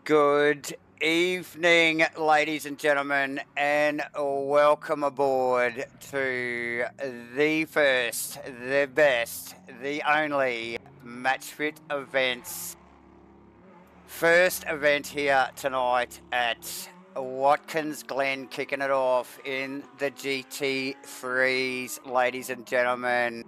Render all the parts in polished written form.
Good evening, ladies and gentlemen, and welcome aboard to the first, the best, the only Matchfit events. First event here tonight at Watkins Glen, kicking it off in the GT3s, ladies and gentlemen.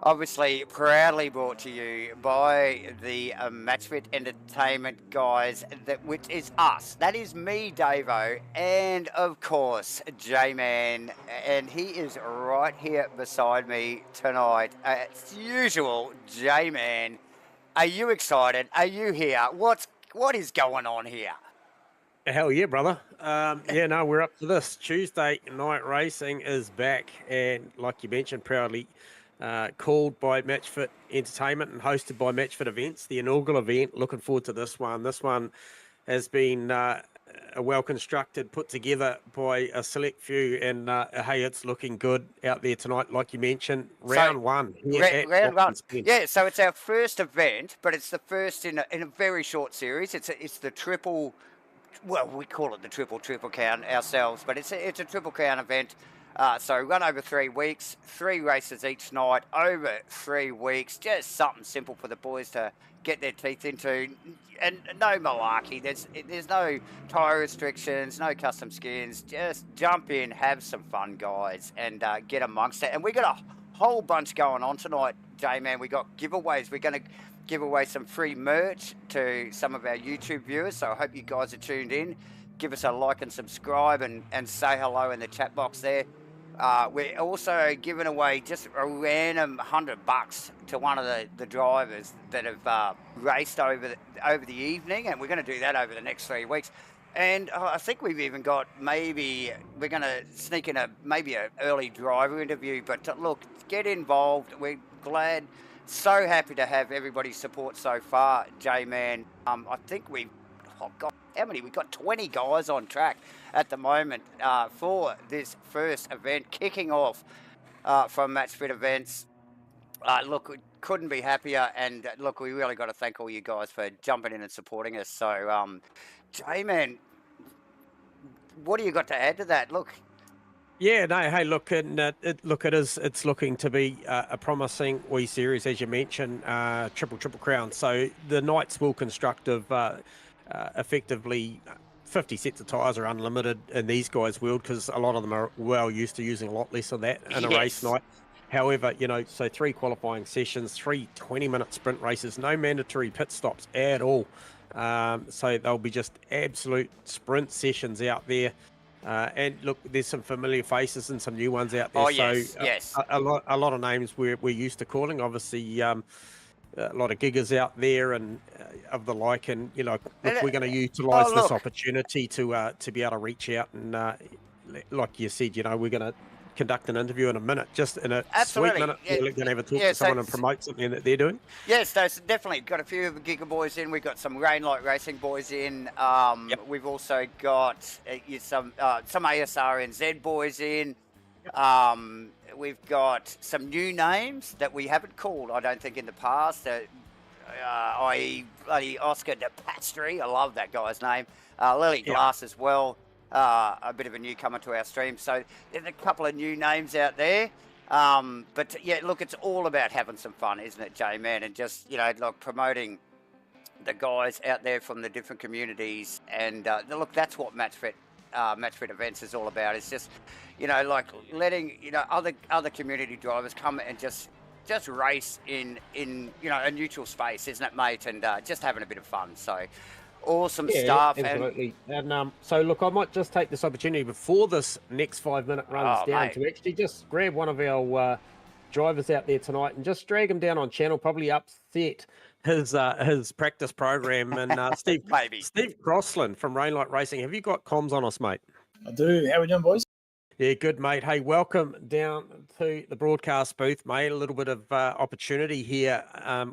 Obviously, proudly brought to you by the Matchfit Entertainment guys, which is us. That is me, Davo, and of course, J-Man. And he is right here beside me tonight. As usual, J-Man. Are you excited? Are you here? What is going on here? Hell yeah, brother. No, we're up to this. Tuesday night racing is back, and like you mentioned, proudly called by Matchfit Entertainment and hosted by Matchfit Events, the inaugural event. Looking forward to this one. This one has been well constructed, put together by a select few, and hey, it's looking good out there tonight. Like you mentioned, So, round one here at round one. Watkins Glen. Yeah, so it's our first event, but it's the first in a very short series. It's the triple. Well, we call it the triple count ourselves, but it's a triple count event. So run over 3 weeks, 3 races each night over 3 weeks. Just something simple for the boys to get their teeth into, and no malarkey. There's no tyre restrictions, no custom skins. Just jump in, have some fun, guys, and get amongst it. And we got a whole bunch going on tonight, J-Man. We got giveaways. We're going to give away some free merch to some of our YouTube viewers, so I hope you guys are tuned in. Give us a like and subscribe, and say hello in the chat box there. We're also giving away just a random $100 to one of the drivers that have raced over the evening, and we're going to do that over the next 3 weeks. And I think we've even got we're going to sneak in maybe an early driver interview. But look, get involved. We're glad. So happy to have everybody's support so far, J-Man. I think how many? We've got 20 guys on track at the moment for this first event, kicking off from Matchfit Events. Look, we couldn't be happier, and look, we really got to thank all you guys for jumping in and supporting us. So, J-Man, what do you got to add to that? Look. Yeah, no, hey, look, and it's looking to be a promising wee series, as you mentioned, triple crown. So the nights will construct of effectively 50 sets of tyres are unlimited in these guys' world, because a lot of them are well used to using a lot less of that in a race night. However, so 3 qualifying sessions, 3 20-minute sprint races, no mandatory pit stops at all. So they'll be just absolute sprint sessions out there. And look, there's some familiar faces and some new ones out there. Oh, yes, so yes. A lot of names we're used to calling. Obviously, a lot of giggers out there and of the like. And look, we're going to utilise this opportunity to be able to reach out and, like you said, we're going to conduct an interview in a minute, just in a sweet minute. We're going to have a talk to someone and promote something that they're doing. Yes, there's definitely got a few of the Giga boys in. We've got some Rainlight Racing boys in. We've also got some ASRNZ boys in. We've got some new names that we haven't called, I don't think, in the past. I.e. bloody Oscar de Pastry. I love that guy's name. Lily Glass as well. A bit of a newcomer to our stream. So there's a couple of new names out there. But yeah, look, it's all about having some fun, isn't it, J-Man? And just, like promoting the guys out there from the different communities. And look, that's what Matchfit Events is all about. It's just, like letting, other community drivers come and just race in a neutral space, isn't it, mate? And just having a bit of fun. So awesome stuff. Absolutely. And so look, I might just take this opportunity before this next 5-minute runs down to actually just grab one of our drivers out there tonight and just drag him down on channel, probably upset his practice program. And Steve Crossland from Rainlight Racing, have you got comms on us, mate? I do. How are we doing, boys? Yeah, good, mate. Hey, welcome down to the broadcast booth, mate. A little bit of opportunity here.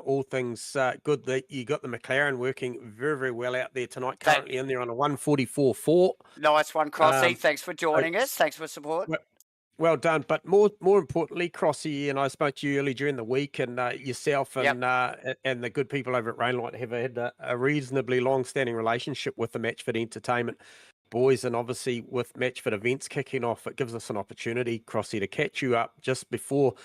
All things good that you got the McLaren working very, very well out there tonight. Currently in there on a 144.4. Nice one, Crossy. Thanks for joining us. Thanks for support. Well done, but more importantly, Crossy, and I spoke to you early during the week, and yourself Yep. and the good people over at Rainlight have had a reasonably long-standing relationship with the Matchfit Entertainment boys, and obviously with Matchfit events kicking off, it gives us an opportunity, Crossy, to catch you up just before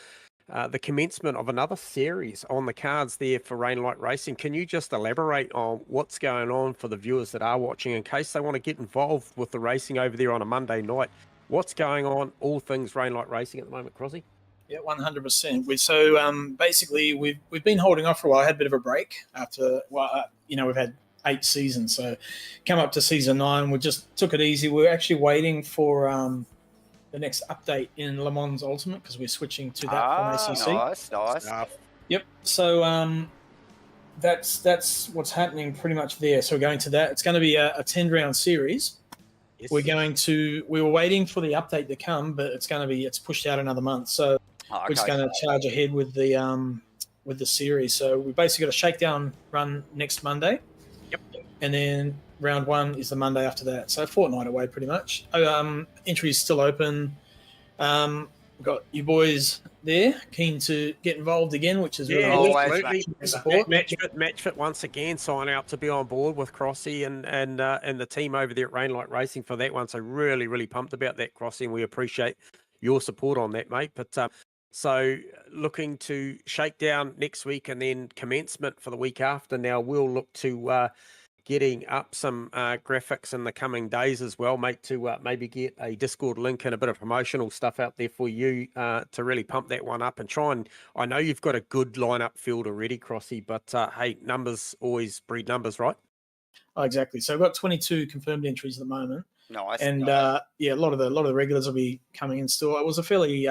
the commencement of another series on the cards there for Rainlight Racing. Can you just elaborate on what's going on for the viewers that are watching in case they want to get involved with the racing over there on a Monday night? What's going on, all things Rainlight Racing at the moment, Crossy? Yeah, 100%. Basically we've been holding off for a while. I had a bit of a break after we've had 8 seasons, so come up to season 9. We just took it easy. We're actually waiting for the next update in Le Mans Ultimate because we're switching to that from ACC. Nice. Yep. So that's what's happening pretty much there. So we're going to that. It's going to be a 10-round series. Yes. We were waiting for the update to come, but it's pushed out another month. So we're just going to charge ahead with the series. So we basically got a shakedown run next Monday. Yep. And then round 1 is the Monday after that. So a fortnight away pretty much. Entry is still open. We've got you boys there, keen to get involved again, which is really always support. Matchfit once again sign out to be on board with Crossy and the team over there at Rainlight Racing for that one. So really pumped about that, Crossy, and we appreciate your support on that, mate. But so looking to shakedown next week and then commencement for the week after. Now we'll look to getting up some graphics in the coming days as well, mate, to maybe get a Discord link and a bit of promotional stuff out there for you to really pump that one up and try and, I know you've got a good lineup field already, Crossy, but hey, numbers always breed numbers, right? Oh, exactly. So we've got 22 confirmed entries at the moment. Nice. And a lot of the regulars will be coming in still. It was a fairly,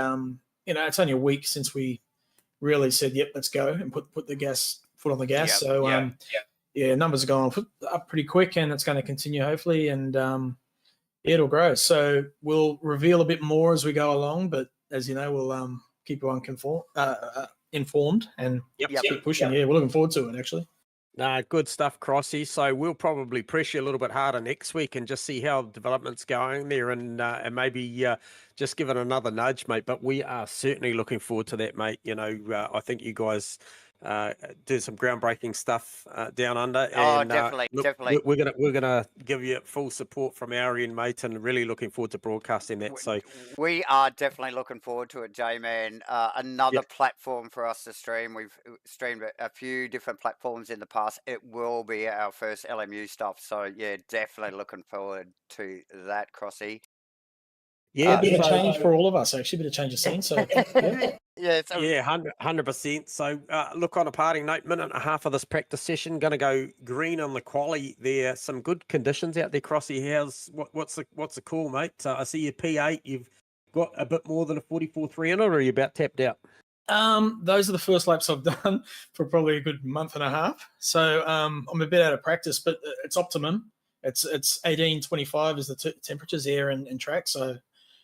it's only a week since we really said, yep, let's go and put the foot on the gas. Numbers are going up pretty quick, and it's going to continue hopefully, and it'll grow. So we'll reveal a bit more as we go along, but as you know, we'll keep everyone informed and keep pushing. Yeah, we're looking forward to it actually. Good stuff, Crossy. So we'll probably press you a little bit harder next week and just see how development's going there, and maybe just give it another nudge, mate. But we are certainly looking forward to that, mate. I think you guys do some groundbreaking stuff down under. And, definitely. We're gonna give you full support from our end, mate, and really looking forward to broadcasting that. So we are definitely looking forward to it, J-Man. Another platform for us to stream. We've streamed a few different platforms in the past. It will be our first LMU stuff. So yeah, definitely looking forward to that, Crossy. Yeah, a bit of change for all of us, actually, a bit of change of scene. So yeah, 100%. So look, on a parting note, minute and a half of this practice session, going to go green on the quali there. Some good conditions out there, Crossy. What's the call, mate? I see your P8. You've got a bit more than a 44.3 in it, or are you about tapped out? Those are the first laps I've done for probably a good month and a half. So I'm a bit out of practice, but it's optimum. It's 18.25 is the temperatures here and track. So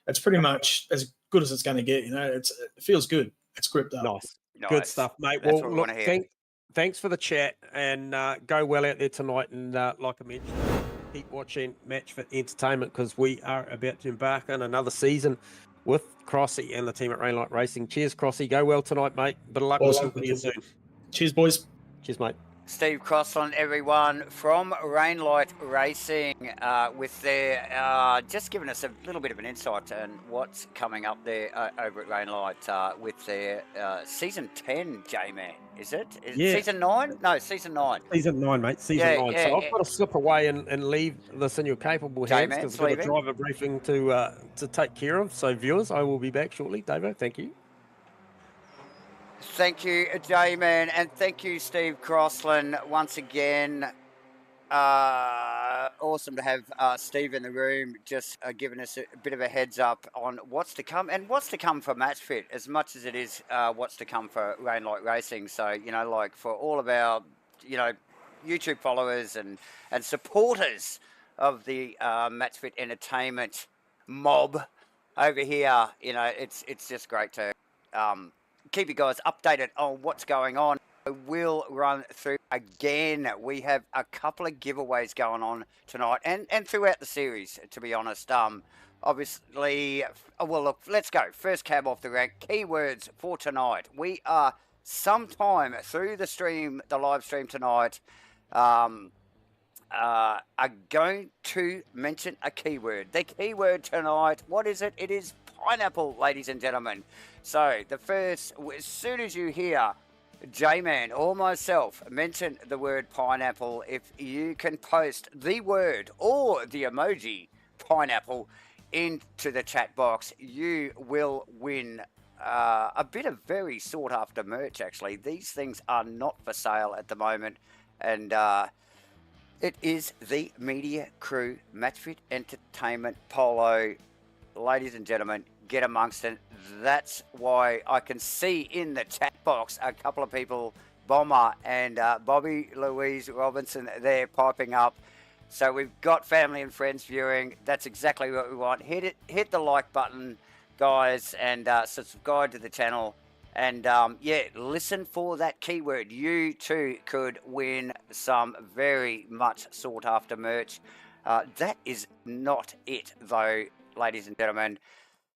it's pretty much as good as it's going to get. It feels good. It's gripped up. Nice. Good stuff, mate. That's well, look, thanks for the chat, and go well out there tonight. And like I mentioned, keep watching Matchfit Entertainment because we are about to embark on another season with Crossy and the team at Rainlight Racing. Cheers, Crossy. Go well tonight, mate. Bit of luck. We'll talk to you soon. Cheers, boys. Cheers, mate. Steve Crossland, everyone, from Rainlight Racing, with their just giving us a little bit of an insight on what's coming up there over at Rainlight with their season 10, J-Man. Is it? Season 9? No, season 9. Season 9, mate. Season 9. So I've got to slip away and leave this in your capable hands because I've got a driver briefing to take care of. So viewers, I will be back shortly. Davo, thank you. Thank you, J-Man, and thank you, Steve Crossland, once again. Awesome to have Steve in the room, just giving us a bit of a heads up on what's to come, and what's to come for Matchfit, as much as it is what's to come for Rainlight Racing. So, like for all of our, YouTube followers and supporters of the Matchfit Entertainment mob over here, it's just great to keep you guys updated on what's going on. We'll run through again. We have a couple of giveaways going on tonight and throughout the series, to be honest. obviously, well, look, let's go. First cab off the rank. Keywords for tonight. We are sometime through the stream, the live stream tonight, are going to mention a keyword. The keyword tonight, what is it? It is pineapple, ladies and gentlemen. So the first, as soon as you hear J-Man or myself mention the word pineapple, if you can post the word or the emoji pineapple into the chat box, you will win a bit of very sought after merch. Actually, these things are not for sale at the moment, and it is the Media Crew Matchfit Entertainment Polo. Ladies and gentlemen, get amongst it. That's why I can see in the chat box a couple of people, Bomber and Bobby Louise Robinson, there piping up. So we've got family and friends viewing. That's exactly what we want. Hit the like button, guys, and subscribe to the channel. And yeah, listen for that keyword. You too could win some very much sought after merch. That is not it, though, ladies and gentlemen.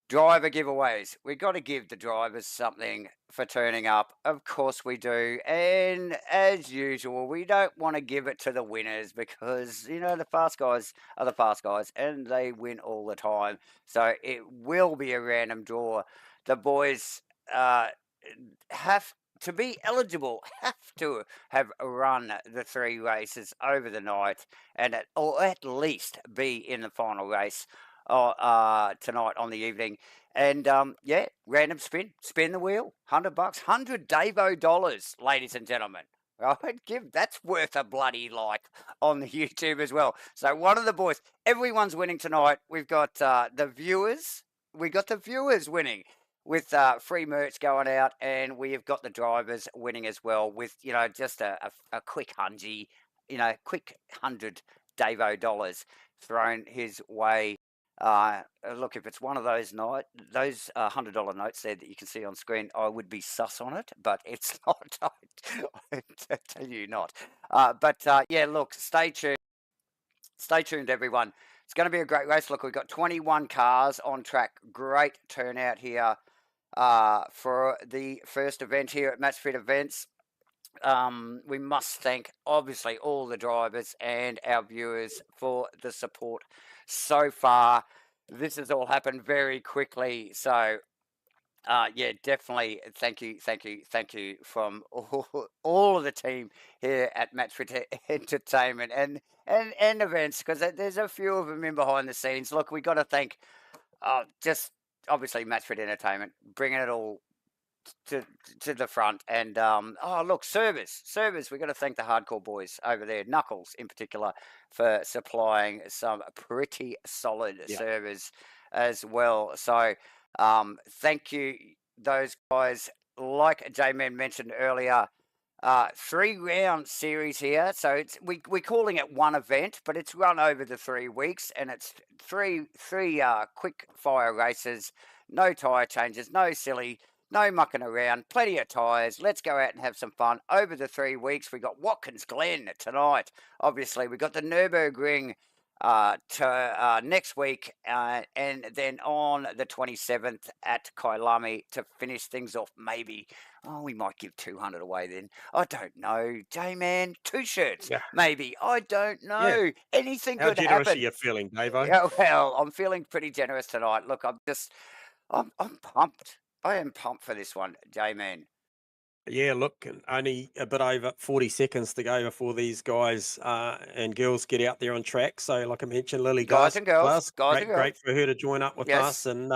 Driver giveaways. We've got to give the drivers something for turning up. Of course we do. And as usual, we don't want to give it to the winners because, you know, the fast guys are the fast guys and they win all the time. So it will be a random draw. The boys have to be eligible, have to have run the 3 races over the night or at least be in the final race tonight on the evening. And yeah, random spin the wheel, $100, $100 Davo dollars, ladies and gentlemen. Right, that's worth a bloody like on the YouTube as well. So one of the boys, everyone's winning tonight. We've got the viewers. We got the viewers winning with free merch going out, and we have got the drivers winning as well with, you know, just a quick hungy, you know, quick $100 Davo dollars thrown his way. Look, if it's one of those $100 notes there that you can see on screen, I would be sus on it, but it's not. I tell you not. But yeah, look, stay tuned. Stay tuned, everyone. It's going to be a great race. Look, we've got 21 cars on track. Great turnout here for the first event here at Matchfit Events. We must thank, obviously, all the drivers and our viewers for the support so far. This has all happened very quickly. So, yeah, definitely thank you from all of the team here at Matchfit Entertainment and events, because there's a few of them in behind the scenes. Look, we got to thank just obviously Matchfit Entertainment, bringing it all to the front. And oh, look, servers, we got to thank the hardcore boys over there, Knuckles in particular, for supplying some pretty solid servers as well. So thank you, those guys. Like J-Man mentioned earlier, 3-round series here. So we're calling it one event, but it's run over the 3 weeks, and it's three quick fire races. No tyre changes, no silly, no mucking around, plenty of tyres. Let's go out and have some fun over the 3 weeks. We got Watkins Glen tonight. Obviously, we got the Nürburgring next week, and then on the 27th at Kailami to finish things off. Maybe, we might give 200 away then. I don't know, J-Man. 2 shirts, maybe. I don't know. Yeah. Anything could happen. How generous are you feeling, Davo? Yeah, well, I'm feeling pretty generous tonight. Look, I'm pumped. I am pumped for this one, J-Man. Yeah, look, only a bit over 40 seconds to go before these guys and girls get out there on track. So, like I mentioned, Lily, guys and girls, great for her to join up with us. And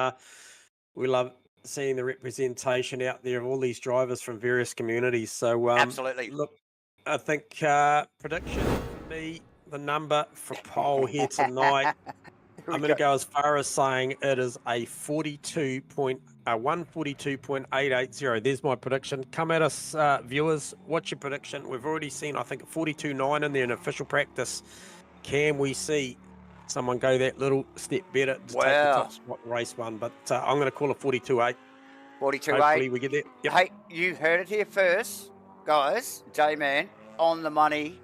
we love seeing the representation out there of all these drivers from various communities. So, absolutely. Look, I think prediction for me, the number for pole here tonight, I'm going to go as far as saying it is a 142.880. There's my prediction. Come at us, viewers. What's your prediction? We've already seen, I think, a 42.9 in there in official practice. Can we see someone go that little step better to take the top spot in race 1? But I'm going to call it 42.8. 42.8. Hopefully we get there. Yep. Hey, you heard it here first, guys. J-Man on the money.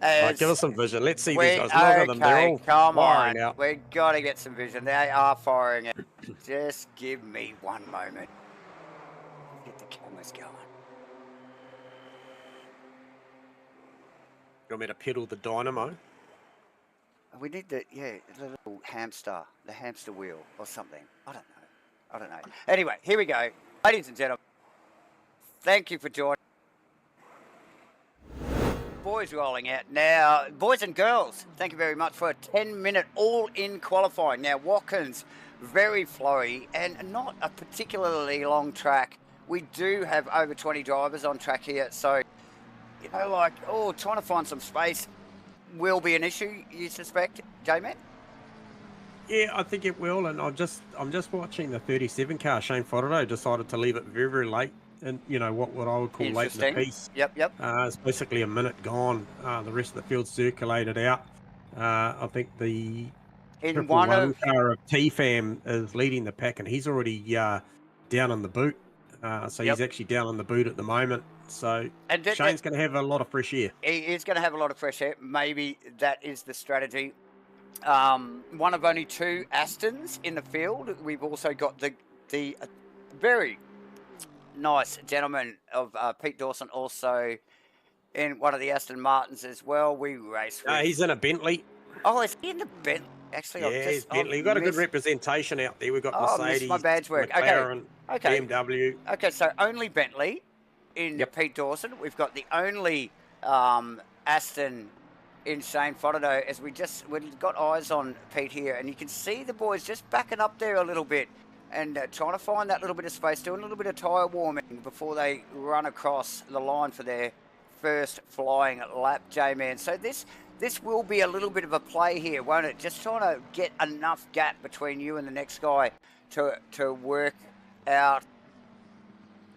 Right, give us some vision. Let's see these guys. Look at them. They're all come firing on. out. We've got to get some vision. They are firing out. Just give me one moment. Get the cameras going. You want me to pedal the dynamo? We need the little hamster, the hamster wheel or something. I don't know. Anyway, here we go. Ladies and gentlemen, thank you for joining. Boys rolling out now. Boys and girls, thank you very much for a 10-minute all-in qualifying. Now, Watkins, very flowy and not a particularly long track. We do have over 20 drivers on track here, so, trying to find some space will be an issue, you suspect, J-Man? Yeah, I think it will, and I'm just watching the 37 car. Shane Fodderdo decided to leave it very, very late, and what I would call late in the piece. Yep. It's basically a minute gone. The rest of the field circulated out. I think the one car of TFAM is leading the pack, and he's already down in the boot. He's actually down in the boot at the moment. So Shane's going to have a lot of fresh air. He is going to have a lot of fresh air. Maybe that is the strategy. One of only 2 Astons in the field. We've also got the very nice gentleman of Pete Dawson also in one of the Aston Martins as well. We race with... he's in a Bentley. Oh, is he in the Bentley? Actually, he's Bentley. We've got a good representation out there. We've got Mercedes, my badge work. McLaren, Okay. BMW. Okay, so only Bentley in Pete Dawson. We've got the only Aston in Shane Fodderdo, as we've got eyes on Pete here, and you can see the boys just backing up there a little bit and trying to find that little bit of space, doing a little bit of tyre warming before they run across the line for their first flying lap, J-Man. So this will be a little bit of a play here, won't it? Just trying to get enough gap between you and the next guy to work out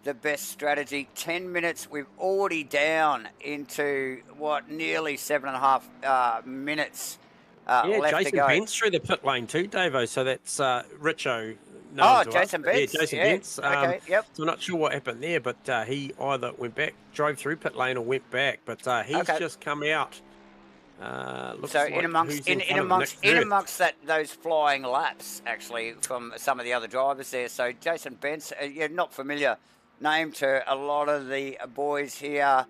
the best strategy. 10 minutes, we've already down into nearly 7.5 minutes left Jason to go. Bent's through the pit lane too, Davo. So that's Richo. Jason Bentz. Yeah, Jason Bentz. Okay, yep. So I'm not sure what happened there, but he either drove through pit lane or went back. But he's just come out. In amongst those flying laps, actually, from some of the other drivers there. So Jason Bentz, not familiar name to a lot of the boys here,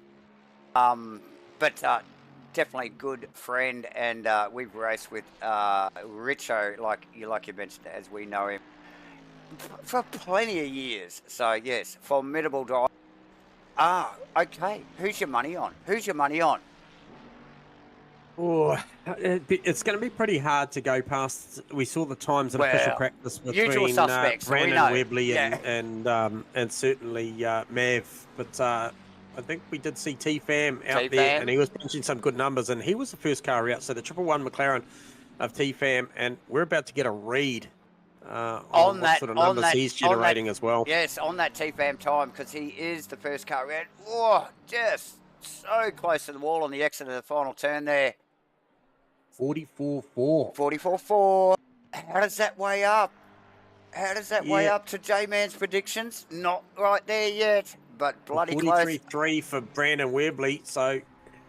but definitely good friend, and we've raced with Richo, like you mentioned, as we know him, for plenty of years. So yes, formidable driver. Okay. Who's your money on? Oh, it's going to be pretty hard to go past. We saw the times in official practice between Brandon Webley and certainly Mav, but I think we did see TFAM out there, and he was punching some good numbers, and he was the first car out. So the 111 McLaren of TFAM, and we're about to get a read on what sort of numbers he's generating as well. Yes, on that TFAM time, because he is the first car out. Oh, just so close to the wall on the exit of the final turn there. 44.4. 44.4. How does that weigh up? Weigh up to J-Man's predictions? Not right there yet, but bloody close. 43.3 for Brandon Webley, so...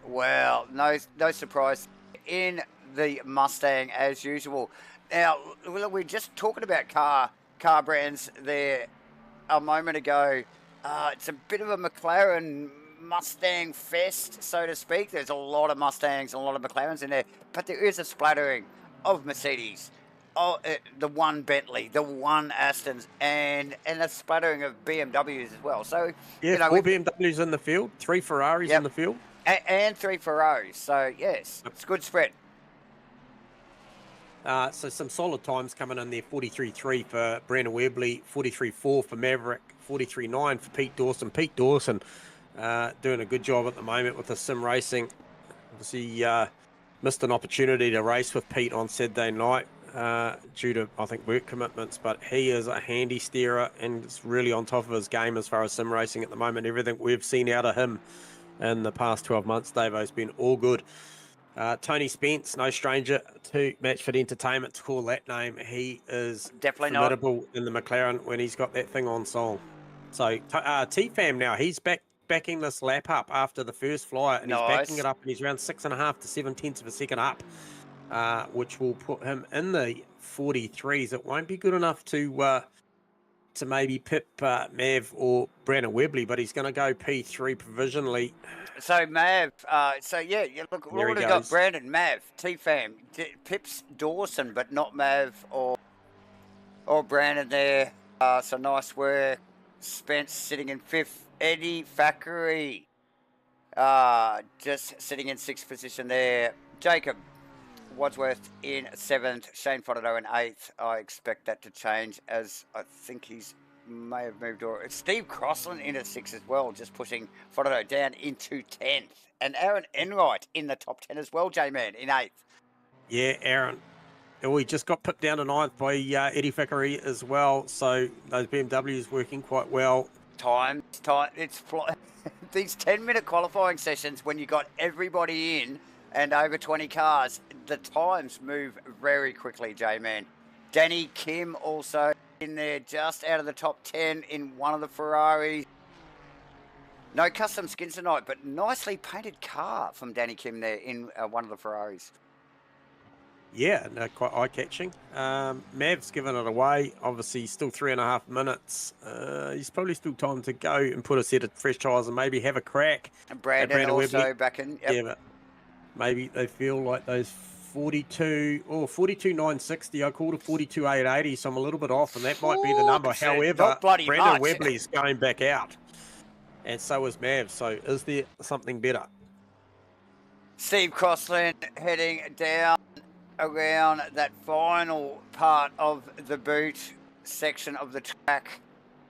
Well, no surprise in the Mustang as usual. Now, we're just talking about car brands there a moment ago. It's a bit of a McLaren Mustang fest, so to speak. There's a lot of Mustangs and a lot of McLarens in there, but there is a splattering of Mercedes, the one Bentley, the one Astons, and a splattering of BMWs as well. So 4 BMWs in the field, 3 Ferraris in the field, and 3 Ferraris. So yes, it's a good spread. So some solid times coming in there. 43.3 for Brandon Webley, 43.4 for Maverick, 43.9 for Pete Dawson. Pete Dawson doing a good job at the moment with the sim racing. Obviously missed an opportunity to race with Pete on Saturday night due to, I think, work commitments, but he is a handy steerer and is really on top of his game as far as sim racing at the moment. Everything we've seen out of him in the past 12 months, Davo, has been all good. Tony Spence, no stranger to Matchfit Entertainment, to call that name. He is definitely formidable in the McLaren when he's got that thing on song. So TFAM now, he's back backing this lap up after the first flyer, and he's backing Nice. it up, and he's around 6.5 to 7/10 of a second up, which will put him in the 43s. It won't be good enough to maybe pip Mav or Brandon Webley, but he's going to go P3 provisionally. So Mav, look, we There he would have got goes. Brandon, Mav, T-Fam, Pips Dawson, but not Mav or Brandon there. So nice work. Spence sitting in 5th. Eddie Thackeray, just sitting in 6th position there. Jacob Wadsworth in 7th. Shane Fonato in 8th. I expect that to change, as I think he's may have moved. Or Steve Crossland in at 6th as well, just pushing Fonato down into 10th. And Aaron Enright in the top 10 as well, J-Man, in 8th. Yeah, Aaron. We just got put down to 9th by Eddie Thackeray as well. So those BMWs working quite well. Time. It's these 10-minute qualifying sessions, when you got everybody in and over 20 cars, the times move very quickly, J-Man. Danny Kim also in there, just out of the top 10 in one of the Ferraris. No custom skins tonight, but nicely painted car from Danny Kim there in one of the Ferraris. Yeah, no, quite eye-catching. Mav's given it away. Obviously, still 3.5 minutes. He's probably still time to go and put a set of fresh tyres and maybe have a crack. And Brandon also Webley. back in. Yep. Yeah, but maybe they feel like those 42.960. I called a 42.880, so I'm a little bit off, and that might be the number. However, Brandon Webley's going back out, and so is Mav. So is there something better? Steve Crossland heading down around that final part of the boot section of the track,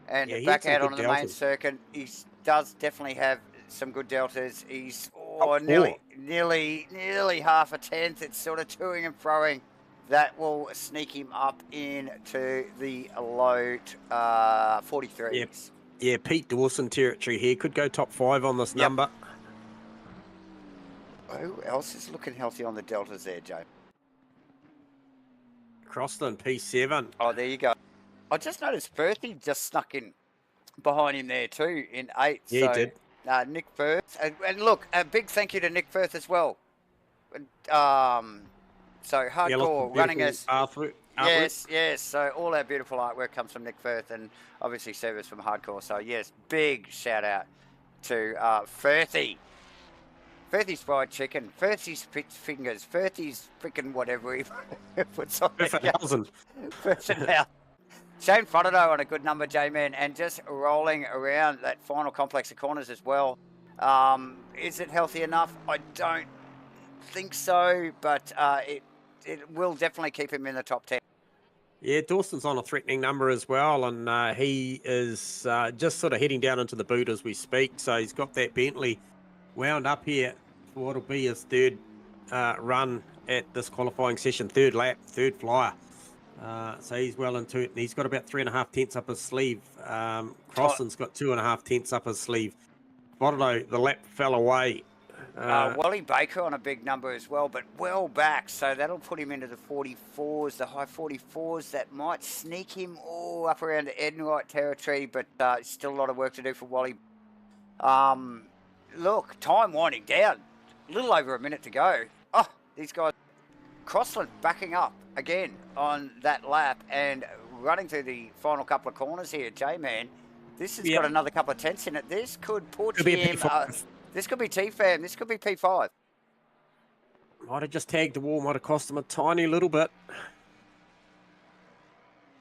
and back out on the main circuit. He does definitely have some good deltas. He's nearly half a tenth. It's sort of toing and froing. That will sneak him up into the low 43s. Yeah, Pete Dawson territory here. Could go top 5 on this number. Who else is looking healthy on the deltas there, Joe? Crossland, P7. Oh, there you go. I just noticed Firthy just snuck in behind him there too in 8th. Yeah, he did. Nick Firth. And look, a big thank you to Nick Firth as well. So hardcore running us. Yes. So all our beautiful artwork comes from Nick Firth, and obviously service from Hardcore. So yes, big shout out to Firthy. Firthy's fried chicken, Firthy's fingers, Firthy's freaking whatever he puts on it. Shane Fonato on a good number, J-Man, and just rolling around that final complex of corners as well. Is it healthy enough? I don't think so, but it will definitely keep him in the top 10. Yeah, Dawson's on a threatening number as well, and he is just sort of heading down into the boot as we speak. So he's got that Bentley wound up here for what'll be his third run at this qualifying session, third lap, third flyer. So he's well into it, and he's got about 3.5 tenths up his sleeve. Crossland's got 2.5 tenths up his sleeve. Fonato, the lap fell away. Wally Baker on a big number as well, but well back, so that'll put him into the 44s, the high 44s. That might sneak him all up around the Enright territory, but still a lot of work to do for Wally. Look, time winding down. A little over a minute to go. Oh, these guys. Crossland backing up again on that lap and running through the final couple of corners here, J-Man. This has got another couple of tenths in it. This could put him... this could be T-Fam. This could be P5. Might have just tagged the wall. Might have cost him a tiny little bit.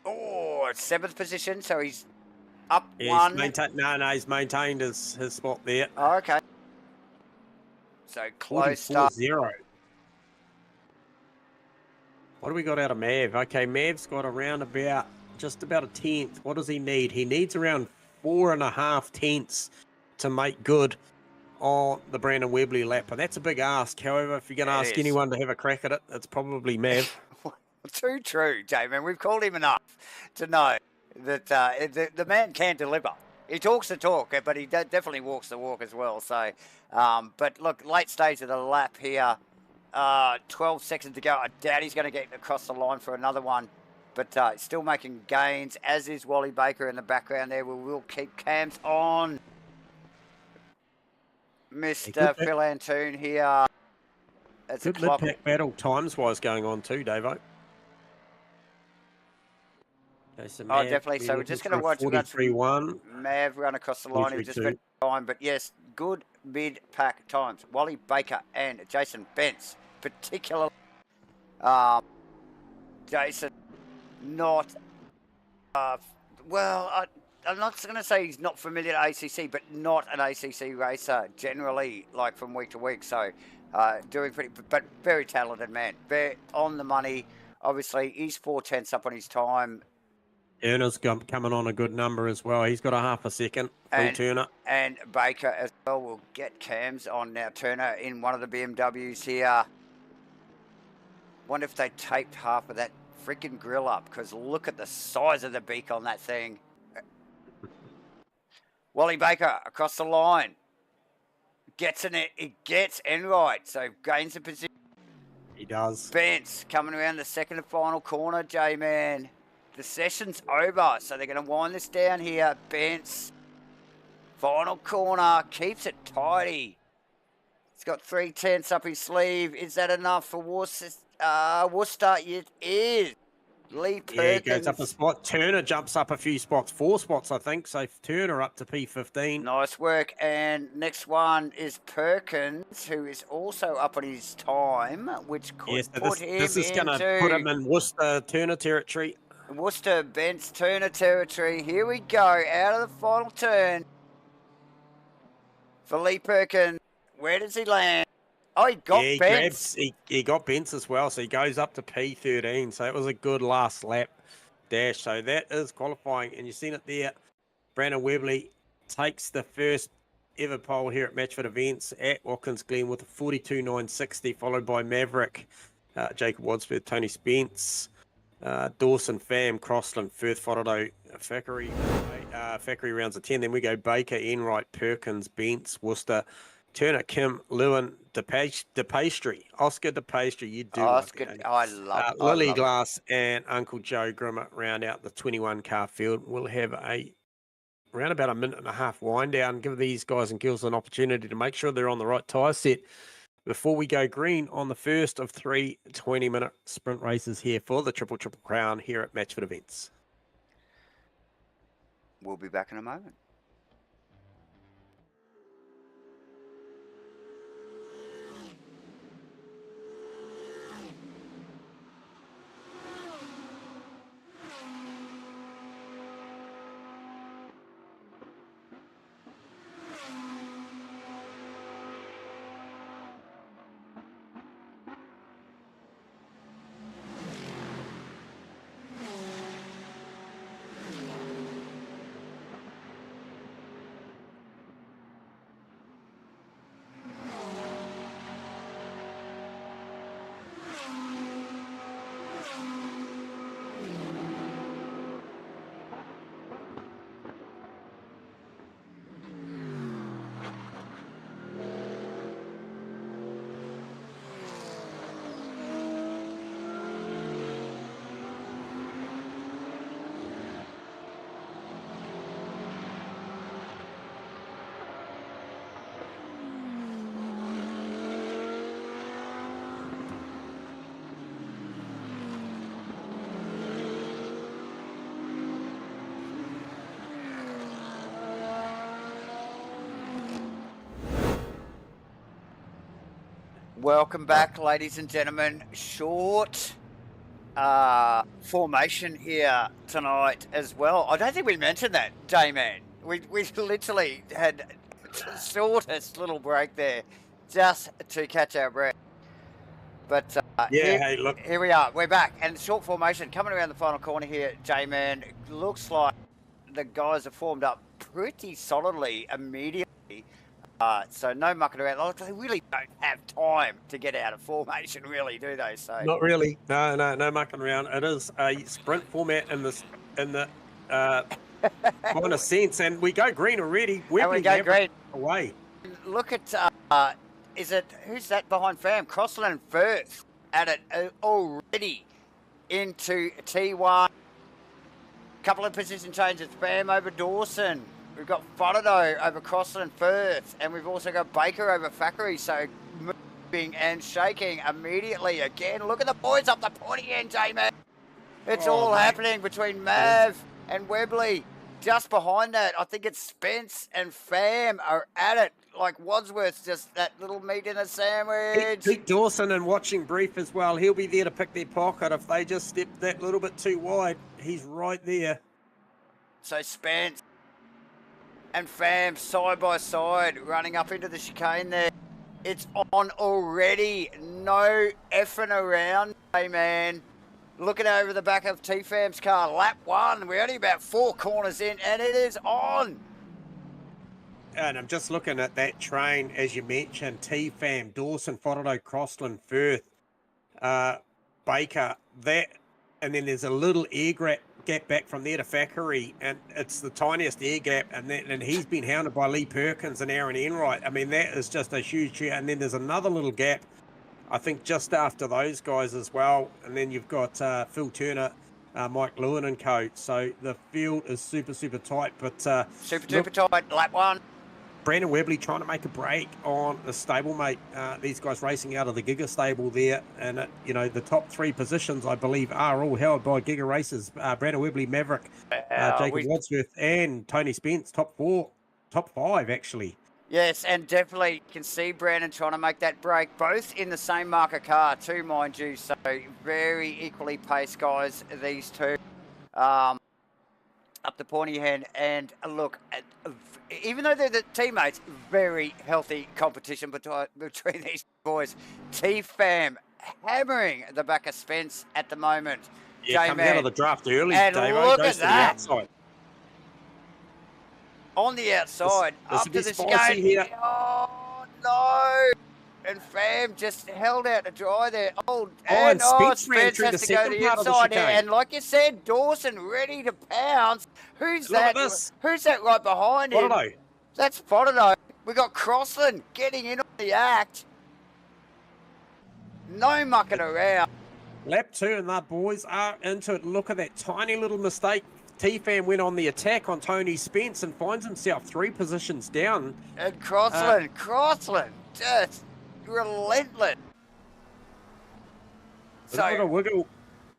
Oh, 7th position, so he's up one. He's maintained his spot there. Oh, okay. So close start. 0. What do we got out of Mav? Okay, Mav's got around just about a tenth. What does he need? He needs around 4.5 tenths to make good on the Brandon Webley lap. And that's a big ask. However, if you're going to ask anyone to have a crack at it, it's probably Mav. Too true, J-Man. We've called him enough to know that the man can deliver. He talks the talk, but he definitely walks the walk as well. So, but look, late stage of the lap here. 12 seconds to go. I doubt he's going to get across the line for another one, but still making gains, as is Wally Baker in the background there. We will keep cams on. Mr. Phil Antoon here. It's good a clock. mid-pack battle times-wise going on too, Davo. Okay, so Oh, definitely. So we're just going to watch 43-1. Mav run across the line. He just spent time, but yes, good mid-pack times. Wally Baker and Jason Bence, particularly. Jason, not. Well, I'm not going to say he's not familiar to ACC, but not an ACC racer generally, like from week to week. So doing pretty, but very talented man. Very on the money. Obviously, he's 4/10 up on his time. Turner's coming on a good number as well. He's got a half a second. Turner. And Baker as well will get cams on now. Turner in one of the BMWs here. Wonder if they taped half of that freaking grill up, because look at the size of the beak on that thing. Wally Baker across the line. Gets in it. He gets Enright, so gains a position. He does. Bence coming around the second and final corner, J-Man. The session's over, so they're going to wind this down here. Bence, final corner, keeps it tidy. He's got 3/10 up his sleeve. Is that enough for Worcester? It is. Lee Perkins. Yeah, he goes up a spot. Turner jumps up a few spots, 4 spots, I think. So Turner up to P15. Nice work. And next one is Perkins, who is also up on his time, which could put him this is going to put him in Worcester Turner territory. Worcester Bence Turner territory. Here we go. Out of the final turn for Lee Perkins. Where does he land? Oh, he got Bence. He got Bence as well, so he goes up to P13. So it was a good last lap dash. So that is qualifying, and you've seen it there. Brandon Webley takes the first ever pole here at Matchfit events at Watkins Glen with a 42.960, followed by Maverick, Jacob Wadsworth, Tony Spence, Dawson, Pham, Crossland, Firth, Fotterdo, Fackery rounds of 10. Then we go Baker, Enright, Perkins, Bence, Worcester, Turner, Kim, Lewin, DePastry, Oscar DePastry. You do. Oscar, I love Lily Glass and Uncle Joe Grimmer round out the 21 car field. We'll have around about a minute and a half wind down, give these guys and girls an opportunity to make sure they're on the right tyre set before we go green on the first of 3 20-minute sprint races here for the Triple Crown here at Matchfit Events. We'll be back in a moment. Welcome back, ladies and gentlemen. Short formation here tonight as well. I don't think we mentioned that, J-Man. We literally had the shortest little break there just to catch our breath. But here we are. We're back. And short formation coming around the final corner here, J-Man. Looks like the guys have formed up pretty solidly immediately. So no mucking around. They really don't have time to get out of formation, really, do they? So not really. No mucking around. It is a sprint format in the kind of sense, and we go green already. And we go green away. Look at who's that behind Pham? Crossland and Firth at it already into T1. Couple of position changes. Pham over Dawson. We've got Fotterdo over Crossland Firth, and we've also got Baker over Thackeray. So moving and shaking immediately again. Look at the boys up the pointy end, J-Man. It's all happening between Mav and Webley. Just behind that, I think it's Spence and Fam are at it. Like Wadsworth's just that little meat in a sandwich. Pete Dawson and watching brief as well. He'll be there to pick their pocket if they just step that little bit too wide. He's right there. So Spence and Fam side by side running up into the chicane there. It's on already. No effing around, hey man. Looking over the back of T-Fam's car, lap 1. We're only about 4 corners in, and it is on. And I'm just looking at that train, as you mentioned, T-Fam, Dawson, Fotterdo, Crossland, Firth, Baker, that, and then there's a little air gap back from there to Thackeray, and it's the tiniest air gap, and he's been hounded by Lee Perkins and Aaron Enright. I mean, that is just a huge share, and then there's another little gap, I think, just after those guys as well, and then you've got Phil Turner, Mike Lewin and co. So the field is super, super tight, but super tight, lap 1. Brandon Webley trying to make a break on the stablemate. These guys racing out of the Giga stable there. And, you know, the top 3 positions, I believe, are all held by Giga racers. Brandon Webley, Maverick, Jacob Wadsworth, and Tony Spence, top 5, actually. Yes, and definitely can see Brandon trying to make that break, both in the same marker car too, mind you. So very equally paced guys, these two. Up the pointy hand, and look, even though they're the teammates, very healthy competition between these boys. T-Fam hammering the back of Spence at the moment. Yeah, comes out of the draft early, and Davo, look goes at to that. the outside. On the outside, this up to the spicy here. Oh, no. And Fam just held out to dry there. And Spence ran Spence through has the to go to second the part of the inside here. chicane. And like you said, Dawson ready to pounce. Who's Look at that? this. Who's that right behind him? Fotterdo. That's Fotterdo. We got Crossland getting in on the act. No mucking around. Lap 2, and the boys are into it. Look at that tiny little mistake. T-Fam went on the attack on Tony Spence and finds himself 3 positions down. And Crossland, just relentless. So a wiggle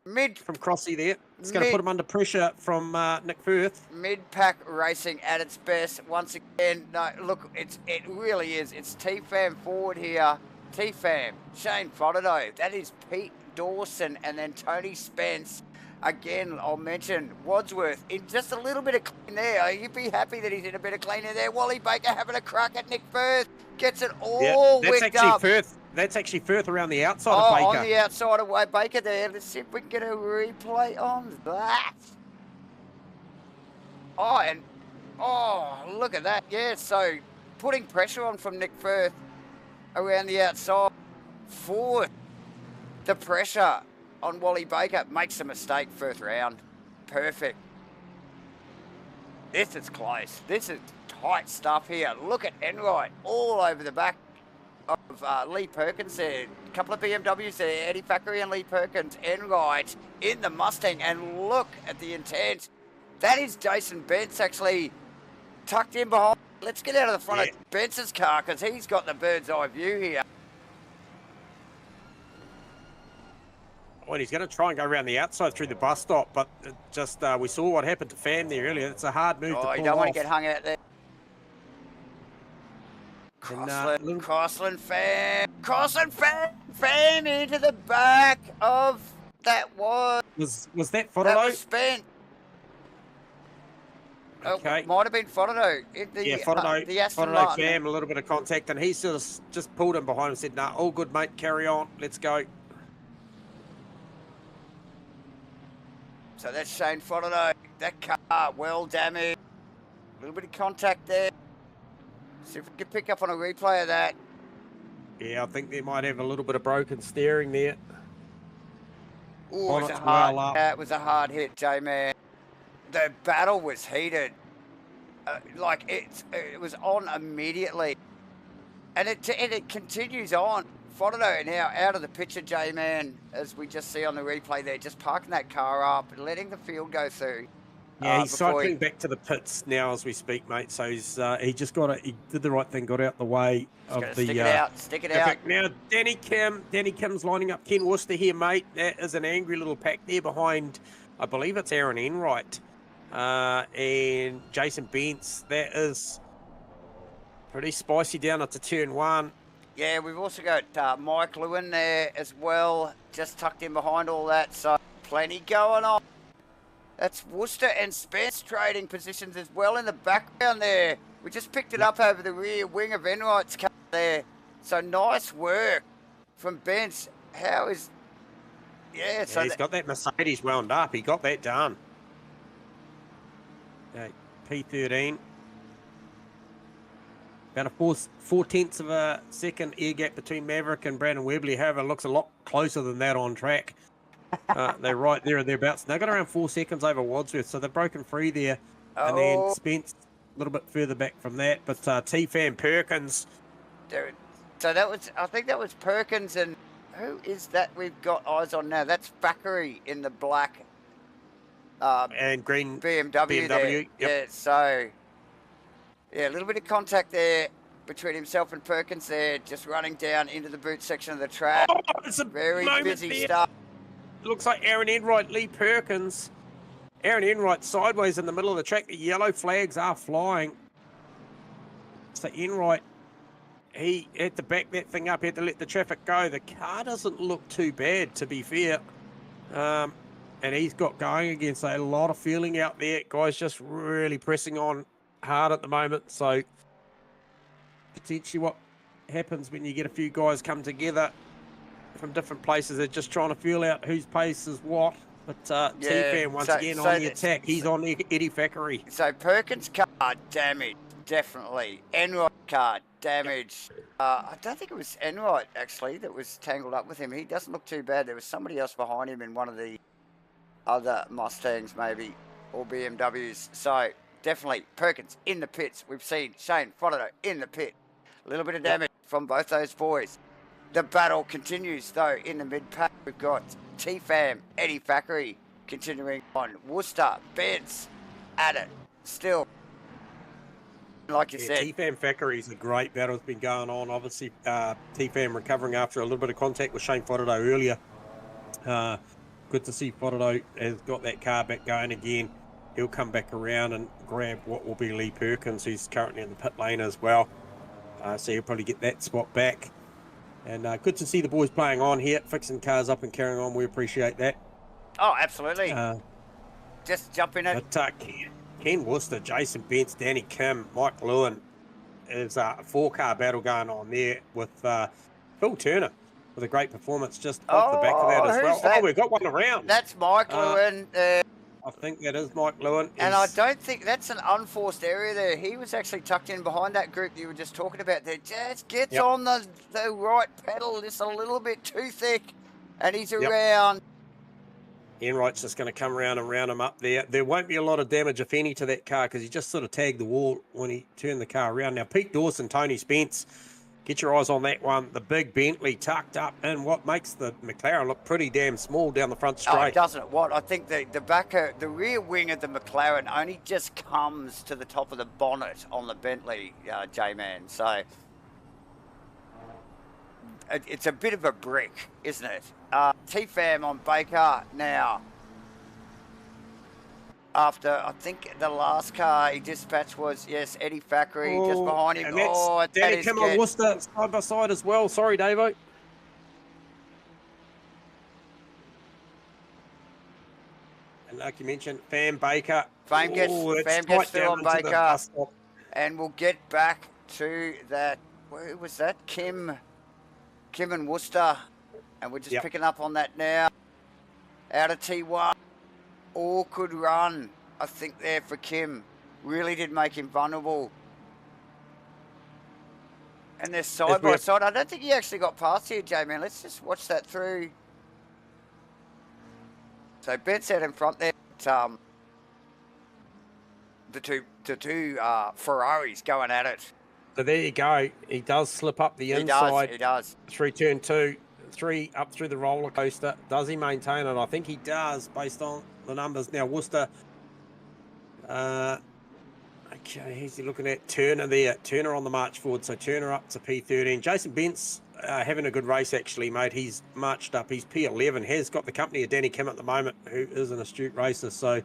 from Crossy there. It's going to put him under pressure from Nick Firth. Mid-pack racing at its best once again. No, look, it really is. It's T-Fam forward here. T-Fam, Shane Fotterdo. That is Pete Dawson, and then Tony Spence. Again, I'll mention Wadsworth in just a little bit of clean there. You'd be happy that he's in a bit of clean in there. Wally Baker having a crack at Nick Firth. Gets it all wicked up. That's actually Firth around the outside of Baker. On the outside of Baker there. Let's see if we can get a replay on that. Look at that. Yeah, so putting pressure on from Nick Firth around the outside. Forward. The pressure on Wally Baker makes a mistake first round. Perfect. This is close. This is tight stuff here. Look at Enright all over the back of Lee Perkins there. A couple of BMWs there. Eddie Thackeray and Lee Perkins. Enright in the Mustang. And look at the intent. That is Jason Bentz actually tucked in behind. Let's get out of the front of Bentz's car because he's got the bird's eye view here. Well, he's going to try and go around the outside through the bus stop, but just we saw what happened to Fam there earlier. It's a hard move to pull off. You don't want to get hung out there. Crossland Fam into the back of that was that Fotterdo? That was Spence. Okay. Might have been Fotterdo. Fotterdo. The Aston Fotterdo Martin. Fam, a little bit of contact, and he just pulled him behind and said, "Nah, all good, mate. Carry on. Let's go." So that's Shane Fotterdo. That car well damaged. A little bit of contact there. See if we can pick up on a replay of that. Yeah, I think they might have a little bit of broken steering there. Ooh, it was a hard hit, J-Man. The battle was heated. It was on immediately. And it continues on. Fotterdo now out of the picture, J-Man, as we just see on the replay there, just parking that car up, letting the field go through. Yeah, he's before cycling back to the pits now as we speak, mate. So he just he did the right thing, got out the way of the. Stick it out. Now, Danny Kim's lining up Ken Worcester here, mate. That is an angry little pack there behind, I believe it's Aaron Enright and Jason Bentz. That is pretty spicy down at the turn 1. Yeah, we've also got Mike Lewin there as well, just tucked in behind all that. So plenty going on. That's Worcester and Spence trading positions as well in the background there. We just picked it up over the rear wing of Enright's car there. So nice work from Bence. How is... Yeah, so... he's got that Mercedes wound up. He got that done. Okay, P13. About a 4/10 of a second air gap between Maverick and Brandon Webley. However, it looks a lot closer than that on track. They're right there or thereabouts. They got around 4 seconds over Wadsworth, so they've broken free there. And then Spence a little bit further back from that. But T-Fan Perkins. So that was, I think that was Perkins, and who is that we've got eyes on now? That's Thackeray in the black and green BMW there. Yep. Yeah, so yeah, a little bit of contact there between himself and Perkins there, just running down into the boot section of the track. Oh, it's a very busy there. stuff. Looks like Aaron Enright, Lee Perkins. Aaron Enright sideways in the middle of the track. The yellow flags are flying. So Enright, he had to back that thing up. He had to let the traffic go. The car doesn't look too bad, to be fair. And he's got going again. So a lot of feeling out there. Guys just really pressing on hard at the moment. So potentially what happens when you get a few guys come together from different places, they're just trying to feel out whose pace is what. But T-Fan once again on the attack. He's on Eddie Thackeray. So Perkins' car damaged, definitely. Enright car damaged. I don't think it was Enright actually that was tangled up with him. He doesn't look too bad. There was somebody else behind him in one of the other Mustangs maybe, or BMWs. So definitely Perkins in the pits. We've seen Shane Frodo in the pit. A little bit of damage from both those boys. The battle continues, though, in the mid-pack. We've got T-Fam, Eddie Thackeray continuing on. Worcester, Bence, at it, still. Like you said. T-Fam Thackeray's a great battle. It's been going on. Obviously, T-Fam recovering after a little bit of contact with Shane Frodo earlier. Good to see Frodo has got that car back going again. He'll come back around and grab what will be Lee Perkins, who's currently in the pit lane as well. So he'll probably get that spot back. And good to see the boys playing on here, fixing cars up and carrying on. We appreciate that. Oh, absolutely. Just jump in it. But Ken Worcester, Jason Bentz, Danny Kim, Mike Lewin. There's a 4-car battle going on there with Phil Turner with a great performance just off the back of that as well. That? Oh, we've got one around. That's Mike Lewin. I think that is Mike Lewin. And I don't think that's an unforced area there. He was actually tucked in behind that group you were just talking about there. Just gets on the right pedal just a little bit too thick. And he's around. Enright's just going to come around and round him up there. There won't be a lot of damage, if any, to that car because he just sort of tagged the wall when he turned the car around. Now, Pete Dawson, Tony Spence, get your eyes on that one. The big Bentley tucked up in what makes the McLaren look pretty damn small down the front straight. Oh, doesn't it? What? I think the rear wing of the McLaren only just comes to the top of the bonnet on the Bentley, J-Man. So it's a bit of a brick, isn't it? T-Fam on Baker now. After, I think the last car he dispatched was, yes, Eddie Thackeray just behind him. And that's Danny Kim on Worcester side by side as well. Sorry, Davo. And like you mentioned, Fam Baker. Fam gets through on Baker. And we'll get back to that. Where was that? Kim and Worcester. And we're just picking up on that now. Out of T1. Awkward run, I think, there for Kim. Really did make him vulnerable. And they're side by side. I don't think he actually got past here, J-Man. Let's just watch that through. So Ben's out in front there. The two Ferraris going at it. So there you go. He does slip up the inside. He does. Through turn 2, 3 up through the roller coaster. Does he maintain it? I think he does, based on the numbers. Now Worcester Okay, who's he looking at? Turner there. Turner on the march forward. So Turner up to P13. Jason Bent's having a good race, actually, mate. He's marched up. He's P11. Has got the company of Danny Kim at the moment, who is an astute racer. So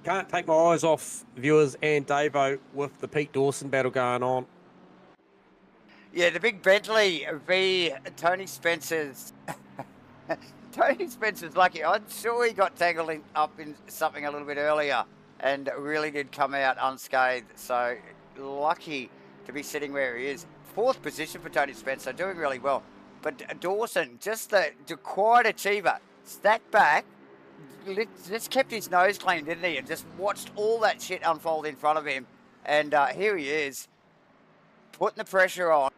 can't take my eyes off viewers and Davo with the Pete Dawson battle going on. Yeah, the big Bentley v Tony Spencer's. Tony Spencer's lucky. I'm sure he got tangled up in something a little bit earlier and really did come out unscathed. So lucky to be sitting where he is. 4th position for Tony Spencer, doing really well. But Dawson, just the quiet achiever, sat back, just kept his nose clean, didn't he? And just watched all that shit unfold in front of him. And here he is, putting the pressure on.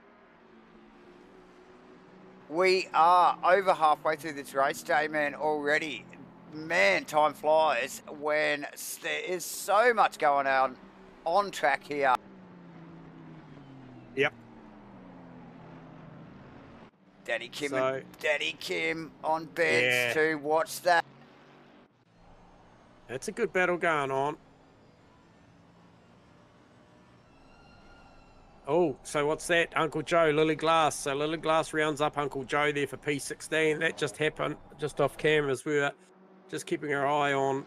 We are over halfway through this race, J-Man, already. Man, time flies when there is so much going on track here. Yep. Danny Kim on bench to watch that. It's a good battle going on. Oh, so what's that? Uncle Joe, Lily Glass. So Lily Glass rounds up Uncle Joe there for P16. That just happened just off camera as we were just keeping our eye on.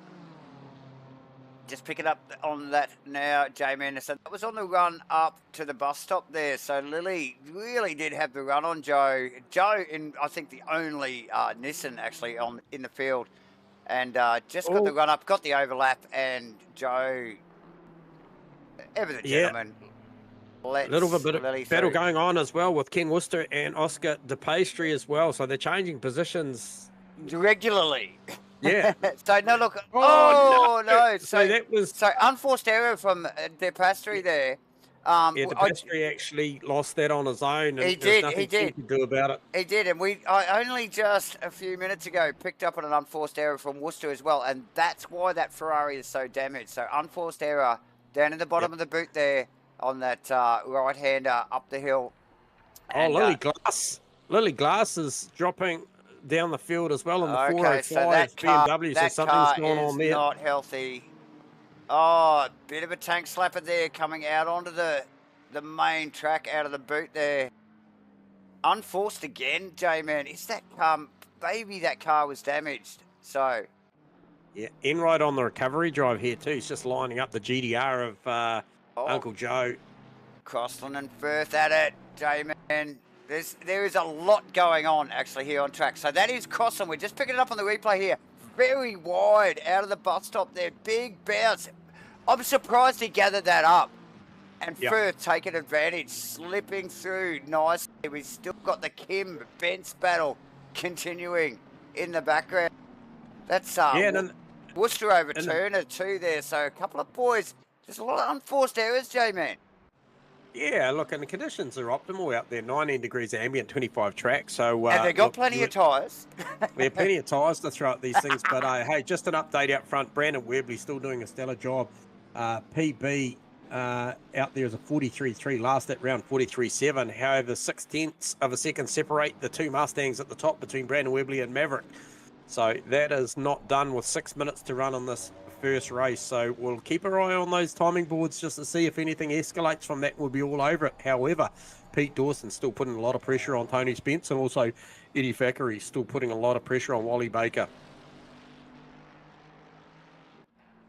Just picking up on that now, J-Man. So that was on the run up to the bus stop there. So Lily really did have the run on Joe. Joe in, I think, the only Nissan actually in the field. And just got the run up, got the overlap, and Joe, ever the gentleman. A little bit of battle going on as well with Ken Worcester and Oscar DePastry as well. So they're changing positions regularly. Yeah. So no, look. Oh no. So that was unforced error from DePastry there. Yeah, DePastry actually lost that on his own. And he did. He did. To do about it. He did, and I only just a few minutes ago picked up on an unforced error from Worcester as well, and that's why that Ferrari is so damaged. So unforced error down in the bottom of the boot there on that right-hander up the hill. And, Lily Glass is dropping down the field as well in the 405 so that BMW. So something's going on there. Not healthy. Oh, a bit of a tank slapper there coming out onto the main track out of the boot there. Unforced again, J-Man. Is that maybe that car was damaged? So yeah, Enright on the recovery drive here too. He's just lining up the GDR of Uncle Joe. Crossland and Firth at it, J-Man. There is a lot going on actually here on track. So that is Crossland. We're just picking it up on the replay here. Very wide out of the bus stop there. Big bounce. I'm surprised he gathered that up. And Firth taking advantage, slipping through nicely. We've still got the Kim Bent's battle continuing in the background. That's Worcester over Turner too there. So a couple of boys. There's a lot of unforced errors, J-Man. Yeah, look, and the conditions are optimal out there. 19 degrees ambient, 25 track. So and they've got plenty of tyres. We have plenty of tyres to throw at these things. But hey, just an update out front. Brandon Webley still doing a stellar job. PB out there is a 43.3. Last at round 43.7. However, 0.6 of a second separate the two Mustangs at the top between Brandon Webley and Maverick. So that is not done with 6 minutes to run on this first race. So we'll keep our eye on those timing boards just to see if anything escalates from that. We'll be all over it. However, Pete Dawson's still putting a lot of pressure on Tony Spence, and also Eddie Thackeray still putting a lot of pressure on Wally Baker.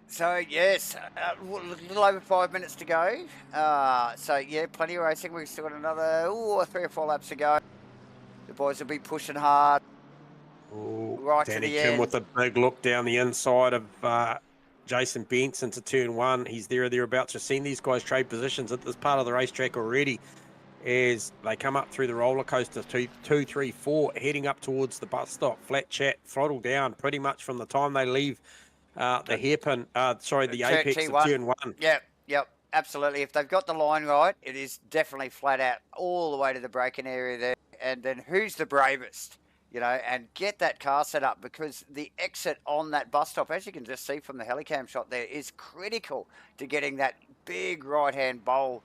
So yes, a little over 5 minutes to go. So yeah, plenty of racing. We've still got another 3 or 4 laps to go. The boys will be pushing hard. Right Danny to the Kim end. with a big look down the inside of Jason Bentz into turn 1. He's there or thereabouts. You've seen these guys trade positions at this part of the racetrack already as they come up through the roller coaster 2, 3, 4, heading up towards the bus stop. Flat chat, throttle down pretty much from the time they leave the hairpin, the apex of turn 1. Yep, absolutely. If they've got the line right, it is definitely flat out all the way to the braking area there. And then who's the bravest? And get that car set up, because the exit on that bus stop, as you can just see from the helicam shot there, is critical to getting that big right-hand bowl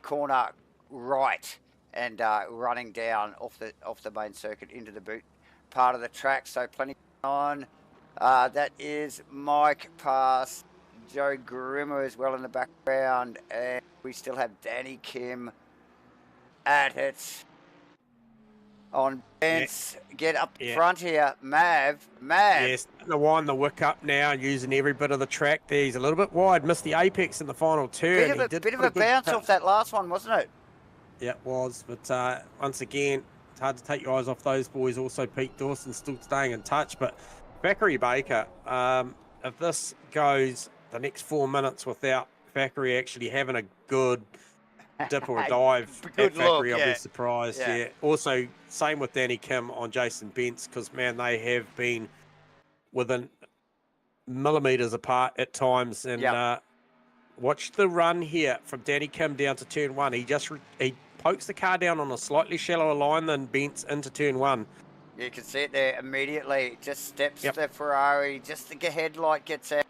corner right and running down off the main circuit into the boot part of the track. So plenty on. That is Mike past Joe Grimmer as well in the background, and we still have Danny Kim at it. On Bence, get up front here, Mav. Yes, to wind the wick up now, using every bit of the track there. He's a little bit wide, missed the apex in the final turn. Bit of a bounce off that last one, wasn't it? Yeah, it was. But once again, it's hard to take your eyes off those boys. Also, Pete Dawson still staying in touch. But Thackeray Baker, if this goes the next 4 minutes without Thackeray actually having a good dip or a dive at Thackeray, I'll be surprised. Yeah. Also, same with Danny Kim on Jason Bence, because, man, they have been within millimetres apart at times. And watch the run here from Danny Kim down to turn 1. He pokes the car down on a slightly shallower line than Bence into turn 1. You can see it there immediately. Just steps the Ferrari, just the headlight gets out.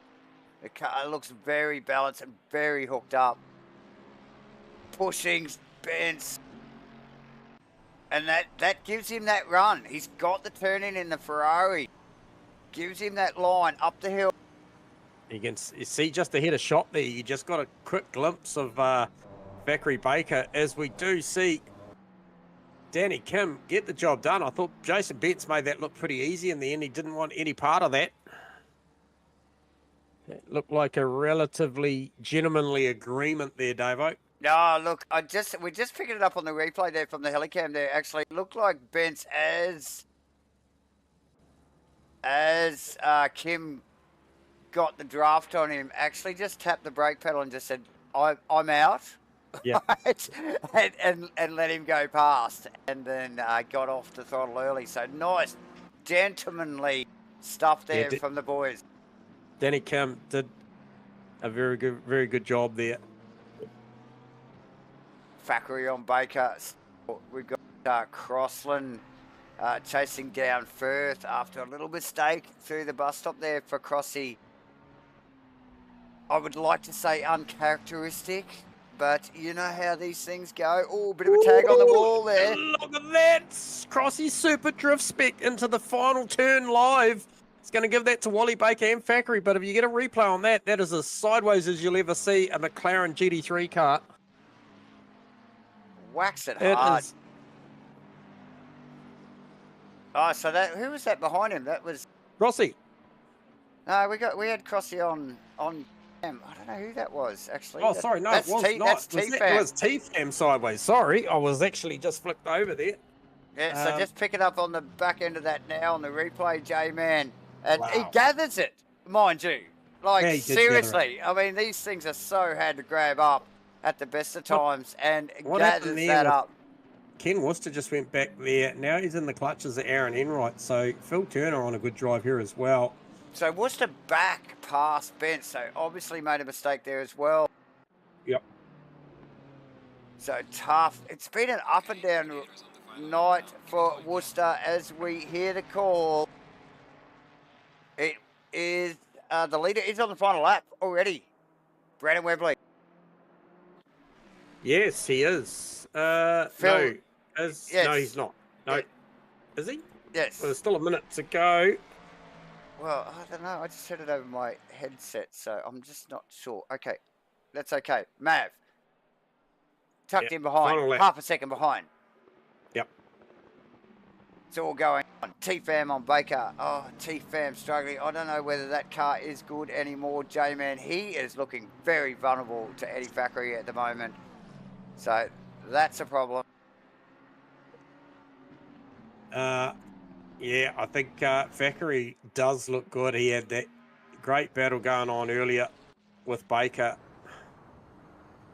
The car looks very balanced and very hooked up. Pushing Bence. And that gives him that run. He's got the turn in the Ferrari. Gives him that line up the hill. You see just ahead of shot there, you just got a quick glimpse of Thackeray Baker, as we do see Danny Kim get the job done. I thought Jason Bence made that look pretty easy in the end. He didn't want any part of that. It looked like a relatively gentlemanly agreement there, Davo. No, look, we just picked it up on the replay there from the helicam there. Actually, it looked like Bence as Kim got the draft on him, actually just tapped the brake pedal and just said, I'm out. Yeah. and let him go past, and then got off the throttle early. So nice, gentlemanly stuff there from the boys. Danny Kim did a very good job there. Thackeray on Baker. We've got Crossland chasing down Firth after a little mistake through the bus stop there for Crossy. I would like to say uncharacteristic, but you know how these things go. Oh, bit of a tag on the wall there. Look at that. Crossy super drift spec into the final turn live. It's going to give that to Wally Baker and Thackeray, but if you get a replay on that, that is as sideways as you'll ever see a McLaren GT3 car. Wax it hard. Oh, so who was that behind him? That was Crossy. No, we had Crossy on I don't know who that was, actually. Oh, sorry, no, it was not. That's T-Fam. It was T-Fam sideways. Sorry, I was actually just flipped over there. Yeah, so just pick it up on the back end of that now on the replay, J-Man. And he gathers it, mind you. Like, seriously. I mean, these things are so hard to grab up at the best of times, and gathers that up. Ken Worcester just went back there. Now he's in the clutches of Aaron Enright. So Phil Turner on a good drive here as well. So Worcester back past Bence, so obviously made a mistake there as well. Yep. So tough. It's been an up and down night for Worcester as we hear the call. It is the leader is on the final lap already. Brandon Webley. Yes, he is. No, he's not. No, is he? Yes. Well, there's still a minute to go. Well, I don't know. I just set it over my headset, so I'm just not sure. Okay, that's okay. Mav, tucked in behind, half a second behind. Yep. It's all going on. T-Fam on Baker. Oh, T-Fam struggling. I don't know whether that car is good anymore, J-Man. He is looking very vulnerable to Eddie Thackeray at the moment. So that's a problem. Yeah, I think Thackeray does look good. He had that great battle going on earlier with Baker.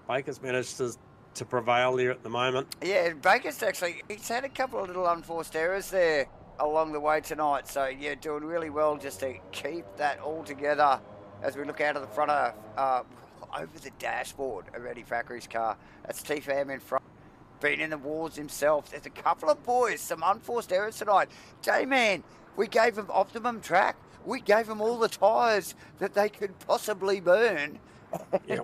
Baker's managed to prevail there at the moment. Yeah, Baker's he's had a couple of little unforced errors there along the way tonight. So, yeah, doing really well just to keep that all together as we look out of the front of, over the dashboard of Eddie Thackeray's car. That's T-Fam in front. Been in the wars himself. There's a couple of boys, some unforced errors tonight. J-Man, we gave them optimum track. We gave them all the tyres that they could possibly burn. Yeah,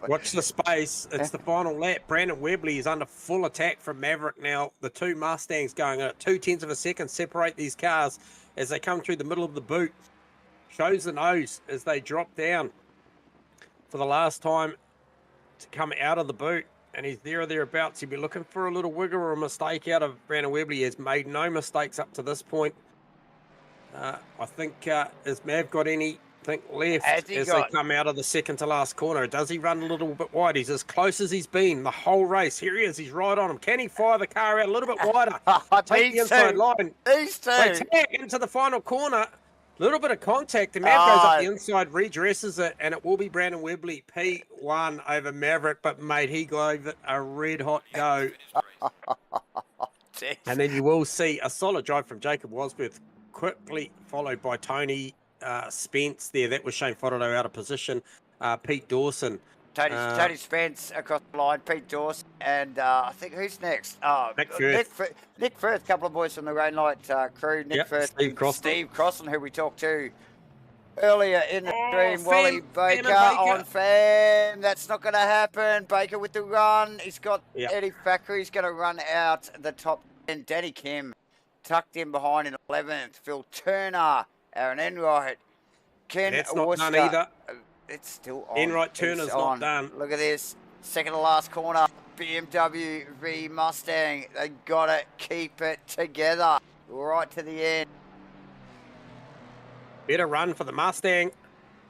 watch the space. It's the final lap. Brandon Webley is under full attack from Maverick now. The two Mustangs going at 0.2 of a second separate these cars as they come through the middle of the boot. Shows the nose as they drop down. for the last time to come out of the boot, and he's there or thereabouts. He'll be looking for a little wiggle or a mistake out of Brandon Webley. He has made no mistakes up to this point. I think, has Mav got anything left as they come out of the second to last corner? Does he run a little bit wide? He's as close as he's been the whole race. Here he is. He's right on him. Can he fire the car out a little bit wider? Take the inside line. These two. They tag into the final corner. A little bit of contact, and Mav goes up the inside, redresses it, and it will be Brandon Webley P1 over Maverick. But, mate, he gave it a red-hot go. And then you will see a solid drive from Jacob Wasworth, quickly followed by Tony Spence there. That was Shane Fodderdo out of position. Pete Dawson. Tony Spence across the line, Pete Dawson, and I think who's next? Nick Firth. Nick Firth, a couple of boys from the Rainlight crew. Nick Firth, Steve Crossan, who we talked to earlier in the stream. Wally Baker on Fam. That's not going to happen. Baker with the run. He's got Eddie Fackery. He's going to run out the top 10. Danny Kim tucked in behind in 11th. Phil Turner, Aaron Enright, Ken That's not Worcester. done either. It's still on. Enright Turner's not done. Look at this. Second to last corner. BMW v Mustang. They got to keep it together right to the end. Better run for the Mustang.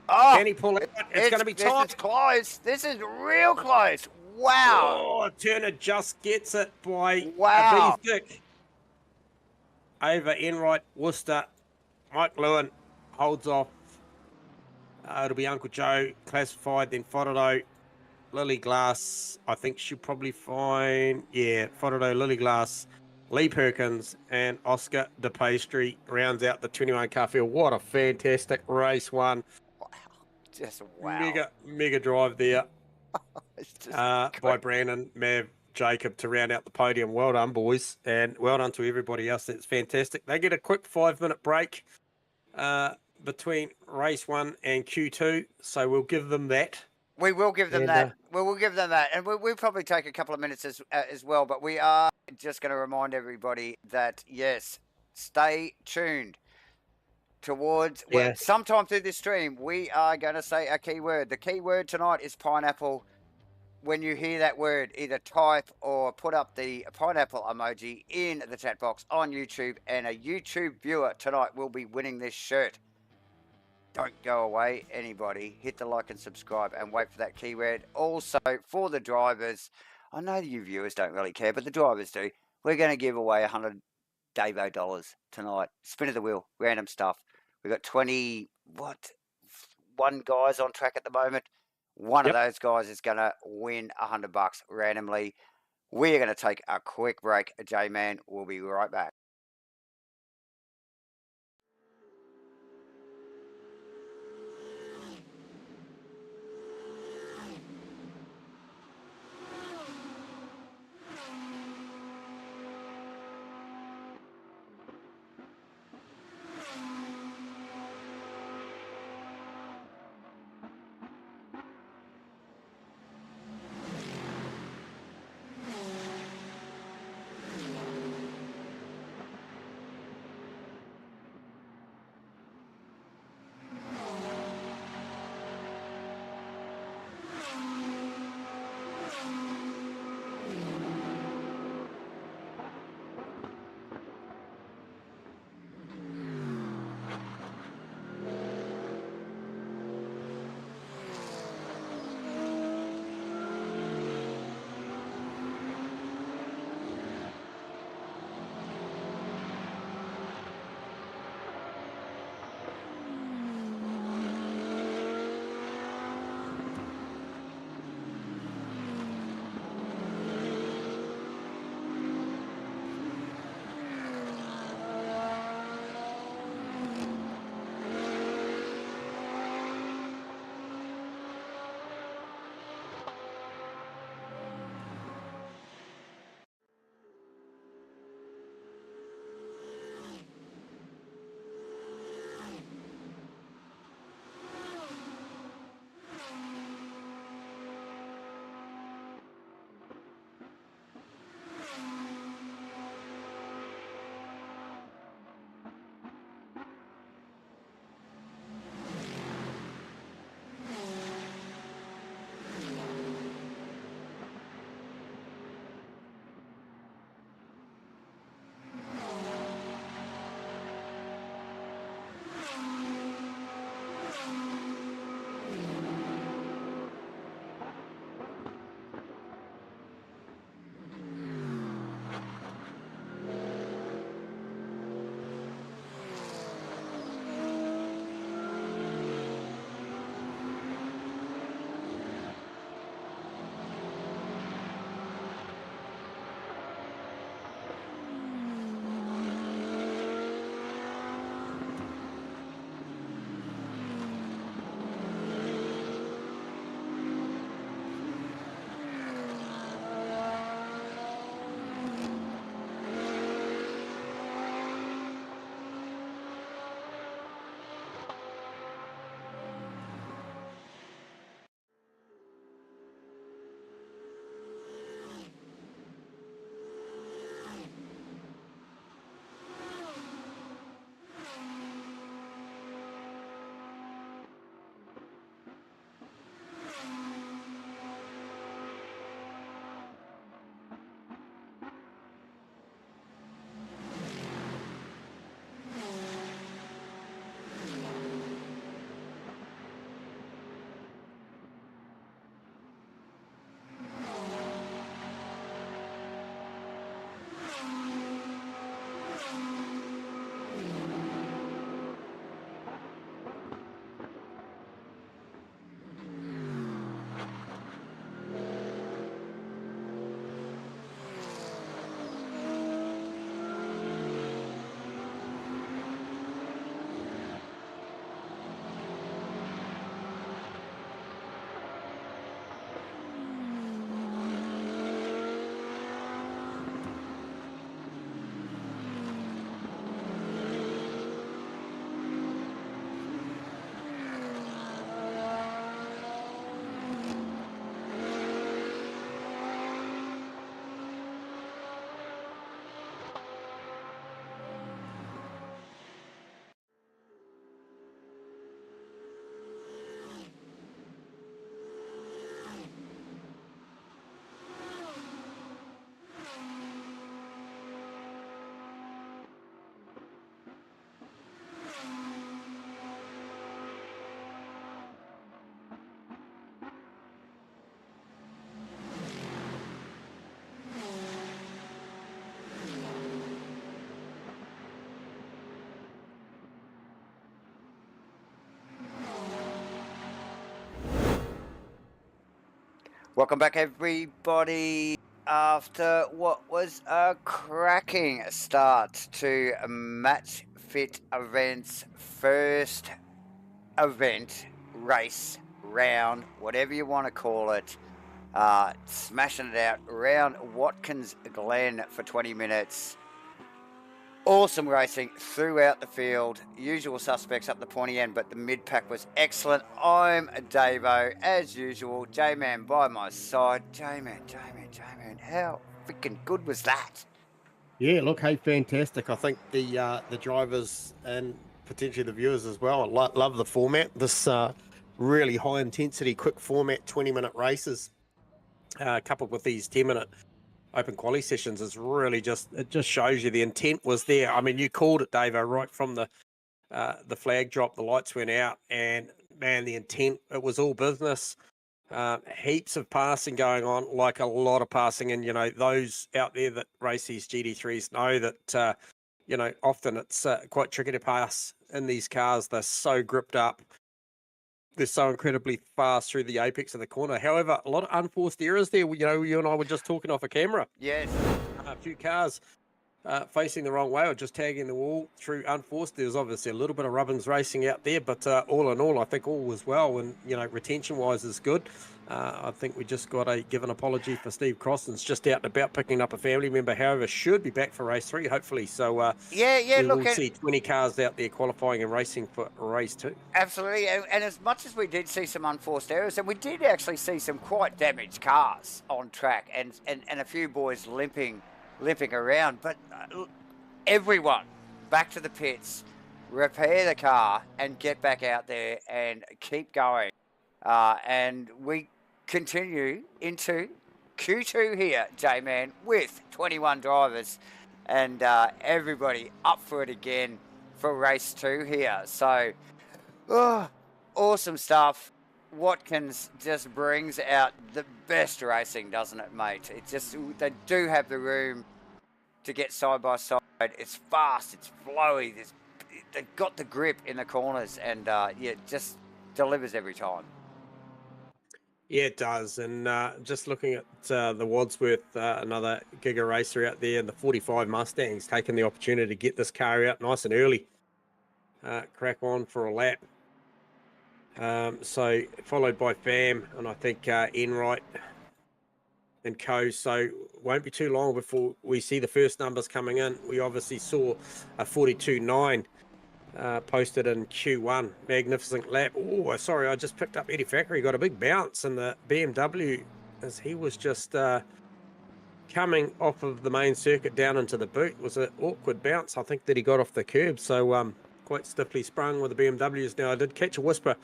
Oh, Can he pull it out? It's going to be tight. This is close. This is real close. Wow. Oh, Turner just gets it by wow. a B-stick. Over Enright, Worcester. Mike Lewin holds off. It'll be Uncle Joe classified, then Fodderdo, Lily Glass. I think she'll probably find, Fodderdo, Lily Glass, Lee Perkins, and Oscar De Pastry rounds out the 21 car field. What a fantastic race one. Wow. Just wow. Mega drive there by Brandon, Mav, Jacob to round out the podium. Well done, boys, and well done to everybody else. That's fantastic. They get a quick 5-minute break between race 1 and Q2, so we'll give them that. We will give them that. We will give them that, and we'll probably take a couple of minutes as well. But we are just going to remind everybody that yes, stay tuned towards sometime through this stream. We are going to say a key word. The key word tonight is pineapple. When you hear that word, either type or put up the pineapple emoji in the chat box on YouTube, and a YouTube viewer tonight will be winning this shirt. Don't go away, anybody. Hit the like and subscribe and wait for that keyword. Also, for the drivers, I know you viewers don't really care, but the drivers do. We're going to give away $100 Davo tonight. Spin of the wheel, random stuff. We've got 21 guys on track at the moment. One of those guys is going to win $100 randomly. We're going to take a quick break. J-Man, we'll be right back. Welcome back, everybody, after what was a cracking start to Matchfit Event's first event, race, round, whatever you want to call it. Smashing it out around Watkins Glen for 20 minutes. Awesome racing throughout the field. Usual suspects up the pointy end, but the mid-pack was excellent. I'm Davo, as usual. J-Man by my side. J-Man, how freaking good was that? Yeah, look, hey, fantastic. I think the drivers and potentially the viewers as well love the format. This really high-intensity, quick format, 20-minute races, coupled with these 10-minute open quali sessions is really just shows you the intent was there. I mean, you called it, Davo, right from the flag drop, the lights went out, and man, the intent, it was all business. Heaps of passing going on, like a lot of passing, and those out there that race these GT3s know that often it's quite tricky to pass in these cars. They're so gripped up. They're so incredibly fast through the apex of the corner. However, a lot of unforced errors there. You and I were just talking off a camera. Yes. A few cars facing the wrong way or just tagging the wall through unforced. There was obviously a little bit of rubbings racing out there, but all in all, I think all was well. And, retention-wise is good. I think we just got to give an apology for Steve Crossan's just out and about picking up a family member. However, should be back for race 3, hopefully. So we'll see 20 cars out there qualifying and racing for race 2. Absolutely. And as much as we did see some unforced errors, and we did actually see some quite damaged cars on track and a few boys limping around, but everyone back to the pits, repair the car and get back out there and keep going. And we continue into Q2 here, J-Man, with 21 drivers and everybody up for it again for race 2 here. So, awesome stuff. Watkins just brings out the best racing, doesn't it, mate? It just, they do have the room to get side by side. It's fast, it's flowy, they've got the grip in the corners, and it just delivers every time. Yeah, it does. And just looking at the Wadsworth, another Giga racer out there, and the 45 Mustangs taking the opportunity to get this car out nice and early. Crack on for a lap. So followed by Fam and I think Enright and co. So won't be too long before we see the first numbers coming in. We obviously saw a 42.9 posted in Q1. Magnificent lap. Oh, sorry, I just picked up Eddie Fackery. Got a big bounce in the BMW as he was just coming off of the main circuit down into the boot. It was an awkward bounce, I think, that he got off the curb. So quite stiffly sprung with the BMWs. Now, I did catch a whisper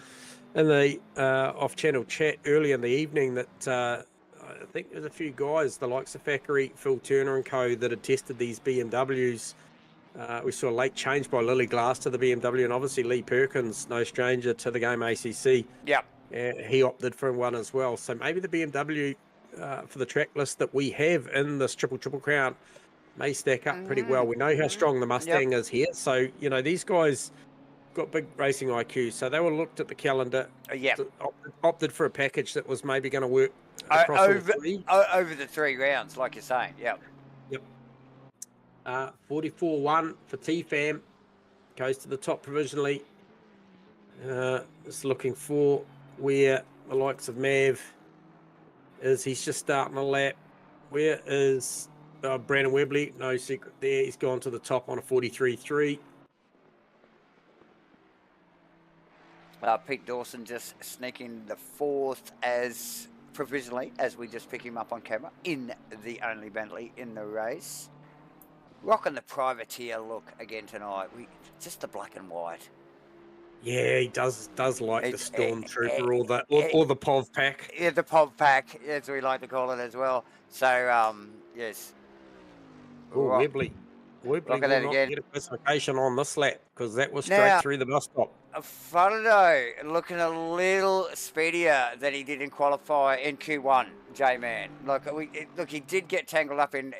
in the off-channel chat early in the evening that I think there's a few guys, the likes of Fackery, Phil Turner and co, that had tested these BMWs. We saw a late change by Lily Glass to the BMW, and obviously Lee Perkins, no stranger to the game ACC. Yep. He opted for one as well. So maybe the BMW for the track list that we have in this Triple Crown may stack up pretty well. We know how strong the Mustang is here. So, these guys got big racing IQ. So they were looked at the calendar, opted for a package that was maybe going to work across all three. Over the 3 rounds, like you're saying. Yep. 44-1 for T-Fam. Goes to the top provisionally. Just looking for where the likes of Mav is. He's just starting a lap. Where is Brandon Webley? No secret there. He's gone to the top on a 43.3. Pete Dawson just sneaking the 4th as provisionally, as we just pick him up on camera, in the only Bentley in the race. Rocking the privateer look again tonight. Just the black and white. Yeah, he does like the Stormtrooper or the POV pack. Yeah, the POV pack, as we like to call it as well. So, yes. Oh, Webley will not get a classification on this lap because that was straight through the bus stop. Frodo looking a little speedier than he did in qualify in Q1, J-Man. Look, he did get tangled up in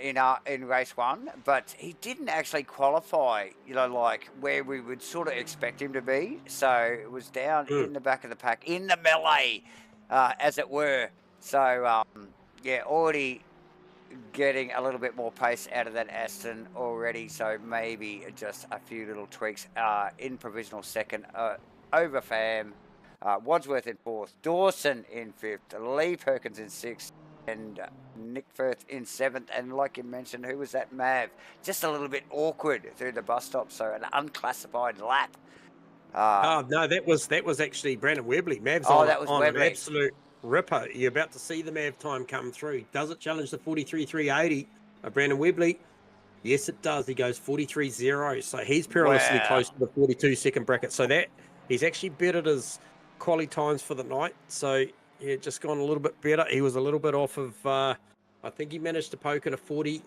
race 1, but he didn't actually qualify, like where we would sort of expect him to be. So it was down in the back of the pack, in the melee, as it were. So, yeah, already getting a little bit more pace out of that Aston already. So maybe just a few little tweaks. In provisional second, over Fam, Wadsworth in fourth, Dawson in fifth, Lee Perkins in sixth, and Nick Firth in seventh. And like you mentioned, who was that? Mav. Just a little bit awkward through the bus stop. So an unclassified lap. Oh no, that was actually Brandon Webley. Mav's that was on Webley. an absolute ripper. You're about to see the Mav time come through. Does it challenge the 43.380 of Brandon Webley? Yes, it does. He goes 43.0. So he's perilously close to the 42-second bracket. So that he's actually bettered his quali times for the night. So yeah, just gone a little bit better. He was a little bit off of. I think he managed to poke at a 43.2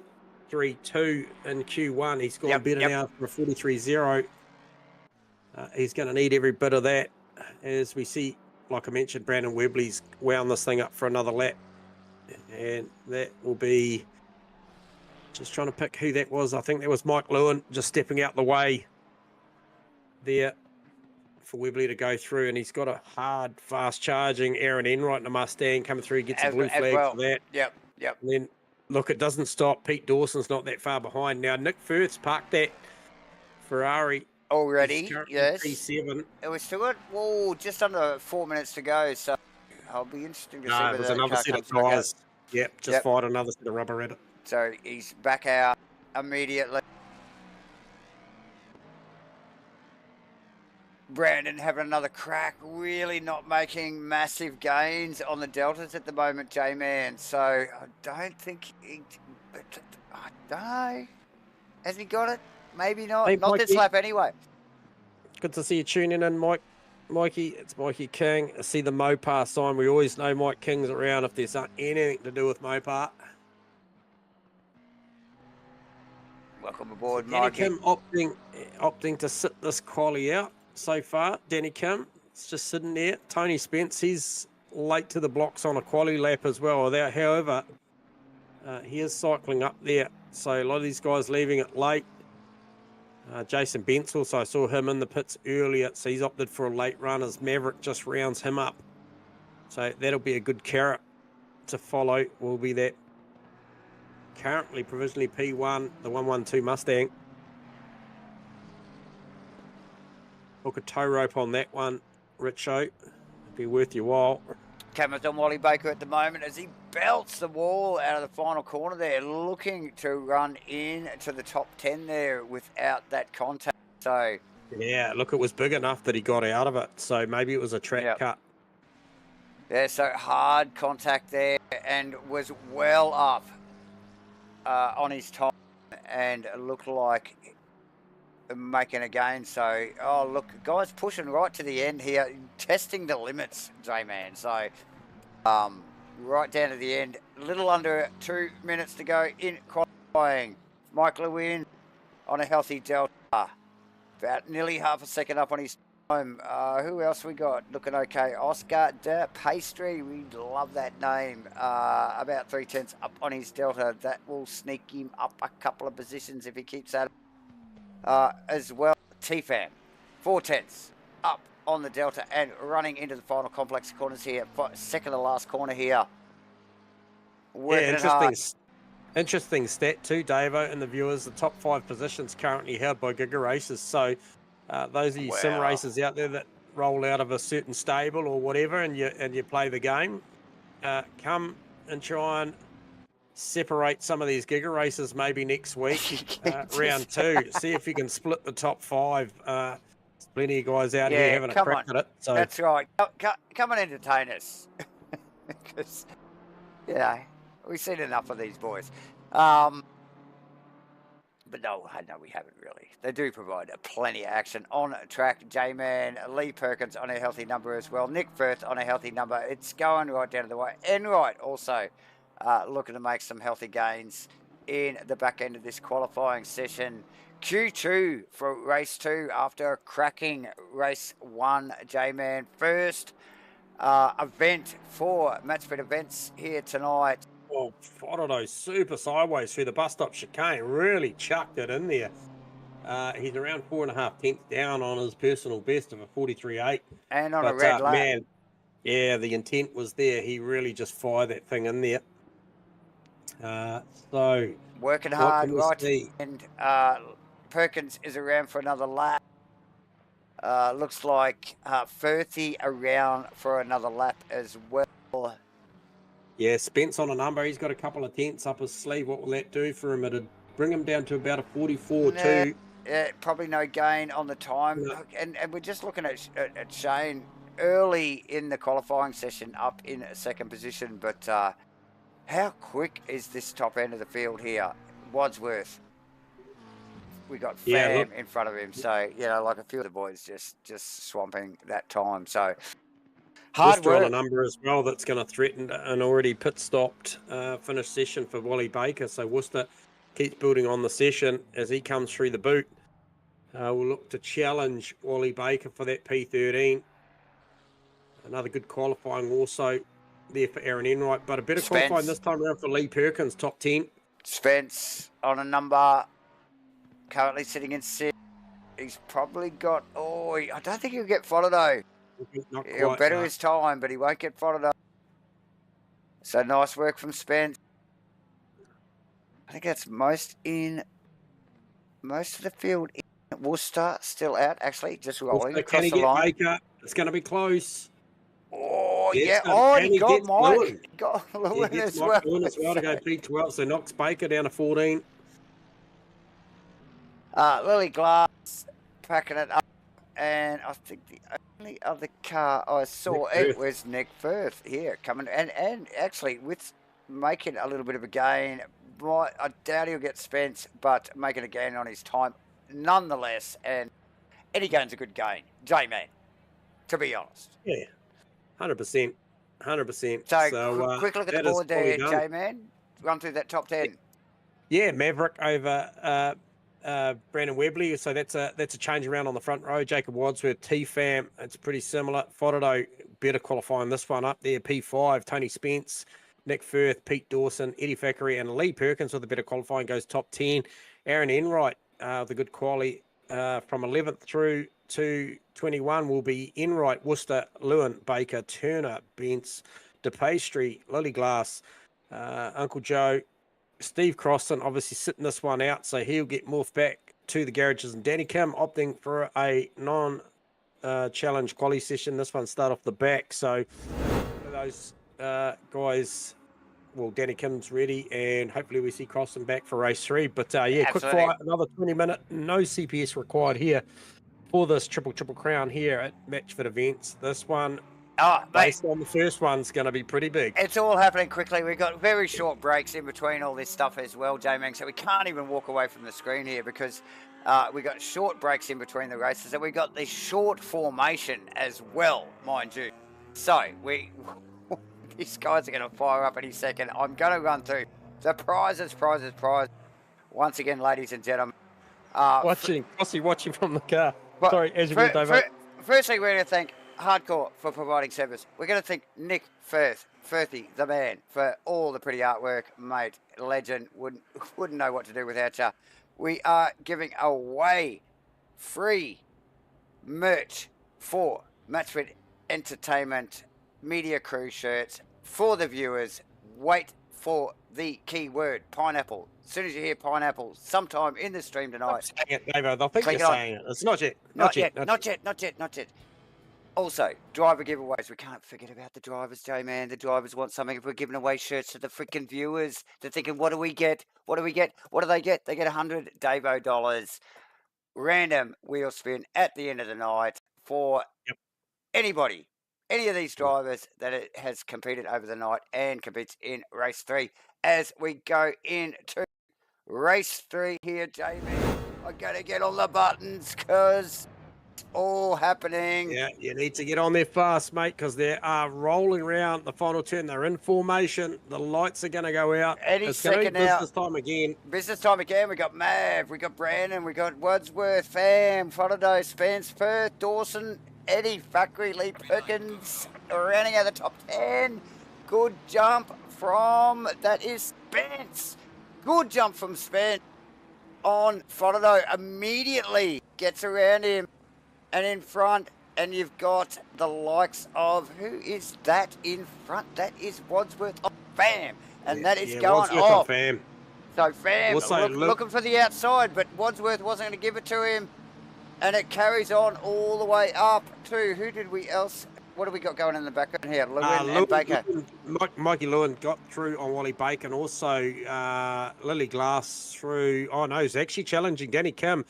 in Q1. He's gone better now for a 43.0. He's going to need every bit of that. As we see, like I mentioned, Brandon Webley's wound this thing up for another lap. And that will be, just trying to pick who that was. I think that was Mike Lewin just stepping out the way there for Webley to go through. And he's got a hard, fast-charging Aaron Enright in a Mustang coming through. He gets a blue flag for that. Yep. And then, look, it doesn't stop. Pete Dawson's not that far behind. Now, Nick Firth's parked that Ferrari already, yes. P7. And we still got just under 4 minutes to go, so I'll be interesting to see whether there's another set of tyres. Yep, just fired another set of rubber at it. So he's back out immediately. Brandon having another crack, really not making massive gains on the deltas at the moment, J-Man. So I don't think I don't know. Has he got it? Maybe not. Hey, not Mikey. this lap anyway. Good to see you tuning in, Mikey. It's Mikey King. I see the Mopar sign. We always know Mike King's around if there's anything to do with Mopar. Welcome aboard, Danny Mikey. Kim opting to sit this quali out so far. Danny Kim, it's just sitting there. Tony Spence, he's late to the blocks on a quali lap as well. However, he is cycling up there. So a lot of these guys leaving it late. Jason Bentz also, I saw him in the pits earlier, so he's opted for a late run as Maverick just rounds him up. So that'll be a good carrot to follow, will be that currently provisionally P1, the 112 Mustang. Hook a tow rope on that one, Richo. It'll be worth your while. Cameron's on Wally Baker at the moment as he belts the wall out of the final corner there, looking to run in to the top 10 there without that contact. So yeah, look, it was big enough that he got out of it. So maybe it was a track cut. Yeah, so hard contact there and was well up on his time and looked like making a gain. So, look, guys pushing right to the end here, testing the limits, J-Man. So, right down to the end, a little under 2 minutes to go in qualifying. Mike Lewin on a healthy delta, about nearly half a second up on his time. Who else we got? Looking okay. Oscar de Pastry, we love that name. About 3/10 up on his delta. That will sneak him up a couple of positions if he keeps that. As well, T-Fam, 4/10 up on the delta and running into the final complex corners here. Second to last corner here. Interesting stat too, Davo, and the viewers. The top 5 positions currently held by Giga Racers. So those of you sim racers out there that roll out of a certain stable or whatever, and you play the game, come and try and separate some of these Giga Racers maybe next week, round 2. See if you can split the top 5. There's plenty of guys out here having a crack at it. So that's right. Come and entertain us. Because, we've seen enough of these boys. But no, we haven't really. They do provide plenty of action on track. J-Man, Lee Perkins on a healthy number as well. Nick Firth on a healthy number. It's going right down to the way. Enright also looking to make some healthy gains in the back end of this qualifying session. Q2 for race 2 after a cracking race 1, J-Man. First event for Matchfit events here tonight. Well, Fotto super sideways through the bus stop chicane. Really chucked it in there. He's around 4.5 tenths down on his personal best of a 43.8. And on a red lap. Man, Yeah, the intent was there. He really just fired that thing in there. So Working what hard, can we right? see? And Perkins is around for another lap. Looks like Firthy around for another lap as well. Yeah, Spence on a number. He's got a couple of tenths up his sleeve. What will that do for him? It'd bring him down to about a 44.2. Probably no gain on the time. No. And we're just looking at Shane early in the qualifying session up in second position. But how quick is this top end of the field here? Wadsworth. We got Fam in front of him. So, like a few of the boys just swamping that time. So, hard Worcester work. on a number as well that's going to threaten an already pit-stopped finish session for Wally Baker. So Worcester keeps building on the session as he comes through the boot. We'll look to challenge Wally Baker for that P13. Another good qualifying also there for Aaron Enright, but a better qualifying this time around for Lee Perkins, top 10. Spence on a number, currently sitting in 6th. He's probably got, I don't think he'll get followed though. He'll better his time, but he won't get followed up. So nice work from Spence. I think that's most of the field. Worcester still out, actually, just rolling across the line. Baker? It's going to be close. Oh, yeah. He got Mike. Lewin. Got Lewin as well. Lewin as well to go P12, so knocks Baker down to 14. Lily Glass packing it up. And I think the only other car I saw was Nick Firth here coming. And actually, with making a little bit of a gain, I doubt he'll get Spence, but making a gain on his time nonetheless. And any gain's a good gain. J-Man, to be honest. Yeah, 100%. 100%. So quick look at the board there, J-Man. Run through that top 10. Yeah, Maverick over Brandon Webley, so that's a change around on the front row. Jacob Wadsworth, T-Fam, it's pretty similar. Fodado, better qualifying this one up there. P5, Tony Spence, Nick Firth, Pete Dawson, Eddie Thackeray, and Lee Perkins with a better qualifying goes top 10. Aaron Enright, the good quality from 11th through to 21 will be Enright, Worcester, Lewin, Baker, Turner, Bence, DePastry, Lily Glass, Uncle Joe, Steve Crossan obviously sitting this one out, so he'll get morphed back to the garages. And Danny Kim opting for a non-challenge quali session. This one start off the back. So those guys, well, Danny Kim's ready, and hopefully we see Crossan back for race 3. But yeah, quick fire, another 20-minute, no CPS required here for this triple crown here at Matchfit events. This one, based on the first one's going to be pretty big. It's all happening quickly. We've got very short breaks in between all this stuff as well, J-Man, so we can't even walk away from the screen here because we got short breaks in between the races, and we got the short formation as well, mind you. So these guys are going to fire up any second. I'm going to run through the prizes. Once again, ladies and gentlemen. Watching from the car. Sorry, as you firstly, we're going to thank Hardcore for providing service. We're going to thank Nick Firthy, the man, for all the pretty artwork, mate. Legend. Wouldn't know what to do without you. We are giving away free merch for Matchfit Entertainment Media Crew shirts for the viewers. Wait for the keyword pineapple. As soon as you hear pineapple, sometime in the stream tonight. David, I think you're saying it. It's not yet. Not yet. Also, driver giveaways. We can't forget about the drivers, J-Man. The drivers want something. If we're giving away shirts to the freaking viewers, they're thinking, what do we get? What do they get? They get $100 Davo dollars. Random wheel spin at the end of the night for anybody. Any of these drivers that it has competed over the night and competes in race 3. As we go into race 3 here, J-Man, I'm going to get on the buttons because it's all happening. Yeah, you need to get on there fast, mate, because they are rolling around the final turn. They're in formation. The lights are going to go out. Any second now. Business time again. Business time again. We got Mav, we got Brandon, we got Wadsworth, Fam, Fodado, Spence, Firth, Dawson, Eddie, Thackeray, Lee Perkins, rounding out the top 10. Good jump from, that is Spence. Good jump from Spence on Fodado. Immediately gets around him. And in front, and you've got the likes of, who is that in front? That is Wadsworth of Fam, and that is going Wadsworth off. Fam. So Fam Also, looking for the outside, but Wadsworth wasn't going to give it to him, and it carries on all the way up to, who did we else? What have we got going in the background here? Lewin and Baker. Mikey Lewin got through on Wally Baker, and also Lily Glass through. Oh no, he's actually challenging Danny Kim.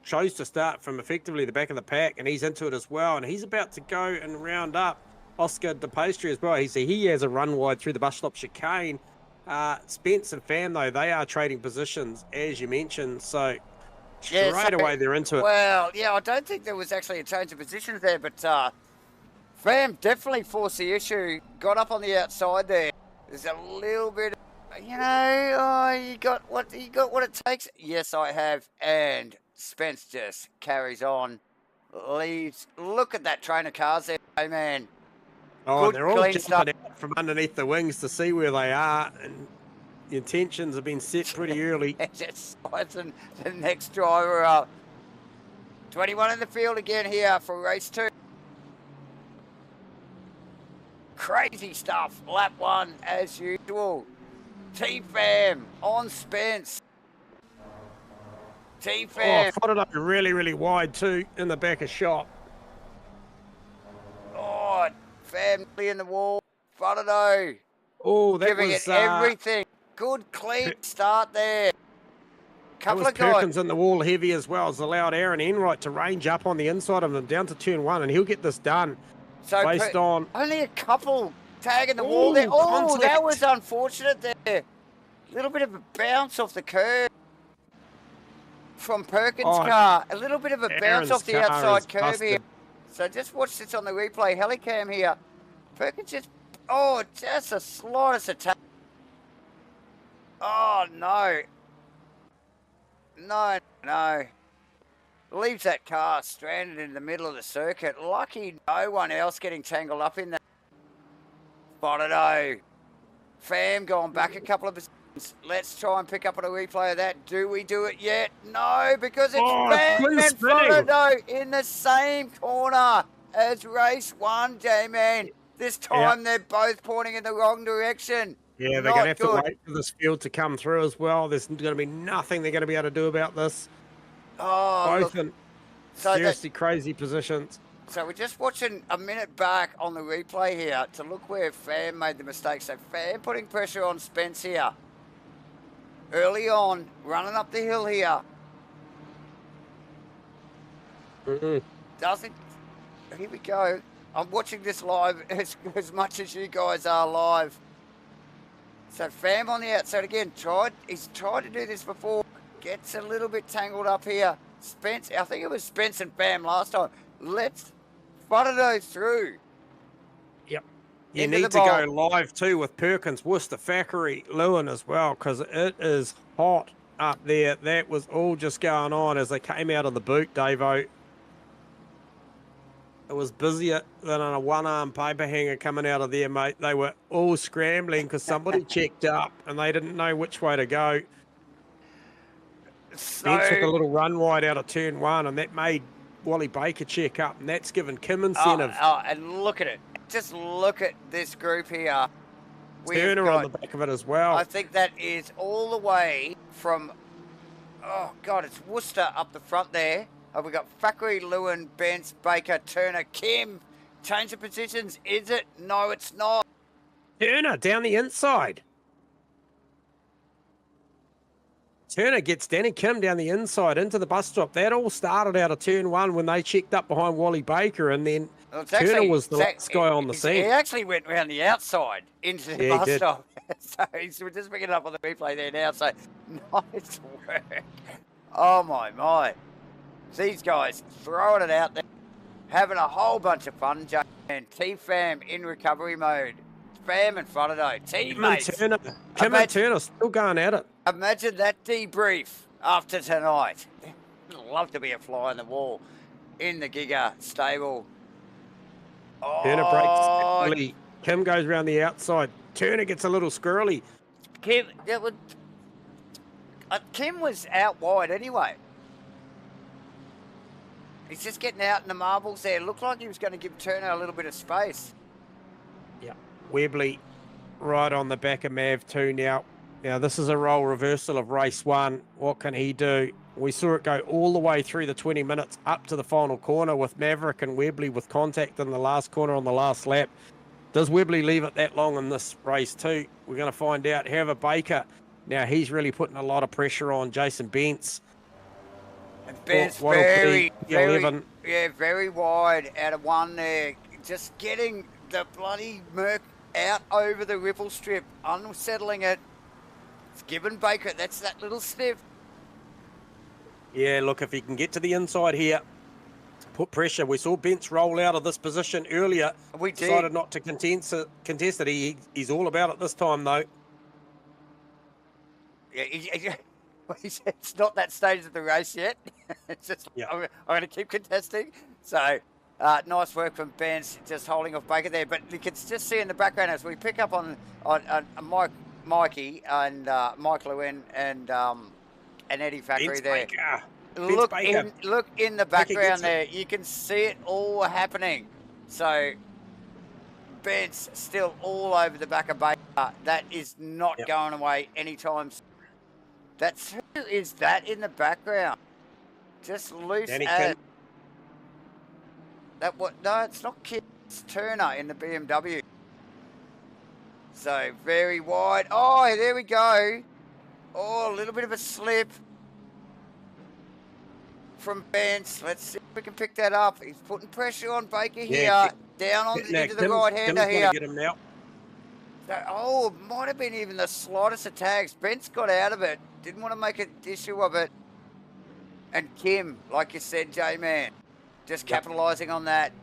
Chose to start from effectively the back of the pack, and he's into it as well. And he's about to go and round up Oscar De Pastry as well. He has a run wide through the bus stop chicane. Spence and Fam, though, they are trading positions, as you mentioned. So straight away they're into it. Well, yeah, I don't think there was actually a change of positions there, but Fam definitely forced the issue. Got up on the outside there. There's a little bit, you got what it takes. Yes, I have. And Spence just carries on, leaves. Look at that train of cars there, hey man. Oh, good, they're all jumping out from underneath the wings to see where they are, and the intentions have been set pretty early. Just sizing the next driver up. 21 in the field again here for race 2. Crazy stuff. Lap 1 as usual. T-Fam on Spence. T-Fam. Oh, followed up really, really wide too in the back of shot. Oh, family in the wall. Frodo. Oh, that giving was it everything. Good, clean start there. Couple of guys. Perkins in the wall heavy as well. Has allowed Aaron Enright to range up on the inside of him down to turn 1, and he'll get this done. So based on only a couple tagging the wall there. Oh, that was unfortunate there. A little bit of a bounce off the curb from Perkins' car. A little bit of a bounce off the outside curb here. So just watch this on the replay. Helicam here. Perkins just the slightest attack. Oh, no. No. Leaves that car stranded in the middle of the circuit. Lucky no one else getting tangled up in that. Bono. Fam going back a couple of positions. Let's try and pick up on a replay of that. Do we do it yet? No, because it's Fam and Bono in the same corner as race 1, J-Man. This time they're both pointing in the wrong direction. Yeah, they're going to have to wait for this field to come through as well. There's going to be nothing they're going to be able to do about this. Oh, both in seriously crazy positions. So we're just watching a minute back on the replay here to look where Fam made the mistake. So Fam putting pressure on Spence here. Early on, running up the hill here. Here we go. I'm watching this live as much as you guys are live. So Fam on the outside again. He's tried to do this before. Gets a little bit tangled up here. Spence, I think it was Spence and Fam last time. Let's funnel those through. Yep. You need to go live too with Perkins, Worcester, Thackeray, Lewin as well, because it is hot up there. That was all just going on as they came out of the boot, Davo. It was busier than a one-arm paper hanger coming out of there, mate. They were all scrambling because somebody checked up and they didn't know which way to go. Spence took a little run wide out of turn 1, and that made Wally Baker check up, and that's given Kim incentive. And look at it. Just look at this group here. Turner on the back of it as well. I think that is all the way from, it's Worcester up the front there. We've got Thackeray, Lewin, Bence, Baker, Turner, Kim. Change of positions. Is it? No, it's not. Turner down the inside. Turner gets Danny Kim down the inside into the bus stop. That all started out of turn 1 when they checked up behind Wally Baker, and then Turner was the last guy on the scene. He actually went around the outside into the bus stop. So we're just picking it up on the replay there now. So nice work. Oh, my. These guys throwing it out there, having a whole bunch of fun, Jay. And T-Fam in recovery mode. Fam and Frodo, teammates. Kim and Turner still going at it. Imagine that debrief after tonight. I'd love to be a fly on the wall in the Giga stable. Turner breaks early. Kim goes around the outside. Turner gets a little squirrely. Kim was out wide anyway. He's just getting out in the marbles there. Looked like he was going to give Turner a little bit of space. Yeah. Webley right on the back of Mav2 now. Now, this is a role reversal of race 1. What can he do? We saw it go all the way through the 20 minutes up to the final corner with Maverick and Webley with contact in the last corner on the last lap. Does Webley leave it that long in this race too? We're going to find out. However, Baker, now he's really putting a lot of pressure on Jason Bentz. And Bentz very wide out of 1 there. Just getting the bloody Merc out over the ripple strip, unsettling it. It's given Baker, that's that little sniff. Yeah, look, if he can get to the inside here, put pressure. We saw Bentz roll out of this position earlier. We did. Decided not to contest it. He's all about it this time, though. Yeah, it's not that stage of the race yet. It's just, I'm going to keep contesting. So, nice work from Bentz, just holding off Baker there. But you can just see in the background as we pick up on Mikey and Mike Lewin and Eddie Factory there. Look in the background there. You can see it all happening. So Bentz still all over the back of Baker. That is not going away anytime soon. Who is that in the background? Just loose as that. What? No, it's not Kim. It's Turner in the BMW. So very wide. Oh, there we go. Oh, a little bit of a slip from Bentz. Let's see if we can pick that up. He's putting pressure on Baker here. Down into the right-hander here. Get him now. Oh, might have been even the slightest of tags. Bentz got out of it. Didn't want to make an issue of it. And Kim, like you said, J-Man, just capitalising on that,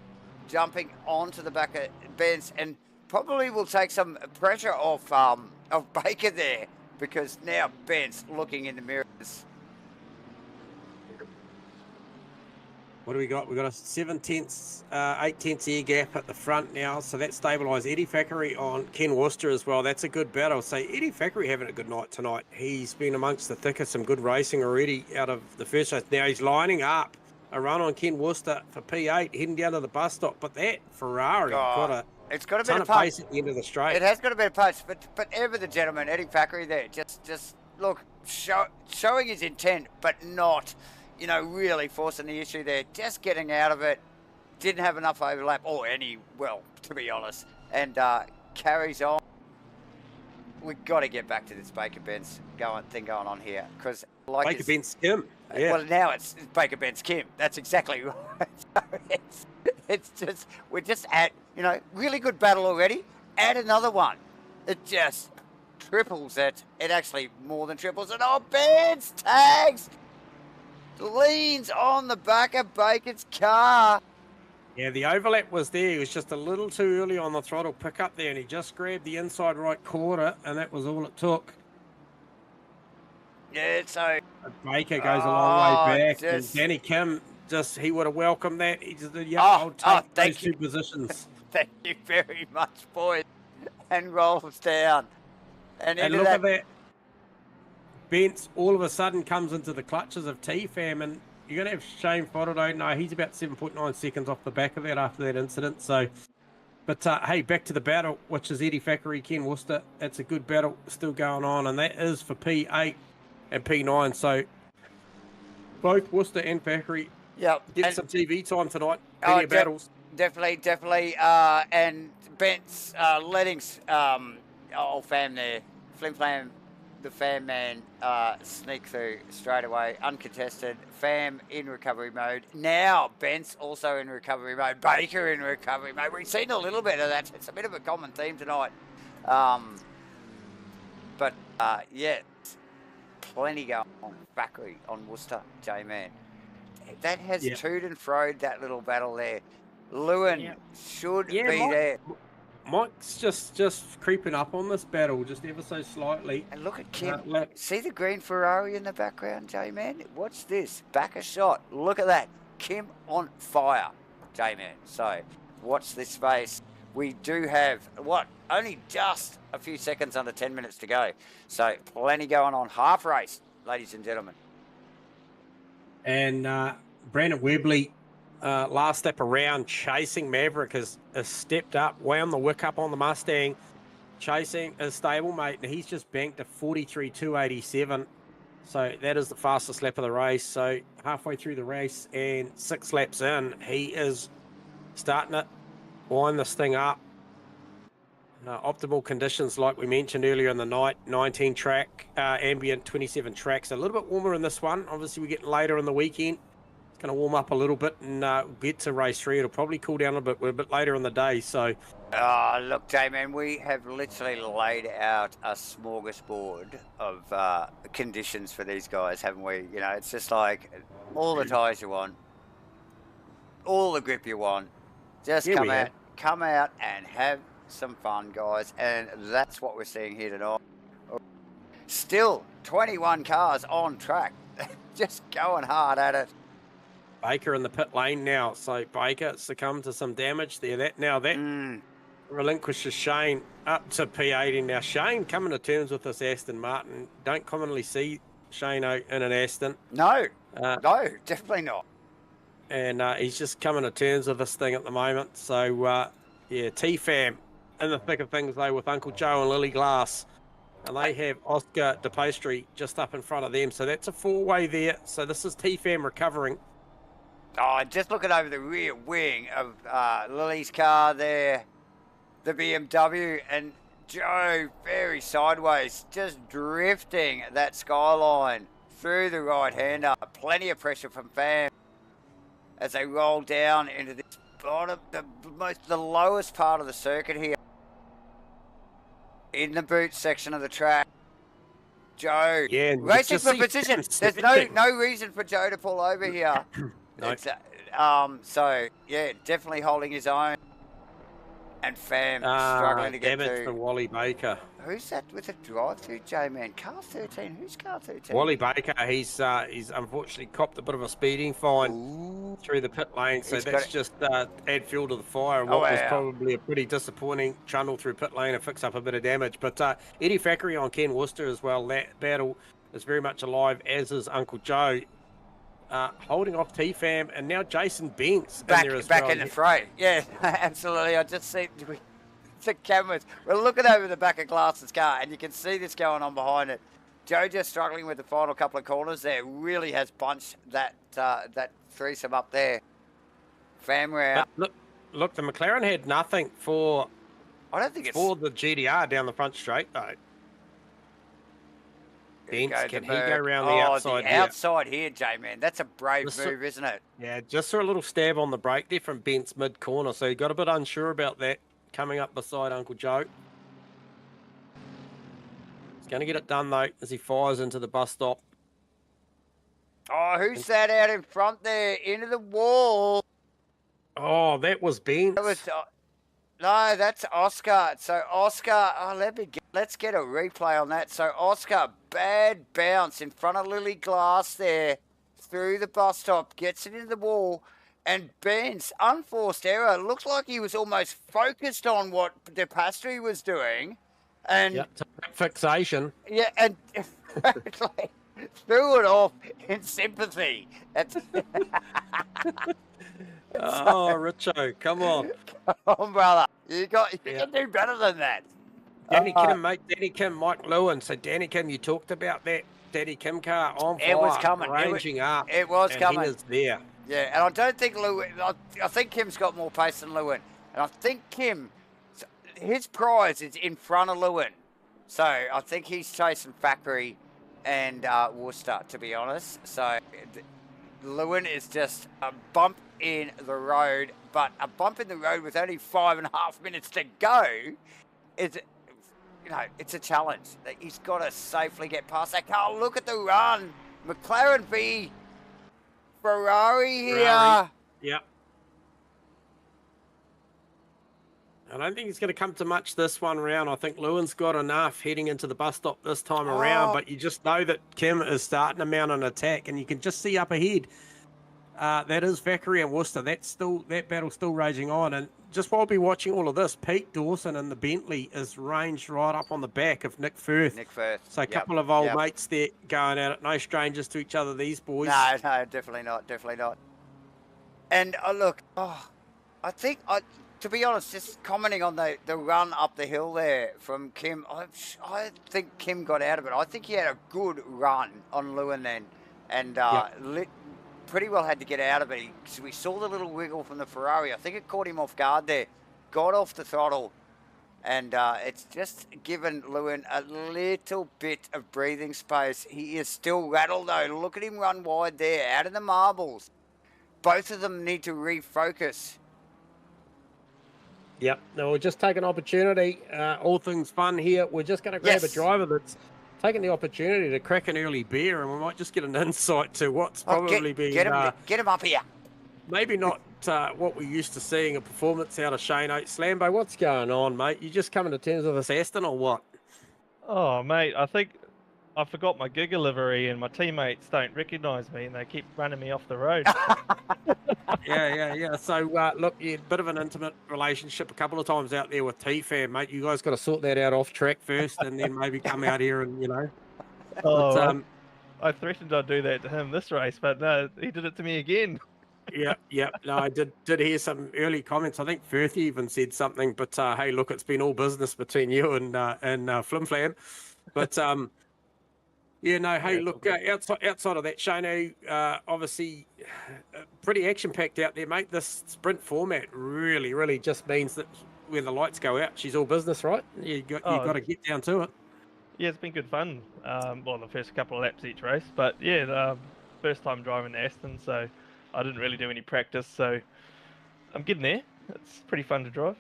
jumping onto the back of Bentz, and probably will take some pressure off Baker there, because now Bentz looking in the mirrors. What do we got? We've got a 7 tenths, 8 tenths air gap at the front now, so that stabilised Eddie Fackery on Ken Worcester as well. That's a good battle. So Eddie Fackery having a good night tonight. He's been amongst the thick of some good racing already out of the first race. Now he's lining up a run on Ken Worcester for P8, heading down to the bus stop. But that Ferrari it's got a ton bit of of pace at the end of the straight. It has got a bit of punch, but ever the gentleman, Eddie Fackery there, just look, showing his intent, but not, really forcing the issue there. Just getting out of it. Didn't have enough overlap, to be honest, and carries on. We've got to get back to this Baker Bentz thing going on here, because Baker Bentz Kim. Yeah. Well, now it's Baker Bentz Kim. That's exactly right. So it's just, we're just at, really good battle already. Add another one. It just triples it. It actually more than triples it. Oh, Bentz tags. Leans on the back of Baker's car. Yeah, the overlap was there. He was just a little too early on the throttle pickup there, and he just grabbed the inside right quarter, and that was all it took. Yeah, so Baker goes a long way back, and Danny Kim he would have welcomed that. He just said, I'll take those 2 positions. Thank you very much, boys. And rolls down. And look at that. Bentz all of a sudden comes into the clutches of T-Fam, and you're going to have Shane Fodderdo. No, he's about 7.9 seconds off the back of that after that incident. So, but hey, back to the battle, which is Eddie Fackery, Ken Worcester. That's a good battle still going on, and that is for P8 and P9. So both Worcester and Fackery get some TV time tonight. Plenty of battles. Definitely. And Bentz letting old Fam there, Flim Flam, the Fam man, sneak through straight away, uncontested. Fam in recovery mode. Now Bentz also in recovery mode. Baker in recovery mode. We've seen a little bit of that. It's a bit of a common theme tonight. But plenty going on. Fackery on Worcester, J-Man. That has toed and froed that little battle there. Lewin should be there. Mike's just creeping up on this battle, just ever so slightly. And look at Kim. See the green Ferrari in the background, J-Man? Watch this. Back a shot. Look at that. Kim on fire, J-Man. So, watch this space. We do have, only just a few seconds under 10 minutes to go. So, plenty going on. Half race, ladies and gentlemen. And Brandon Webley last step around, chasing Maverick has stepped up, wound the wick up on the Mustang, chasing his stablemate, and he's just banked a 43.287. So that is the fastest lap of the race. So halfway through the race and 6 laps in, he is starting to wind this thing up. Optimal conditions, like we mentioned earlier in the night, 19 track, ambient 27 tracks. A little bit warmer in this one. Obviously, we get later in the weekend. It's going to warm up a little bit and get to race 3. It'll probably cool down a bit. We're a bit later in the day, so... Look, J-Man, we have literally laid out a smorgasbord of conditions for these guys, haven't we? You know, it's just like all the tyres you want, all the grip you want. Just come out and have some fun, guys, and that's what we're seeing here tonight. Still 21 cars on track, just going hard at it. Baker in the pit lane now, so Baker succumbed to some damage there. That relinquishes Shane up to P80 now. Shane coming to terms with this Aston Martin. Don't commonly see Shane in an Aston. No, definitely not. And he's just coming to terms with this thing at the moment. So yeah, T-Fam in the thick of things though with Uncle Joe and Lily Glass, and they have Oscar DePastry just up in front of them. So that's a 4-way there. So this is T-Fam recovering. Oh, just looking over the rear wing of Lily's car there, the BMW, and Joe very sideways, just drifting that skyline through the right-hander. Plenty of pressure from Fam as they roll down into this bottom, the lowest part of the circuit here. In the boot section of the track. Joe, racing for position. There's no reason for Joe to pull over here. No. So yeah, definitely holding his own. And Fam struggling to get damage for Wally Baker. Who's that with a drive-through, J-Man? Car 13. Who's car 13? Wally Baker. He's unfortunately copped a bit of a speeding fine through the pit lane. So that's just add fuel to the fire. What was probably a pretty disappointing trundle through pit lane and fix up a bit of damage. But Eddie Thackeray on Ken Worcester as well. That battle is very much alive, as is Uncle Joe. Holding off T-Fam, and now Jason Bentz back well. in the fray. Yeah, absolutely. I just see the cameras. We're looking over the back of Glass's car, and you can see this going on behind it. Joe just struggling with the final couple of corners there. Really has bunched that threesome up there. Fam out. Look, the McLaren had nothing for. I don't think it's for the GDR down the front straight though. Bentz, can he go around the outside the outside here, J-Man. That's a brave move, isn't it? Yeah, just saw a little stab on the brake there from Bentz mid-corner, so he got a bit unsure about that coming up beside Uncle Joe. He's going to get it done, though, as he fires into the bus stop. Oh, who's that out in front there? Into the wall. Oh, that was Bentz. That was... No, that's Oscar. So Oscar, let's get a replay on that. So Oscar, bad bounce in front of Lily Glass there, through the bus stop, gets it into the wall, and Ben's unforced error. Looks like he was almost focused on what DePastry was doing, and fixation. Yeah, and threw it off in sympathy. That's. Oh, Richo, come on. Come on, brother. You can do better than that. Danny Kim, mate. Danny Kim, Mike Lewin. So, Danny Kim, you talked about that Danny Kim car on fire. It was coming. Ranging up. It was coming. He is there. Yeah, and I don't think Lewin... I think Kim's got more pace than Lewin. And I think Kim... His prize is in front of Lewin. So, I think he's chasing Thackeray and Worcester, to be honest. So, Lewin is just a bump in the road, but a bump in the road with only 5.5 minutes to go is, it's a challenge. He's got to safely get past that car. Look at the run. McLaren v Ferrari here. Yep. I don't think he's going to come to much this one round. I think Lewin's got enough heading into the bus stop this time around, but you just know that Kim is starting to mount an attack, and you can just see up ahead. That is Thackeray and Worcester. That battle's still raging on. And just while we're watching all of this, Pete Dawson and the Bentley is ranged right up on the back of Nick Firth. So a couple of old mates there going at it. No strangers to each other, these boys. No, definitely not. And look, I think to be honest, just commenting on the run up the hill there from Kim, I think Kim got out of it. I think he had a good run on Lewin then, and Yep. pretty well had to get out of it. We saw the little wiggle from the Ferrari. I think it caught him off guard there. Got off the throttle, and it's just given Lewin a little bit of breathing space. He is still rattled though. Look at him run wide there, out of the marbles. Both of them need to refocus. Yep. No, we'll just take an opportunity. All things fun here. We're just going to grab a driver that's taking the opportunity to crack an early beer, and we might just get an insight to what's probably been... Get him up here. Maybe not what we're used to seeing, a performance out of Shane Oates. Slambo, what's going on, mate? You just coming to terms with this Aston or what? Oh, mate, I think I forgot my Giga livery and my teammates don't recognise me and they keep running me off the road. Yeah. So, look, you had a bit of an intimate relationship a couple of times out there with T-Fam, mate. You guys got to sort that out off track first and then maybe come out here and, you know. Oh, I threatened I'd do that to him this race, but no, he did it to me again. Yeah. No, I did hear some early comments. I think Firth even said something, but hey, look, it's been all business between you and Flim Flam. But yeah, no, hey, look, outside of that, Shane, obviously pretty action-packed out there, mate. This sprint format really just means that when the lights go out, she's all business, right? You got to get down to it. Yeah, it's been good fun. Well, the first couple of laps each race, but yeah, first time driving the Aston, so I didn't really do any practice, so I'm getting there. It's pretty fun to drive.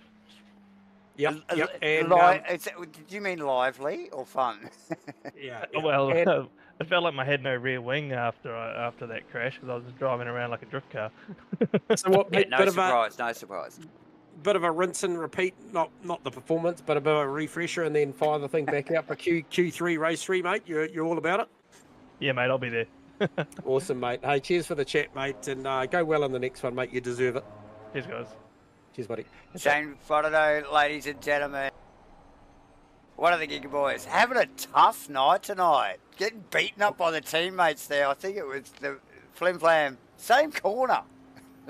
Yep. And, did you mean lively or fun? Yeah. Well, it felt like I had no rear wing after that crash because I was just driving around like a drift car. So what? No surprise. Bit of a rinse and repeat, not the performance, but a bit of a refresher, and then fire the thing back out for Q3 race 3, mate. You're all about it. Yeah, mate, I'll be there. Awesome, mate. Hey, cheers for the chat, mate, and go well in the next one, mate. You deserve it. Cheers, guys. Cheers, buddy. Shane Frodo, ladies and gentlemen. What are the Giga Boys? Having a tough night tonight. Getting beaten up by the teammates there. I think it was the Flim Flam. Same corner.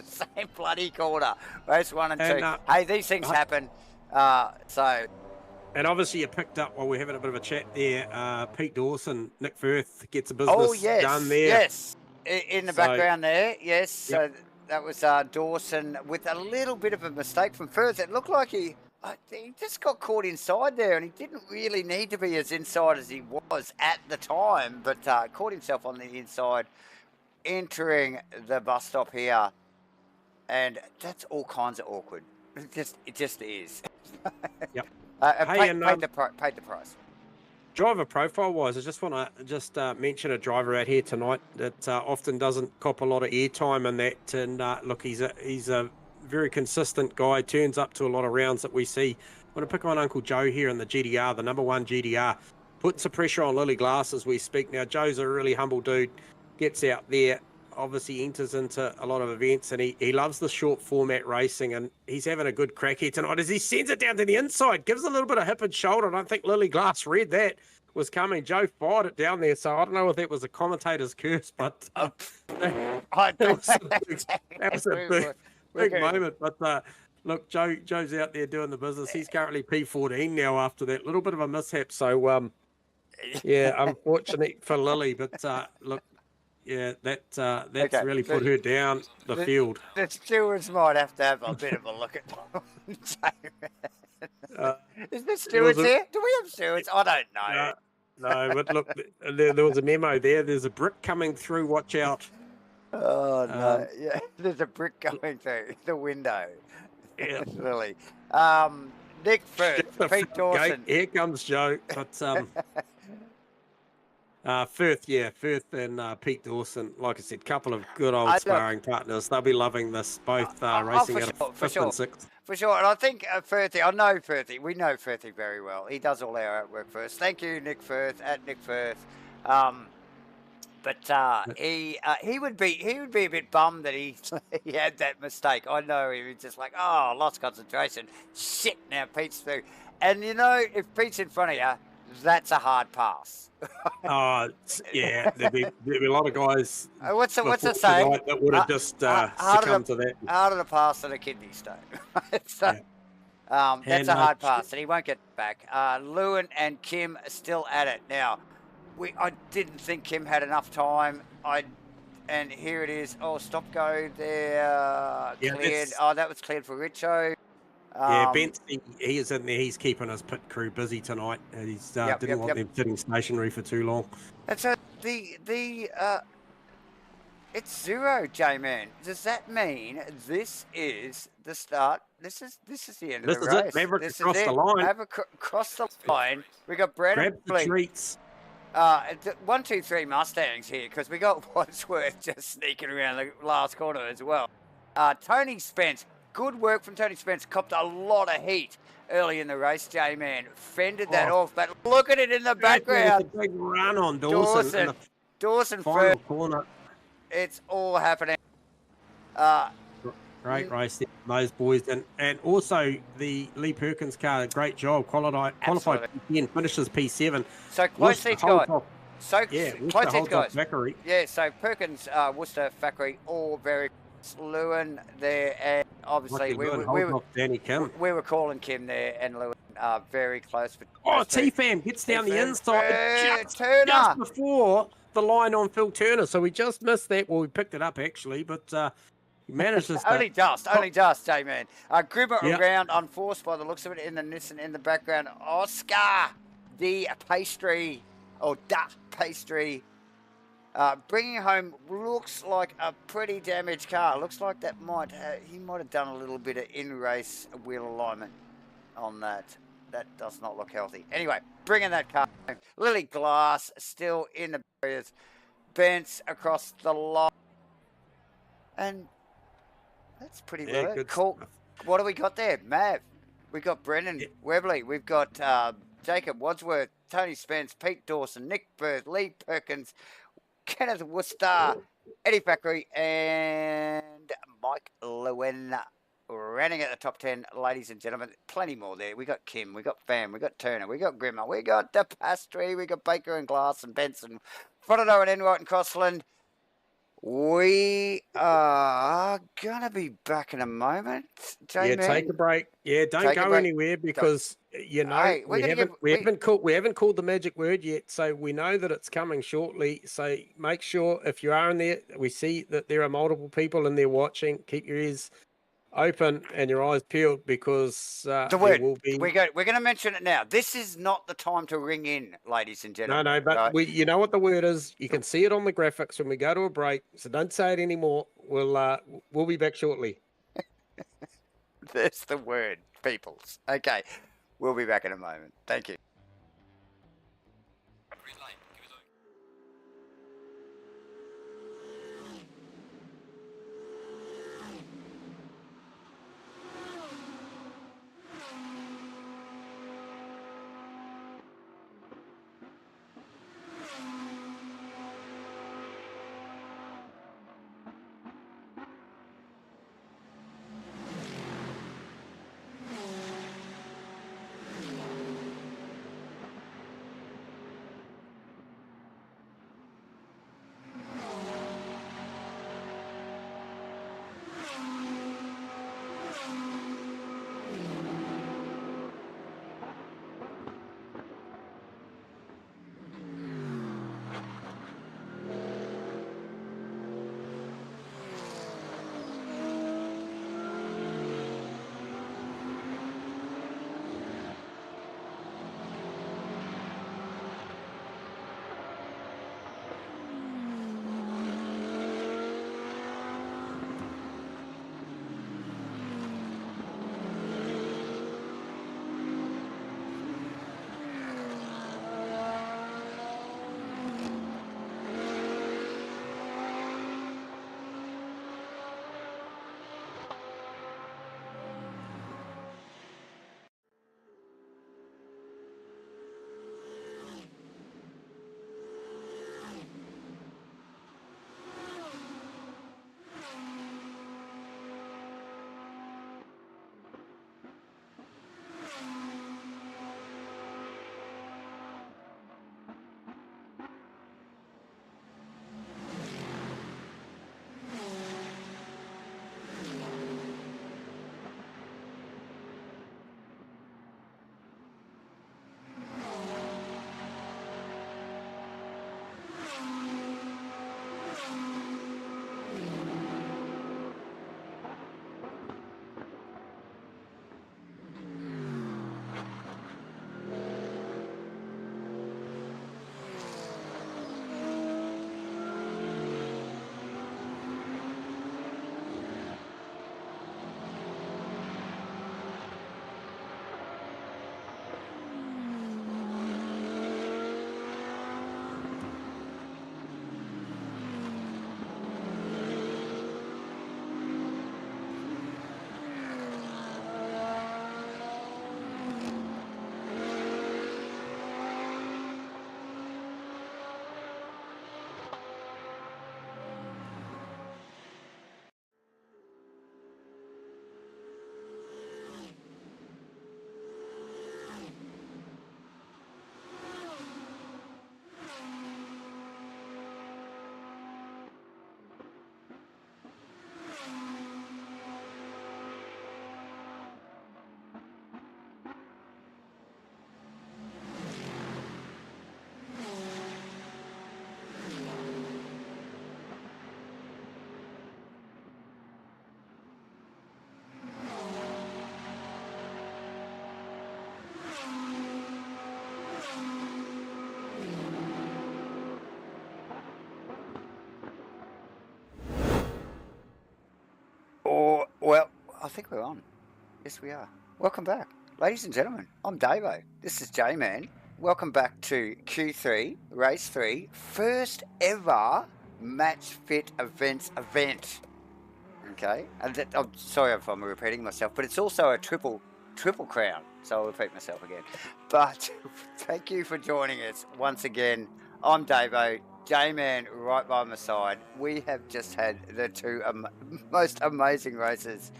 Same bloody corner. Race 1 and 2. Hey, these things happen. So. And obviously you picked up, while we're having a bit of a chat there, Pete Dawson, Nick Firth gets a business done there. Yes, in the background there, yes. Yep. So that was Dawson with a little bit of a mistake from Firth. It looked like he just got caught inside there, and he didn't really need to be as inside as he was at the time, but caught himself on the inside, entering the bus stop here, and that's all kinds of awkward. It just is. Yep. Paid the price. Driver profile-wise, I just want to mention a driver out here tonight that often doesn't cop a lot of airtime in that. And look, he's a very consistent guy. Turns up to a lot of rounds that we see. I'm going to pick on Uncle Joe here in the GDR, the number 1 GDR. Puts the pressure on Lily Glass as we speak. Now, Joe's a really humble dude. Gets out there. Obviously enters into a lot of events, and he loves the short format racing, and he's having a good crack here tonight as he sends it down to the inside, gives a little bit of hip and shoulder. I don't think Lily Glass read that was coming. Joe fired it down there, so I don't know if that was a commentator's curse, but that was a big moment. But look, Joe's out there doing the business. He's currently P14 now after that little bit of a mishap. So yeah, unfortunate for Lily, but look. Yeah, that's really put her down the field. The stewards might have to have a bit of a look at. Is there stewards here? Do we have stewards? I don't know. No, but look, there was a memo there. There's a brick coming through. Watch out. Oh, no. Yeah, there's a brick going through the window. Yeah. Really. Nick Firth, Pete Dawson. Here comes Joe. But Firth and Pete Dawson, like I said, couple of good old sparring partners. They'll be loving this, both racing out of 5th and 6th. For sure, and I think Firthy, I know Firthy, we know Firthy very well. He does all our artwork for us. Thank you, Nick Firth, at Nick Firth. But he would be a bit bummed that he had that mistake. I know he was just like, oh, lost concentration. Shit, now Pete's through. And you know, if Pete's in front of you, That's a hard pass. Yeah, there'd be a lot of guys What's the before saying? tonight that would have just Harder succumbed to that. harder to pass than a kidney stone. So, Yeah. that's And a hard pass, and he won't get back. Lewin and Kim are still at it now. I didn't think Kim had enough time. And here it is. Oh, stop go there. Cleared. Oh, that was cleared for Richo. Bensy, he is in there. He's keeping his pit crew busy tonight. And he's didn't want them sitting stationary for too long. And so it's 0, J-Man. Does that mean this is the start? This is the end of the race. This is it. Maverick across the line. Maverick across the line. We got Brandon. Grab the treats. 1, 2, 3 Mustangs here because we got Wadsworth just sneaking around the last corner as well. Tony Spence, good work from Tony Spence. Copped a lot of heat early in the race. J-Man fended that off, but look at it in the background. A big run on Dawson. Dawson final Firth. corner. It's all happening. Great race there, those boys, and also the Lee Perkins car. Great job, qualified P10, finishes P7. So close each guy. Close each guys. Thackeray. Yeah. So Perkins, Worcester, Thackeray, all very Lewin there, and obviously we were calling Kim there, and Lewin very close. T-Fam gets down the inside just before the line on Phil Turner, so we just missed that. Well, we picked it up actually, but. He managed to only dust, J-Man. Grimmer around unforced by the looks of it in the Nissan in the background. Oscar, the pastry, bringing home looks like a pretty damaged car. Looks like that he might have done a little bit of in-race wheel alignment on that. That does not look healthy. Anyway, bringing that car home. Lily Glass still in the barriers. Bents across the line. And that's pretty good. Cool. What do we got there? Mav. We got Brendan Webley. We've got Jacob Wadsworth, Tony Spence, Pete Dawson, Nick Firth, Lee Perkins, Kenneth Worcester, Eddie Thackeray, and Mike Lewin running at the top 10, ladies and gentlemen. Plenty more there. We got Kim, we got Pham, we got Turner, we got Grimmer, we got De Pastry, we got Baker and Glass and Benson, Frodo and Enright and Crossland. We are going to be back in a moment. J-Man. Yeah, take a break. Yeah, don't go anywhere because, we haven't called the magic word yet, so we know that it's coming shortly. So make sure if you are in there, we see that there are multiple people in there watching. Keep your ears open and your eyes peeled because the word will be. We're going to mention it now. This is not the time to ring in, ladies and gentlemen. No, but you know what the word is. You can see it on the graphics when we go to a break. So don't say it anymore. We'll be back shortly. That's the word, peoples. Okay, we'll be back in a moment. Thank you. I think we're on. Yes, we are. Welcome back. Ladies and gentlemen, I'm Davo. This is J-Man. Welcome back to Q3, Race 3, first ever Matchfit event. Okay? And I'm sorry if I'm repeating myself, but it's also a triple crown. So I'll repeat myself again. But thank you for joining us once again. I'm Davo. J-Man right by my side. We have just had the two most amazing races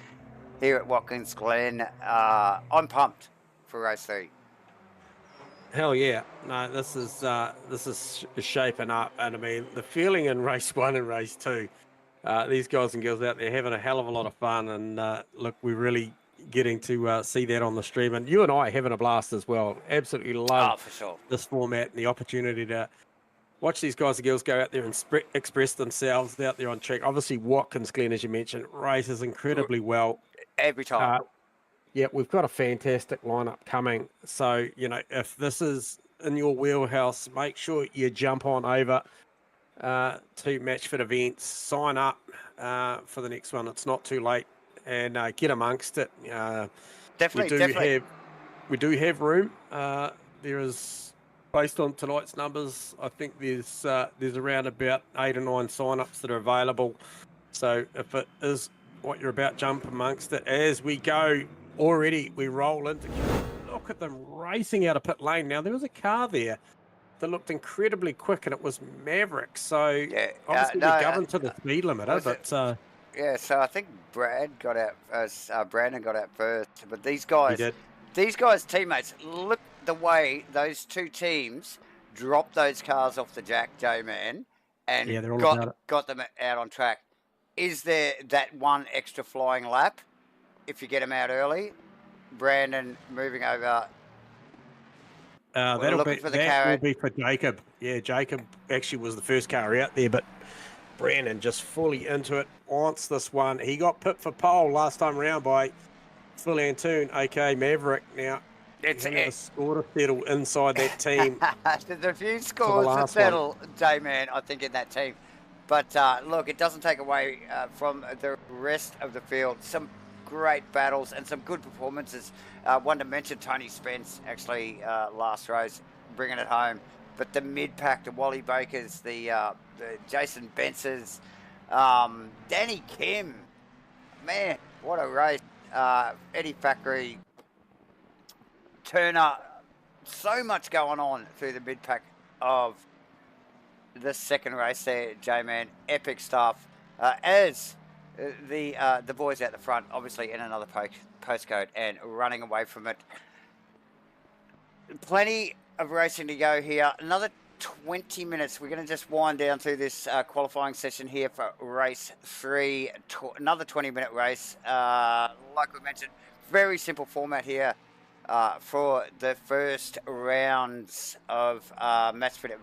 here at Watkins Glen. I'm pumped for race 3. Hell yeah! No, this is shaping up, and I mean the feeling in race 1 and race 2. These guys and girls out there having a hell of a lot of fun, and look, we're really getting to see that on the stream, and you and I having a blast as well. Absolutely love for sure. this format and the opportunity to watch these guys and girls go out there and express themselves out there on track. Obviously, Watkins Glen, as you mentioned, races incredibly well. Every time. Yeah, we've got a fantastic lineup coming. So, you know, if this is in your wheelhouse, make sure you jump on over to Matchfit events, sign up for the next one. It's not too late, and get amongst it. Definitely. We do have room. There is, based on tonight's numbers, I think there's around about 8 or 9 sign-ups that are available. So if it is what you're about, jump amongst it as we go. Already we roll into, look at them racing out of pit lane. Now there was a car there that looked incredibly quick, and it was Maverick. So Yeah, obviously no, we're governed to the speed limiter, but yeah, so I think Brandon got out first, but these he guys, teammates, look the way those two teams dropped those cars off the jack, J-Man, and Yeah, they're all about it. got them out on track. Is there that one extra flying lap if you get them out early? Brandon moving over. That will be for Jacob. Yeah, Jacob actually was the first car out there, but Brandon just fully into it, wants this one. He got pipped for pole last time around by Phil Antoon, aka Maverick. Now, It's a score to settle inside that team. There's a few scores to settle, J-Man, I think, in that team. But look, it doesn't take away from the rest of the field. Some great battles and some good performances. One to mention Tony Spence, actually, last race, bringing it home. But the mid-pack, the Wally Bakers, the Jason Bences, Danny Kim. Man, what a race. Eddie Fackery, Turner, so much going on through the mid-pack of the second race there, J-Man. Epic stuff. As the boys out the front, obviously in another postcode and running away from it. Plenty of racing to go here. Another 20 minutes. We're going to just wind down through this qualifying session here for race 3. Another 20-minute race. Like we mentioned, very simple format here for the first rounds of Matchfit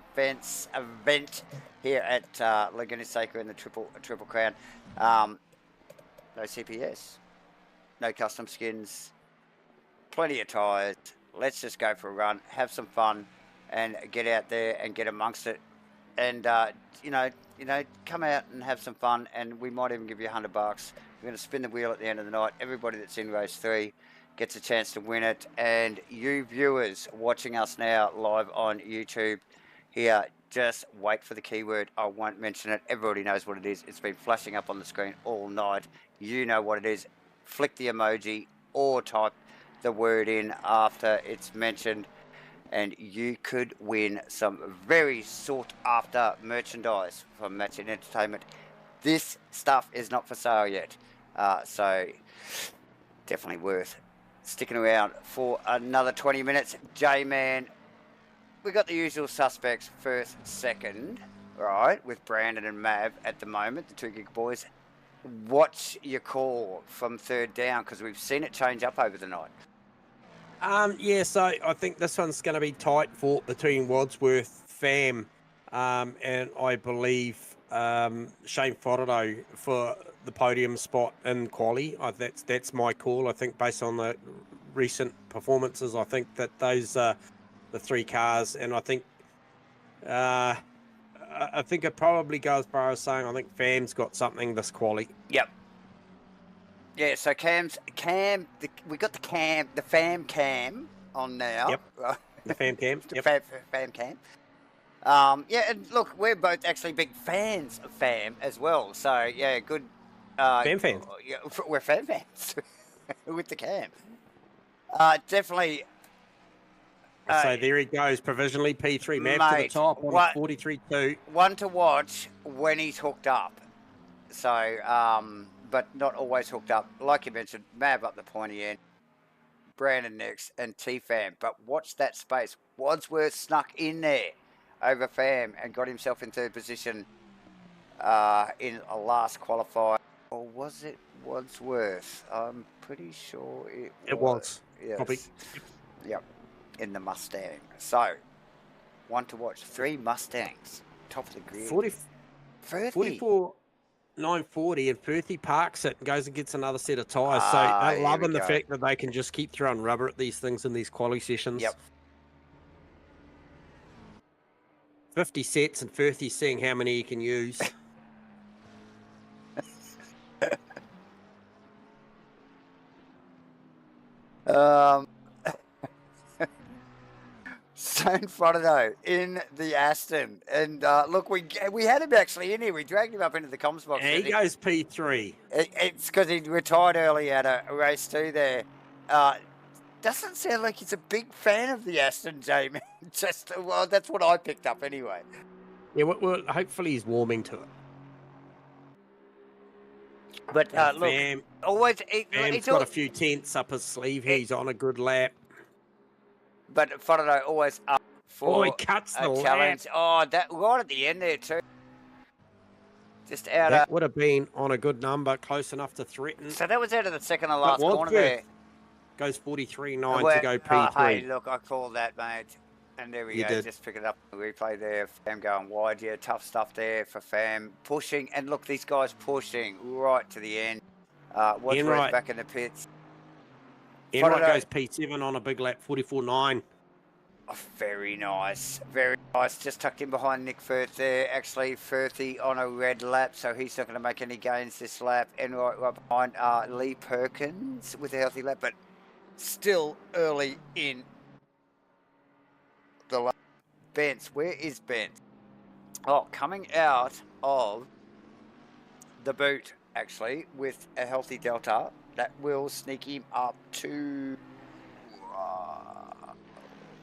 event here at Laguna Seca in the Triple Crown. No CPS, no custom skins, plenty of tyres. Let's just go for a run, have some fun, and get out there and get amongst it. And you know, come out and have some fun. And we might even give you $100. We're going to spin the wheel at the end of the night. Everybody that's in race 3 gets a chance to win it. And you viewers watching us now live on YouTube here, just wait for the keyword. I won't mention it. Everybody knows what it is. It's been flashing up on the screen all night. You know what it is. Flick the emoji or type the word in after it's mentioned, and you could win some very sought after merchandise from Matchfit Entertainment. This stuff is not for sale yet, so definitely worth sticking around for another 20 minutes. J-Man, we got the usual suspects, first, second, right, with Brandon and Mav at the moment, the 2 gig boys. What's your call from third down? Because we've seen it change up over the night. Yeah, so I think this one's going to be tight fought between Wadsworth, Pham, and I believe Shane Fodderdo for the podium spot in quali. That's my call. I think based on the recent performances, I think that those are the 3 cars, and I think it probably goes as far as saying I think Pham's got something this quali. Yep. Yeah, so we got the fam cam on now. Yep. The fam cam. The Yep. fam cam. Yeah, and look, we're both actually big fans of fam as well. So yeah, good. Fam fans. Yeah, we're fam fans with the cam. Definitely. So there he goes, provisionally P3, Mav to the top on 43.2. One to watch when he's hooked up. So, but not always hooked up. Like you mentioned, Mav up the pointy end, Brandon next, and T-Fam. But watch that space. Wadsworth snuck in there over Fam and got himself in third position in a last qualifier. Or was it Wadsworth? I'm pretty sure it was. Yes. Probably. Yep. In the Mustang. So, one to watch. 3 Mustangs. Top of the grid. 44, 940, and Firthy parks it and goes and gets another set of tyres. So they're loving the fact that they can just keep throwing rubber at these things in these quali sessions. Yep. 50 sets and Firthy seeing how many he can use. So in front of though in the Aston, and look, we had him actually in here. We dragged him up into the comms box. And he goes P3. It's because he retired early at a race 2 there. Doesn't sound like he's a big fan of the Aston, Jamie. Well, that's what I picked up anyway. Yeah, well, hopefully he's warming to it. But look, Fam, always Fam's got a few tenths up his sleeve. He's on a good lap. But Fodado always up for he cuts the challenge. lap. Oh, that right at the end there too. Just out That would have been on a good number, close enough to threaten. So that was out of the second to last corner there. Goes 43.9 to go P3. Hey, look, I called that, mate. And there we You go. did. Just pick it up. The replay there. Fam going wide. Yeah, tough stuff there for Fam. Pushing. And look, these guys pushing right to the end. Wadsworth back in the pits. Enright goes P7 on a big lap, 44.9. Oh, very nice. Very nice. Just tucked in behind Nick Firth there. Actually, Firthy on a red lap, so he's not going to make any gains this lap. Enright right behind Lee Perkins with a healthy lap, but still early in the lap. Bence, where is Bence? Oh, coming out of the boot, actually, with a healthy delta. That will sneak him up to...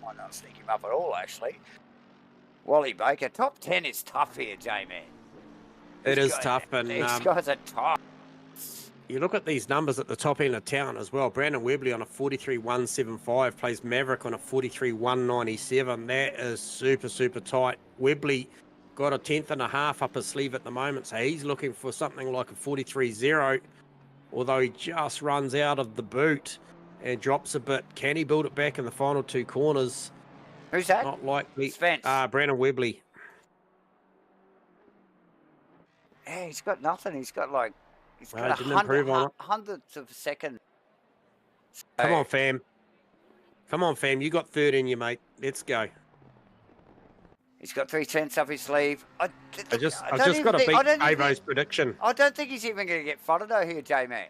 might not sneak him up at all, actually. Wally Baker. Top 10 is tough here, J-Man. It is tough. And these guys are tough. You look at these numbers at the top end of town as well. Brandon Webley on a 43.175 plays Maverick on a 43.197. That is super, super tight. Webley got a 10th and a half up his sleeve at the moment, so he's looking for something like a 43.0, although he just runs out of the boot and drops a bit. Can he build it back in the final 2 corners? Who's that? Not likely. Spence. Brandon Webley. Yeah, he's got nothing. He's got like... He's got hundredths of a second. So, Come on, fam. Come on, fam. You got third in you, mate. Let's go. He's got 3 tenths up his sleeve. I just got to beat Avo's prediction. I don't think he's even going to get Fodado here, J-Man.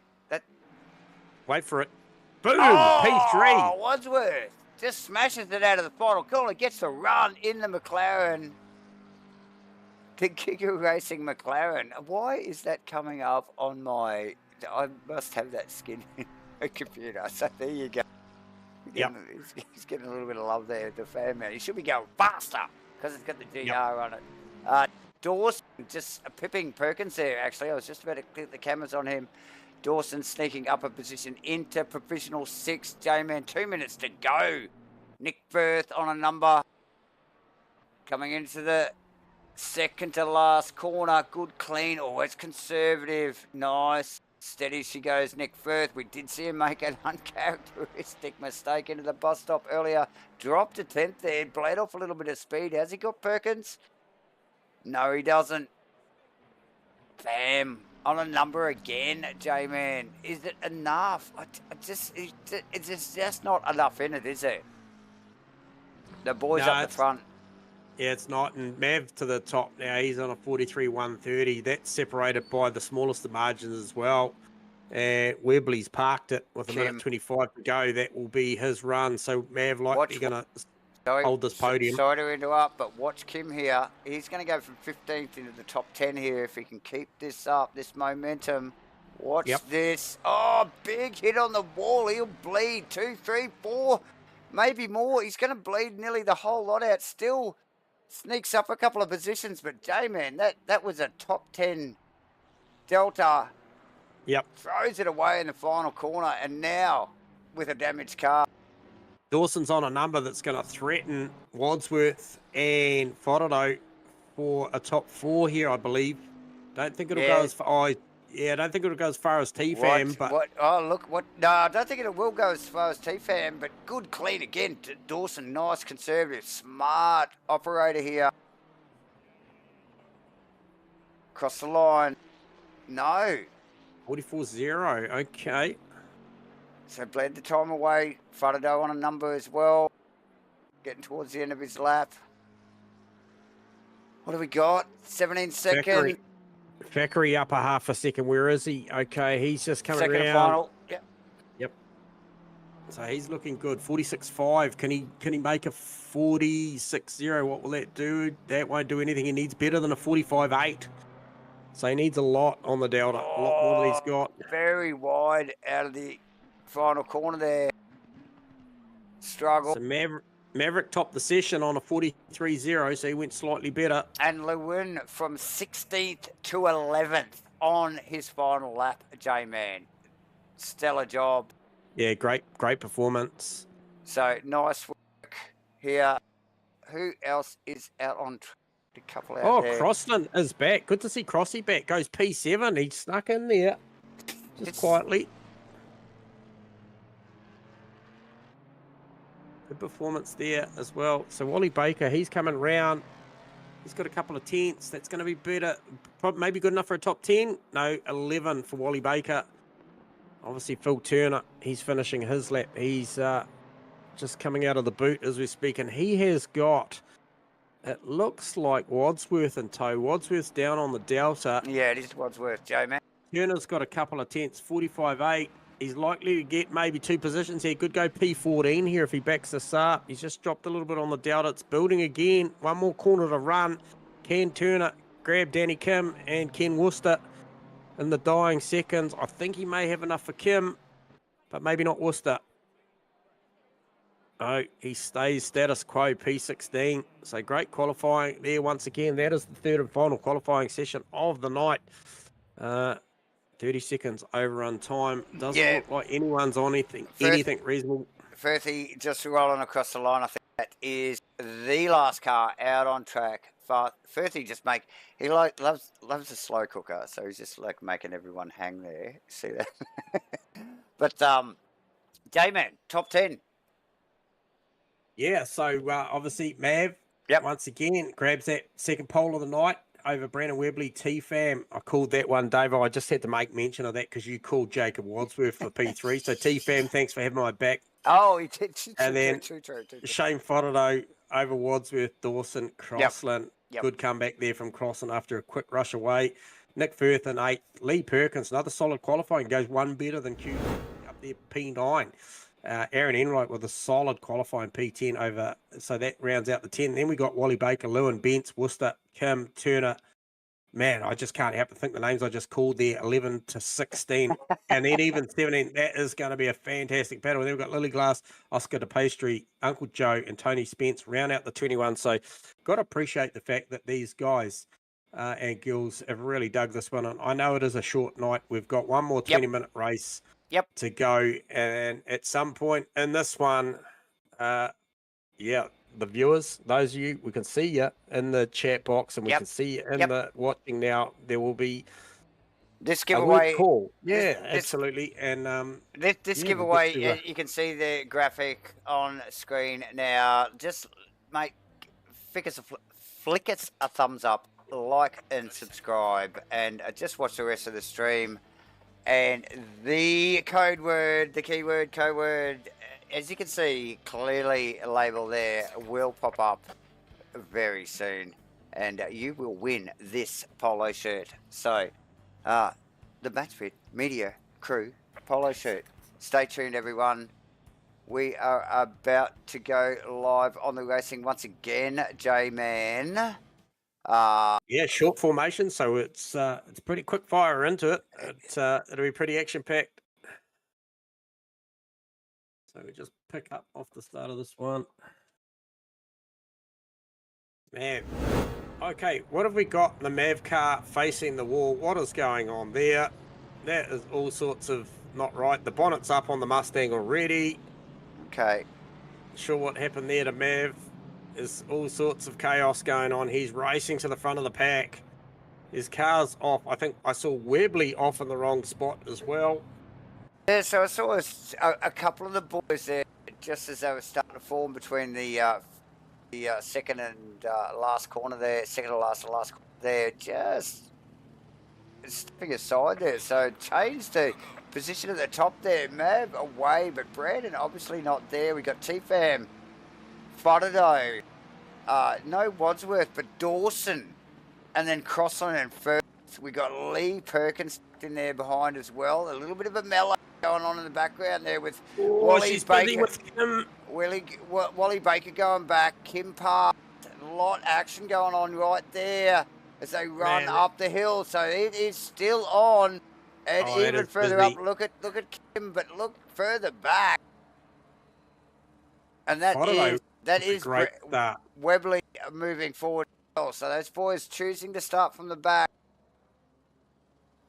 Wait for it. Boom! Oh, P3. Wadsworth just smashes it out of the final corner. Gets to run in the McLaren. The Giga Racing McLaren. Why is that coming up on my... I must have that skin in a computer. So there you go. Yep. He's getting a little bit of love there, the fan man. He should be going faster because it's got the GR on it. Dawson just pipping Perkins there, actually. I was just about to click the cameras on him. Dawson sneaking up a position into provisional 6. J-Man, 2 minutes to go. Nick Firth on a number. Coming into the second to last corner. Good clean, always conservative. Nice. Steady she goes, Nick Firth. We did see him make an uncharacteristic mistake into the bus stop earlier. Dropped a 10th there. Bled off a little bit of speed. Has he got Perkins? No, he doesn't. Bam. On a number again, J-Man. Is it enough? It's just not enough in it, is it? The boys up the front. Yeah, it's not. And Mav to the top now. He's on a 43.130. That's separated by the smallest of margins as well. And Webley's parked it with a Kim. minute 25 to go. That will be his run. So Mav likely going to hold this podium. Sorry to interrupt, but watch Kim here. He's going to go from 15th into the top 10 here if he can keep this up, this momentum. Watch this. Oh, big hit on the wall. He'll bleed 2, 3, 4, maybe more. He's going to bleed nearly the whole lot out. Still sneaks up a couple of positions, but J-Man, that was a top 10 Delta. Yep. Throws it away in the final corner, and now with a damaged car. Dawson's on a number that's going to threaten Wadsworth and Fodderdo for a top 4 here, I believe. Don't think it'll go as far. I don't think it'll go as far as TFAM. No, I don't think it will go as far as TFAM, but good clean again. Dawson, nice, conservative, smart operator here. Across the line. No. 44-0. Okay. So bled the time away. Fodderdo on a number as well. Getting towards the end of his lap. What do we got? 17 seconds. Thackeray up a half a second. Where is he? Okay, he's just coming Second around. and final. Yep. So he's looking good. 46.5. Can he make a 46.0? What will that do? That won't do anything. He needs better than a 45.8. So he needs a lot on the Delta. A lot more than he's got. Very wide out of the final corner there. Struggle. So Maverick topped the session on a 43.0, so he went slightly better. And Lewin from 16th to 11th on his final lap, J-Man. Stellar job. Yeah, great performance. So nice work here. Who else is out on a couple out there? Crossland is back. Good to see Crossy back. Goes P7. He snuck in there just quietly. Good performance there as well. So Wally Baker, he's coming round. He's got a couple of tenths. That's going to be better. Maybe good enough for a top 10. No, 11 for Wally Baker. Obviously, Phil Turner, he's finishing his lap. He's just coming out of the boot as we speak. And he has got, it looks like Wadsworth in tow. Wadsworth's down on the Delta. Yeah, it is Wadsworth, J-Man. Turner's got a couple of tenths, 45.8. He's likely to get maybe 2 positions here. Could go P14 here if he backs this up. He's just dropped a little bit on the Delta. It's building again. One more corner to run. Ken Turner grab Danny Kim and Ken Worcester in the dying seconds. I think he may have enough for Kim, but maybe not Worcester. No, he stays status quo, P16. So great qualifying there once again. That is the third and final qualifying session of the night. 30 seconds overrun time. Doesn't look like anyone's on anything reasonable. Firthy just rolling across the line. I think that is the last car out on track. Firthy just loves a slow cooker, so he's just like making everyone hang there. See that? But J-Man, top 10. Yeah, so obviously Mav once again grabs that second pole of the night over Brandon Webley, TFAM. I called that one, Dave. I just had to make mention of that because you called Jacob Wadsworth for P3. So TFAM, thanks for having my back. Oh, he did. And then Shane Fodderdo over Wadsworth, Dawson, Crossland. Yep. Good comeback there from Crossland after a quick rush away. Nick Firth in 8th. Lee Perkins, another solid qualifying, goes one better than Q up there, P9. Aaron Enright with a solid qualifying P10 over, so that rounds out the 10. Then we got Wally Baker, Lewin, Bentz, Worcester, Kim, Turner. Man, I just can't help but think the names I just called there, 11 to 16. And then even 17, that is going to be a fantastic battle. And then we've got Lily Glass, Oscar De Pastry, Uncle Joe, and Tony Spence round out the 21. So got to appreciate the fact that these guys and girls have really dug this one on. I know it is a short night. We've got one more 20-minute race to go, and at some point in this one, the viewers, those of you, we can see you in the chat box, and we can see you in the watching now. There will be this giveaway call. Absolutely. And this giveaway, you can see the graphic on screen now. Just flick us a thumbs up, like and subscribe, and just watch the rest of the stream. And the keyword, as you can see, clearly labeled there, will pop up very soon. And you will win this polo shirt. So, the Matchfit Media crew, polo shirt. Stay tuned, everyone. We are about to go live on the racing once again, J-Man. Yeah, short formation, so it's pretty quick fire into it. It'll be pretty action packed. So we just pick up off the start of this one. Man, okay, what have we got? The Mav car facing the wall. What is going on there? That is all sorts of not right. The bonnet's up on the Mustang already. Okay. Sure what happened there to Mav. There's all sorts of chaos going on. He's racing to the front of the pack. His car's off. I think I saw Webley off in the wrong spot as well. Yeah, so I saw a couple of the boys there just as they were starting to form between the second and last corner there, second to last and last corner there, just stepping aside there. So changed the position at the top there. Mav away, but Brandon obviously not there. We got T-Fam, Fotado, no Wadsworth, but Dawson, and then Crossland and Firth. We got Lee Perkins in there behind as well. A little bit of a mellow going on in the background there with Wally Baker. Wally Baker going back. Kim Park. A lot of action going on right there as they run up the hill. So it is still on, and even further up. Look at Kim, but look further back, and that is great start. Webley moving forward. So those boys choosing to start from the back.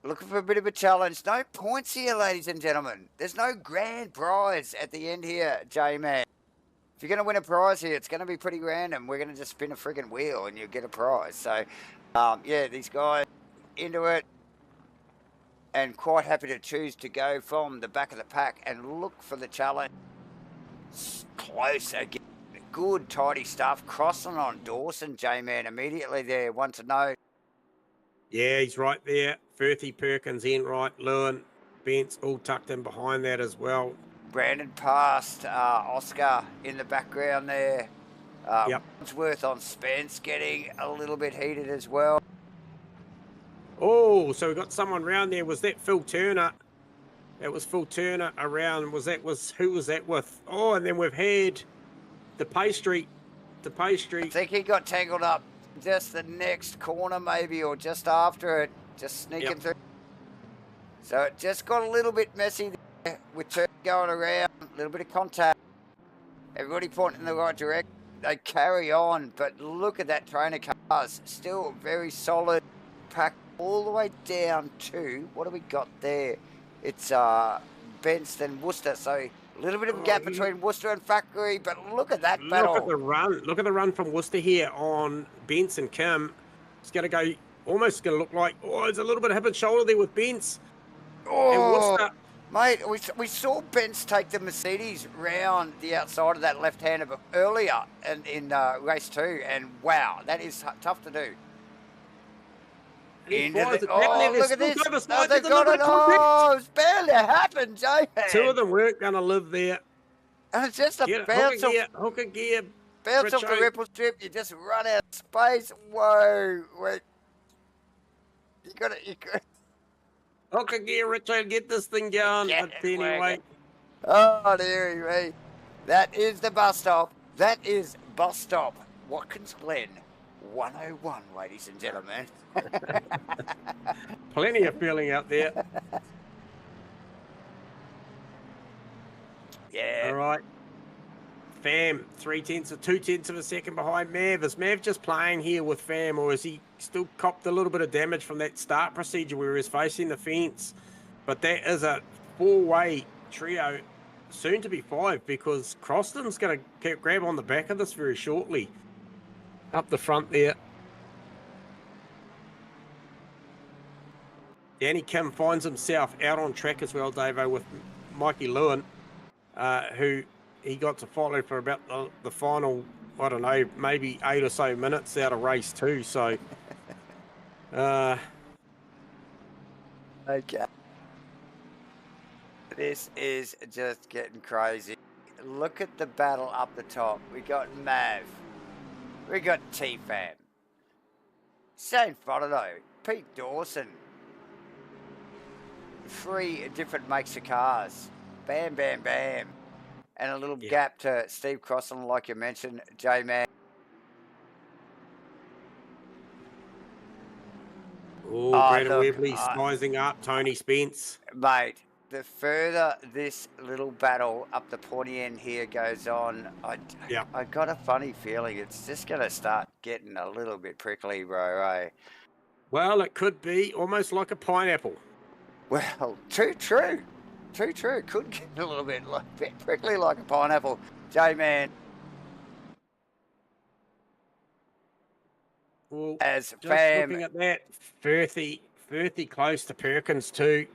Looking for a bit of a challenge. No points here, ladies and gentlemen. There's no grand prize at the end here, J-Man. If you're going to win a prize here, it's going to be pretty random. We're going to just spin a friggin' wheel and you get a prize. So, yeah, these guys into it and quite happy to choose to go from the back of the pack and look for the challenge. Close again. Good, tidy stuff. Crossing on Dawson, J-Man, immediately there. One to know. Yeah, he's right there. Firthy, Perkins, Enright, Lewin, Bence, all tucked in behind that as well. Brandon passed Oscar in the background there. Wadsworth on Spence getting a little bit heated as well. Oh, so we got someone round there. Was that Phil Turner? That was Phil Turner around. Who was that with? Oh, and then we've had the pastry. I think he got tangled up just the next corner maybe, or just after it, just sneaking through. So it just got a little bit messy there with Turner going around, a little bit of contact. Everybody pointing in the right direction. They carry on, but look at that train of cars. Still very solid pack all the way down to, what do we got there? It's Bence and Worcester, so a little bit of a gap between Worcester and Factory, but look at that battle. Look at the run from Worcester here on Bence and Kim. It's going to go, almost going to look like, there's a little bit of hip and shoulder there with Bence. Oh, and mate, we saw Bence take the Mercedes round the outside of that left-hander earlier in race 2, and wow, that is tough to do. Look at this. Oh, they got it. Oh, it's barely happened, Jay. Two of them weren't going to live there. And it's just a bounce off. Hooker gear. Bounce off the ripple strip. You just run out of space. Whoa. Wait. You got it. Hooker gear, Richard. Get this thing going. Anyway. Oh, dearie me. That is the bus stop. That is bus stop. Watkins Glen. 101, ladies and gentlemen. Plenty of feeling out there. Yeah. All right. Fam, 2/10 of a second behind Mav. Is Mav just playing here with Fam, or is he still copped a little bit of damage from that start procedure where he was facing the fence? But that is a 4-way trio, soon to be 5, because Croston's going to grab on the back of this very shortly. Up the front there. Danny Kim finds himself out on track as well, Davo, with Mikey Lewin, who he got to follow for about the final, I don't know, maybe 8 or so minutes out of race 2. So, okay. This is just getting crazy. Look at the battle up the top. We got Mav. We got T-Fam. Shane Fotado. Pete Dawson. 3 different makes of cars. Bam, bam, bam. And a little gap to Steve Crossan, like you mentioned, J-Man. Oh, Brandon Webley sizing up Tony Spence. Mate, the further this little battle up the pointy end here goes on, I got a funny feeling it's just going to start getting a little bit prickly, bro, eh? Well, it could be almost like a pineapple. Well, true. Could get a little bit prickly like a pineapple. J-Man. Well, as just looking at that, Firthy close to Perkins too.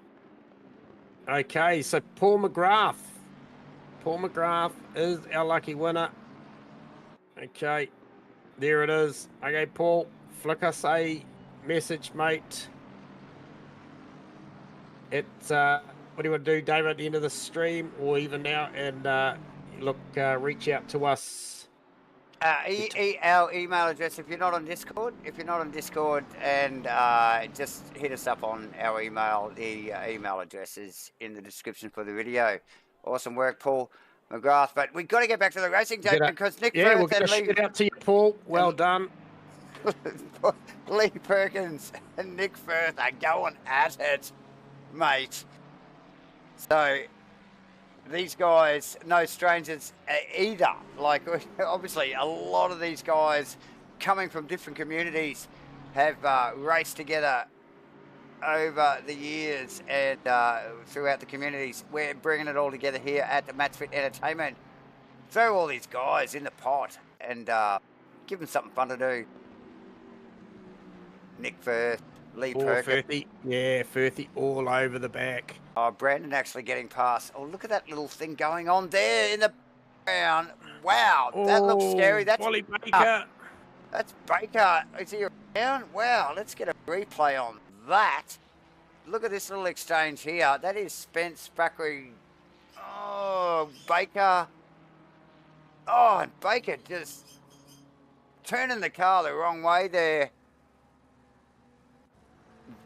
Okay, so Paul McGrath is our lucky winner. Okay, there it is. Okay, Paul, flick us a message, mate. It's what do you want to do, David, at the end of the stream or even now? And reach out to us. Our email address, if you're not on Discord, and just hit us up on our email. The email address is in the description for the video. Awesome work, Paul McGrath. But we've got to get back to the racing, Jake, because Nick Firth we'll get a shout out to you, Paul. Well done. Lee Perkins and Nick Firth are going at it, mate. So these guys, no strangers either. Like, obviously, a lot of these guys coming from different communities have raced together over the years and throughout the communities. We're bringing it all together here at the Matchfit Entertainment. Throw all these guys in the pot and give them something fun to do. Nick Firth, Lee Perkins. Firthy all over the back. Oh, Brandon actually getting past. Oh, look at that little thing going on there in the background. Wow, that looks scary. That's Wally Baker. That's Baker. Is he around? Wow, let's get a replay on that. Look at this little exchange here. That is Spence Factory. Oh, Baker. Oh, and Baker just turning the car the wrong way there.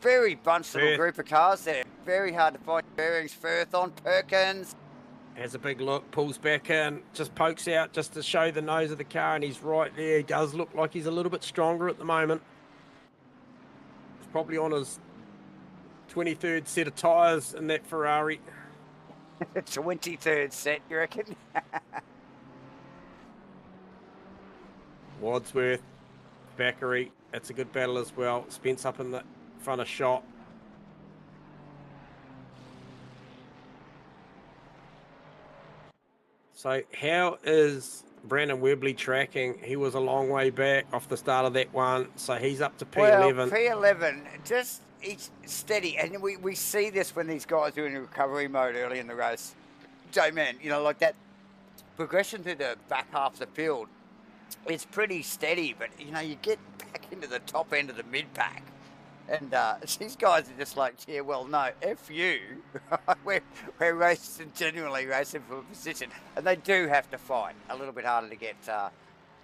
Very bunched little group of cars there. Very hard to find bearings. Firth on Perkins. Has a big look, pulls back in, just pokes out just to show the nose of the car, and he's right there. He does look like he's a little bit stronger at the moment. He's probably on his 23rd set of tyres in that Ferrari. 23rd set, you reckon? Wadsworth, Thackeray, that's a good battle as well. Spence up in the front of shot. So how is Brandon Webley tracking? He was a long way back off the start of that one, so he's up to P11. Well, P11, just he's steady, and we see this when these guys are in recovery mode early in the race. J-Man, you know, like that progression through the back half of the field, it's pretty steady, but, you know, you get back into the top end of the mid-pack. And these guys are just like, yeah, well, no, F you. we're racing, genuinely racing for a position. And they do have to fight a little bit harder to get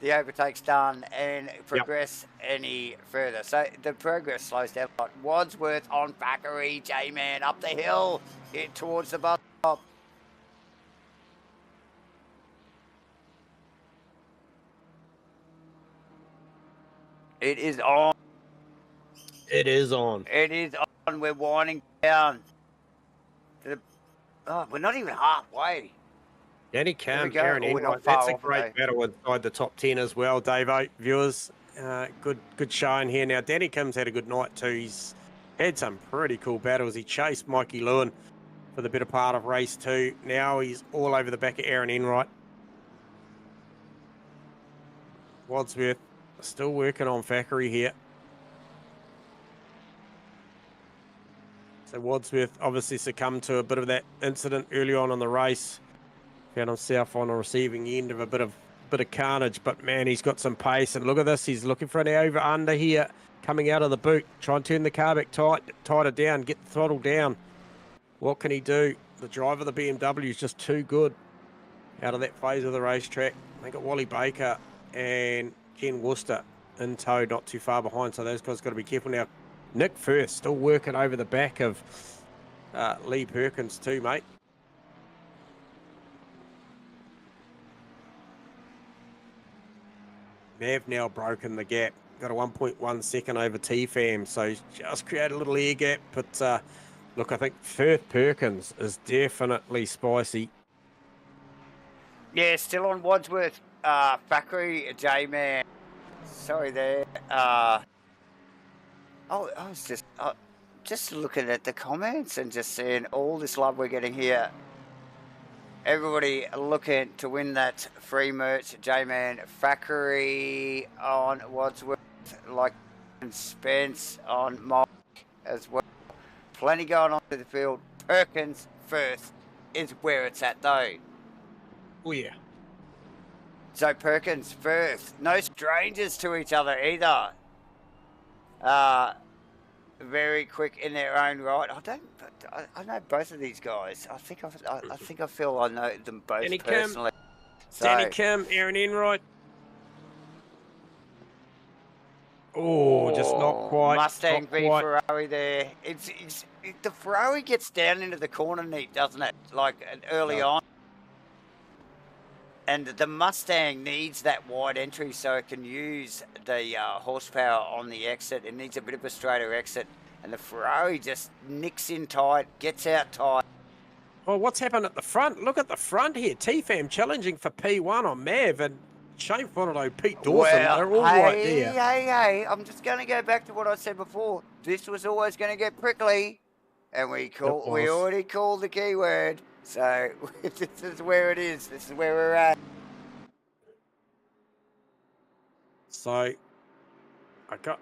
the overtakes done and progress any further. So the progress slows down a lot. Wadsworth on Thackeray, J-Man up the hill, towards the bus stop. It is on. It is on. It is on. We're winding down. We're not even halfway. Danny Cam, Aaron Enright. That's a great battle inside the top 10 as well, Davo. Viewers, good showing here. Now, Danny Kim's had a good night too. He's had some pretty cool battles. He chased Mikey Lewin for the better part of race 2. Now he's all over the back of Aaron Enright. Wadsworth still working on Thackeray here. So Wadsworth obviously succumbed to a bit of that incident early on in the race. Found himself on a receiving end of a bit of carnage, but man, he's got some pace. And look at this, he's looking for an over-under here, coming out of the boot. Try and turn the car back tighter down, get the throttle down. What can he do? The driver of the BMW is just too good out of that phase of the racetrack. They got Wally Baker and Ken Worcester in tow, not too far behind, so those guys got to be careful now. Nick Firth still working over the back of Lee Perkins too, mate. Mav now broken the gap. Got a 1.1 second over TFAM, so just create a little air gap. But look, I think Firth Perkins is definitely spicy. Yeah, still on Wadsworth. Factory, J-Man. Sorry there. I was just looking at the comments and just seeing all this love we're getting here. Everybody looking to win that free merch, J-Man. Factory on Wadsworth, like Spence on Mike as well. Plenty going on to the field. Perkins first is where it's at though. Oh yeah. So Perkins first. No strangers to each other either. Very quick in their own right. I know both of these guys. I think I feel I know them both Danny personally. Danny Kim, Aaron Enright. Oh, just not quite. Mustang v quite. Ferrari there. The Ferrari gets down into the corner neat, doesn't it? Like early on. And the Mustang needs that wide entry so it can use the horsepower on the exit. It needs a bit of a straighter exit. And the Ferrari just nicks in tight, gets out tight. Oh, what's happened at the front? Look at the front here. TFAM challenging for P1 on Mav and Shane Fonato, Pete Dawson. Well, they're all right there. Hey, I'm just going to go back to what I said before. This was always going to get prickly. And we already called the keyword. So this is where it is. This is where we're at. So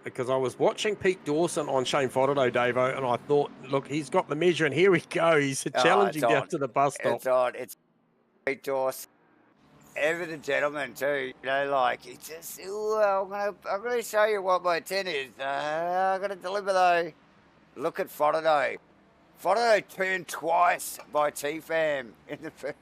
because I was watching Pete Dawson on Shane Fonato, Davo, and I thought, look, he's got the measure, and here we go. He's challenging down to the bus stop. It's on. It's Pete Dawson. Ever the gentleman too. You know, like he just. I'm gonna show you what my 10 is. I'm gonna deliver though. Look at Fonato. Fonato turned twice by TFAM in the first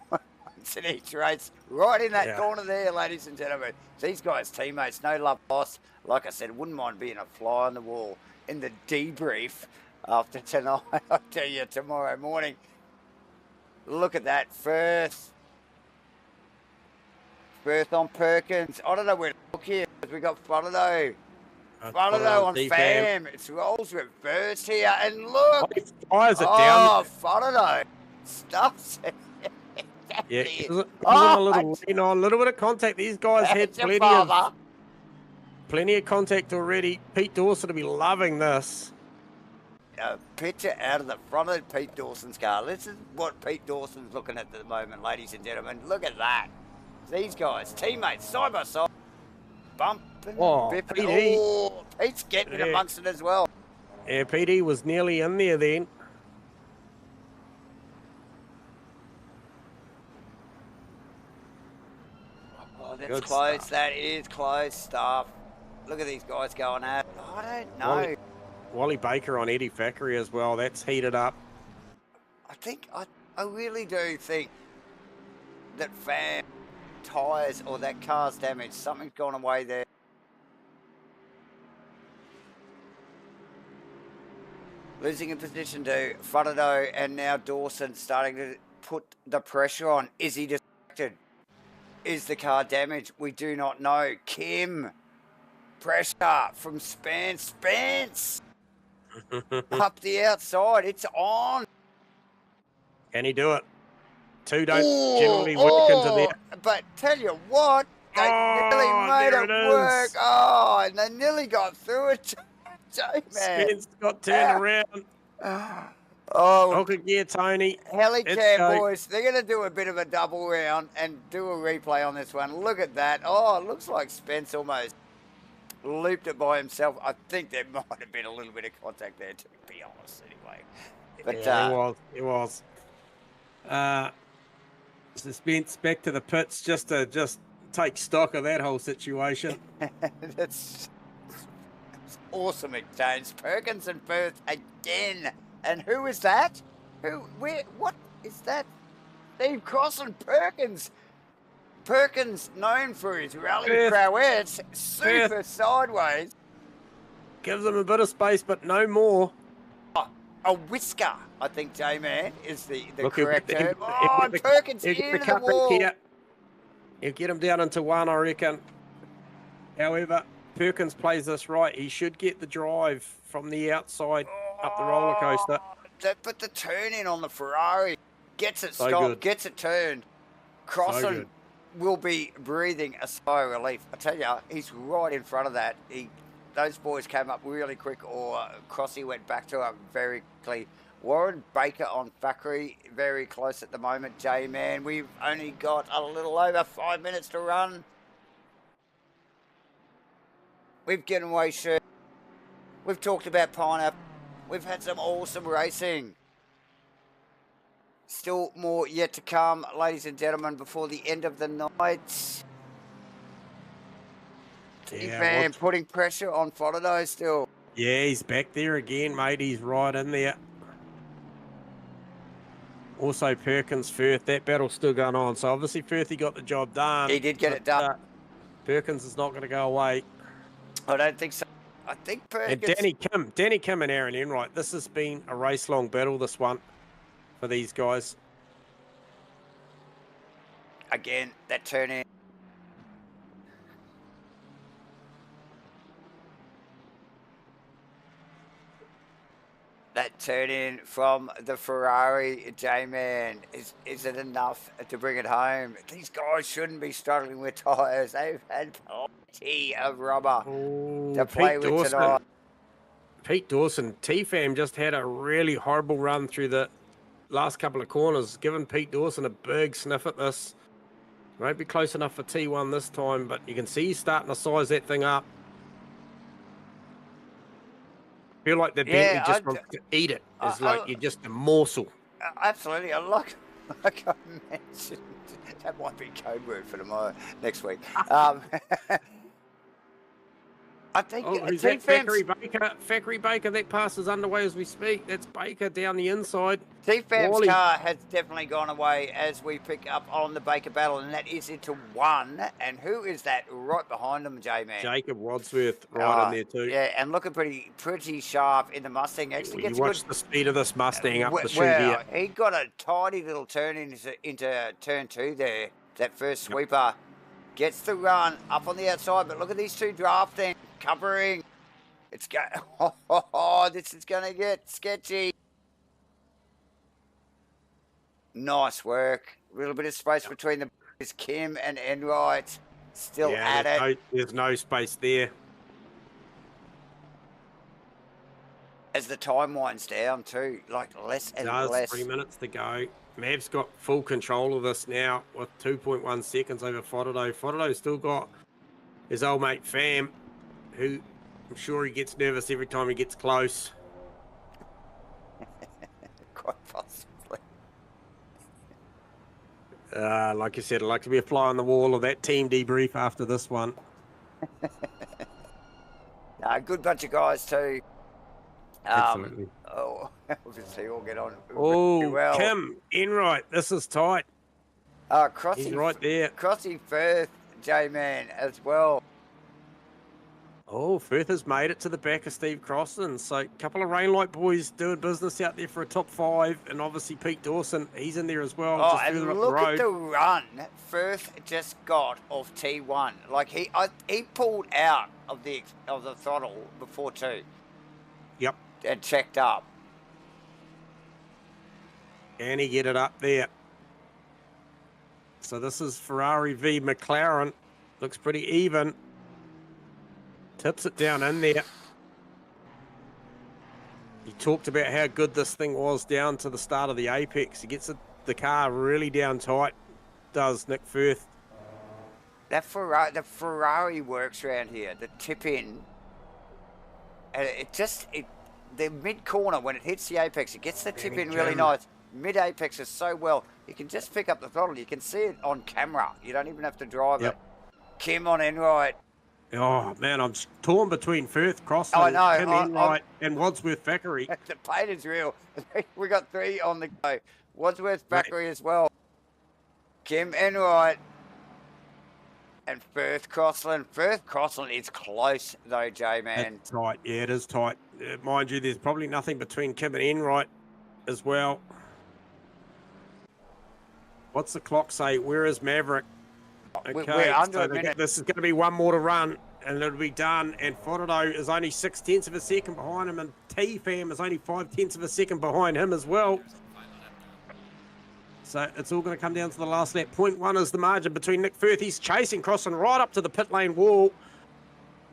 once in each race. Right in that corner there, ladies and gentlemen. These guys, teammates, no love lost. Like I said, wouldn't mind being a fly on the wall in the debrief after tonight. I'll tell you tomorrow morning. Look at that, Firth. Firth on Perkins. I don't know where to look here because we got Fonato. Fonato on FAM. It's roles reversed here. And look. Fires it down. Oh, Fonato. Stuffs it. Yeah, a little lean on, a little bit of contact. These guys had plenty of contact already. Pete Dawson will be loving this. A picture out of the front of Pete Dawson's car. This is what Pete Dawson's looking at the moment, ladies and gentlemen. Look at that. These guys, teammates, side by side. Bumping, bipping. Oh, Pete's getting amongst it as well. Yeah, PD was nearly in there then. Oh, that's close. Stuff. That is close stuff. Look at these guys going at it. I don't know. Wally Baker on Eddie Fackery as well. That's heated up. I really do think that FAM tyres or that car's damaged. Something's gone away there. Losing in position to Fonato and now Dawson starting to put the pressure on. Is he distracted? Is the car damaged? We do not know. Kim. Pressure from Spence. Spence. Up the outside. It's on. Can he do it? Two don't generally work into there. But tell you what, they nearly made it work. Oh, and they nearly got through it. J-Man. Spence got turned around. Oh, Hook gear, Tony. Helicam, boys. They're going to do a bit of a double round and do a replay on this one. Look at that. Oh, it looks like Spence almost looped it by himself. I think there might have been a little bit of contact there, to be honest, anyway. But, yeah, it was. Spence back to the pits just to take stock of that whole situation. That's awesome exchange. Perkins and Firth again. And who is that? What is that? Steve Cross and Perkins. Perkins, known for his rally prowess, super sideways. Gives him a bit of space, but no more. Oh, a whisker. I think J-Man is the Look, he'll correct get term. the- Oh, and Perkins he'll get into the cutback wall. here. He'll get him down into 1, I reckon. However, Perkins plays this right. He should get the drive from the outside up the roller coaster. But the turn in on the Ferrari gets it So stopped, good. gets it turned. Crossan good. will be breathing a sigh of relief. I tell you, he's right in front of that. Those boys came up really quick, or Crossy went back to him very quickly. Warren Baker on Thackeray, very close at the moment. J-Man, we've only got a little over 5 minutes to run. We've given away shirt. We've talked about Pineapple. We've had some awesome racing. Still more yet to come, ladies and gentlemen, before the end of the night. T-Fan putting pressure on Fotado still. Yeah, he's back there again, mate. He's right in there. Also, Perkins, Firth, that battle's still going on. So, obviously, Firth, he got the job done. He did get it done. Perkins is not going to go away. I don't think so. I think Perkins... And Danny Kim and Aaron Enright, this has been a race-long battle, this one, for these guys. Again, that turn in. That turn in from the Ferrari, J-Man, is it enough to bring it home? These guys shouldn't be struggling with tyres. They've had plenty of rubber to play with tonight. Pete Dawson, T-Fam just had a really horrible run through the last couple of corners, giving Pete Dawson a big sniff at this. Won't be close enough for T1 this time, but you can see he's starting to size that thing up. I feel like the Bentley just wants to eat it. It's like you're just a morsel. Absolutely. Like I mentioned, that might be code word for tomorrow, next week. I think who's that? Thackeray Baker, that pass is underway as we speak. That's Baker down the inside. T-Fam's car has definitely gone away as we pick up on the Baker battle, and that is into 1. And who is that right behind them, J-Man? Jacob Wadsworth right in there too. Yeah, and looking pretty sharp in the Mustang. Actually, you watch the speed of this Mustang up the chute here. He got a tiny little turn into turn 2 there. That first sweeper gets the run up on the outside, but look at these two drafting. Covering. It's going. This is going to get sketchy. Nice work. A little bit of space between the Kim and Enright. Still at it. There's no space there. As the time winds down too, like less and less. 3 minutes to go. Mav's got full control of this now with 2.1 seconds over Fotado. Fotado's still got his old mate Fam, who I'm sure he gets nervous every time he gets close. Quite possibly. Like I said, I'd like to be a fly on the wall of that team debrief after this one. Good bunch of guys too. Absolutely. Obviously all get on really well. Kim, Enright, this is tight. Crossy, he's right there. Crossy Firth, J-Man as well. Oh, Firth has made it to the back of Steve Crossan. So a couple of Rainlight boys doing business out there for a top 5. And obviously Pete Dawson, he's in there as well. Oh, and look at the run Firth just got off T1. Like he pulled out of the throttle before 2. Yep. And checked up. And he get it up there. So this is Ferrari v McLaren. Looks pretty even. Tips it down in there. He talked about how good this thing was down to the start of the apex. He gets the car really down tight. Does Nick Firth. The Ferrari works around here. The tip in. And the mid corner when it hits the apex, it gets the tip in really nice. Mid apex is so well. You can just pick up the throttle. You can see it on camera. You don't even have to drive it. Kim on Enright. Oh, man, I'm torn between Firth, Cross, Kim Enright, and Wadsworth Thackeray. The pain is real. We got 3 on the go. Wadsworth Thackeray as well. Kim Enright. And Firth Crossland. Firth Crossland is close, though, J-Man. It's tight. Yeah, it is tight. Mind you, there's probably nothing between Kim and Enright. as well. What's the clock say? Where is Maverick? Okay, We're under a so minute. this is going to be one more to run, and it'll be done. And Fordo is only 0.6 of a second behind him, and T-Fam is only 0.5 of a second behind him as well. So it's all going to come down to the last lap. 0.1 is the margin between Nick Firth. He's chasing, crossing right up to the pit lane wall.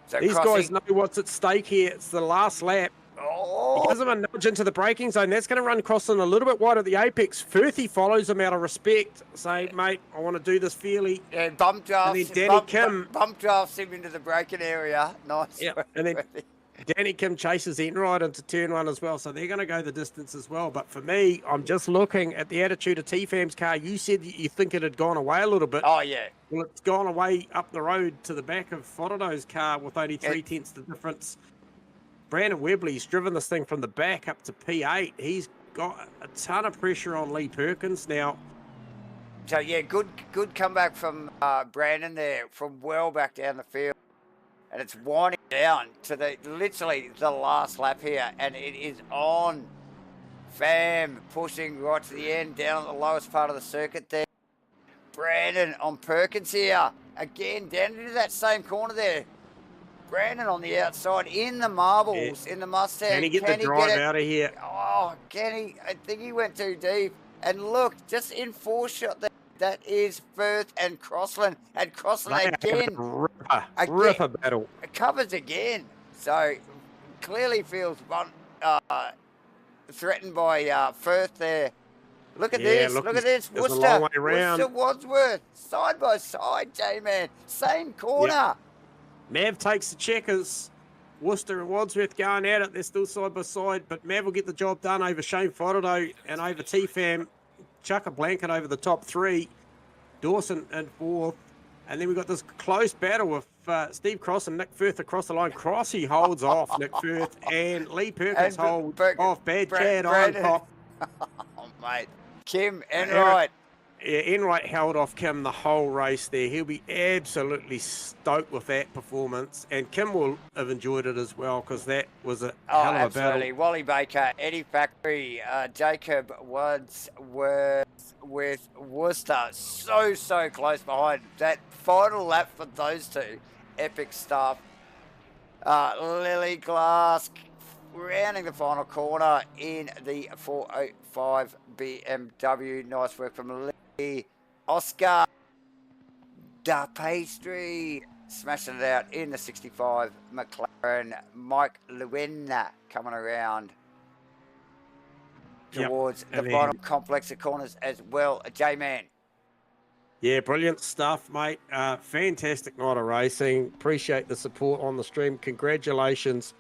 So These guys know what's at stake here. It's the last lap. Oh. He gives him a nudge into the braking zone. That's going to run crossing a little bit wide at the apex. Firthy follows him out of respect. Say, mate, I want to do this fairly. Yeah, bump drafts. And then Danny Kim. Bump drafts him into the braking area. Nice. Yeah, and then Danny Kim chases Enright into turn one as well. So they're going to go the distance as well. But for me, I'm just looking at the attitude of T-Fam's car. You said that you think it had gone away a little bit. Oh, yeah. Well, it's gone away up the road to the back of Fordo's car with only 0.3 the difference. Brandon Webley's driven this thing from the back up to P8. He's got a ton of pressure on Lee Perkins now. So, yeah, good comeback from Brandon there from well back down the field. And it's winding down to literally the last lap here. And it is on. Fam pushing right to the end, down at the lowest part of the circuit there. Brandon on Perkins here. Again, down into that same corner there. Brandon on the outside in the marbles, in the Mustang. Can he get the drive out of here? Oh, can he? I think he went too deep. And look, just in 4-shot there. That is Firth and Crossland. And Crossland again. Ripper battle. Covers again. So clearly feels threatened by Firth there. Look at this. Look at this. Worcester, Wadsworth. Side by side, J-Man. Same corner. Yep. Mav takes the checkers. Worcester and Wadsworth going at it. They're still side by side, but Mav will get the job done over Shane Fordo and over T-Fam. Chuck a blanket over the top three. Dawson in fourth. And then we've got this close battle with Steve Cross and Nick Firth across the line. Crossy holds off Nick Firth, and Lee Perkins holds off Bad Chad on top. Oh, mate. Kim Enright. Yeah, Enright held off Kim the whole race there. He'll be absolutely stoked with that performance. And Kim will have enjoyed it as well, because that was a hell of a battle. Wally Baker, Eddie Factory, Jacob Wadsworth with Worcester. So close behind. That final lap for those two. Epic stuff. Lily Glass rounding the final corner in the 405 BMW. Nice work from Lee. Oscar Da Pastry smashing it out in the 65 McLaren. Mike Lewin coming around towards the bottom complex of corners as well. J-Man. Yeah, brilliant stuff, mate. Fantastic night of racing. Appreciate the support on the stream. Congratulations.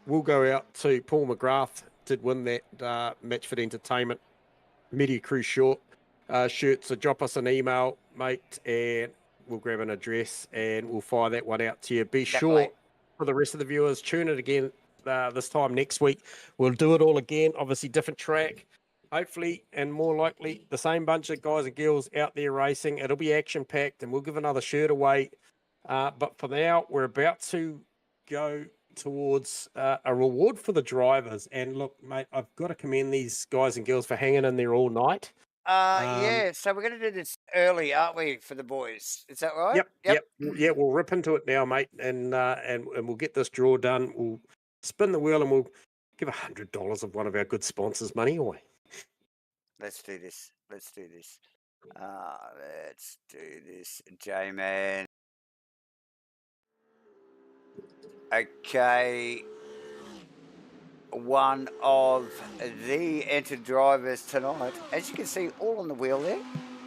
We'll go out to Paul McGrath. Did win that Matchfit Entertainment Media Crew shirt. So drop us an email, mate, and we'll grab an address and we'll fire that one out to you. Be sure for the rest of the viewers, tune it again this time next week. We'll do it all again. Obviously, different track. Hopefully, and more likely, the same bunch of guys and girls out there racing. It'll be action-packed, and we'll give another shirt away. But for now, we're about to go towards a reward for the drivers. And look, mate, I've got to commend these guys and girls for hanging in there all night. Yeah, so we're going to do this early, aren't we, for the boys? Is that right? Yep. Yeah, we'll rip into it now, mate, and we'll get this draw done. We'll spin the wheel and we'll give $100 of one of our good sponsors' money away. Let's do this, J-Man. Okay. One of the entered drivers tonight, as you can see, all on the wheel there,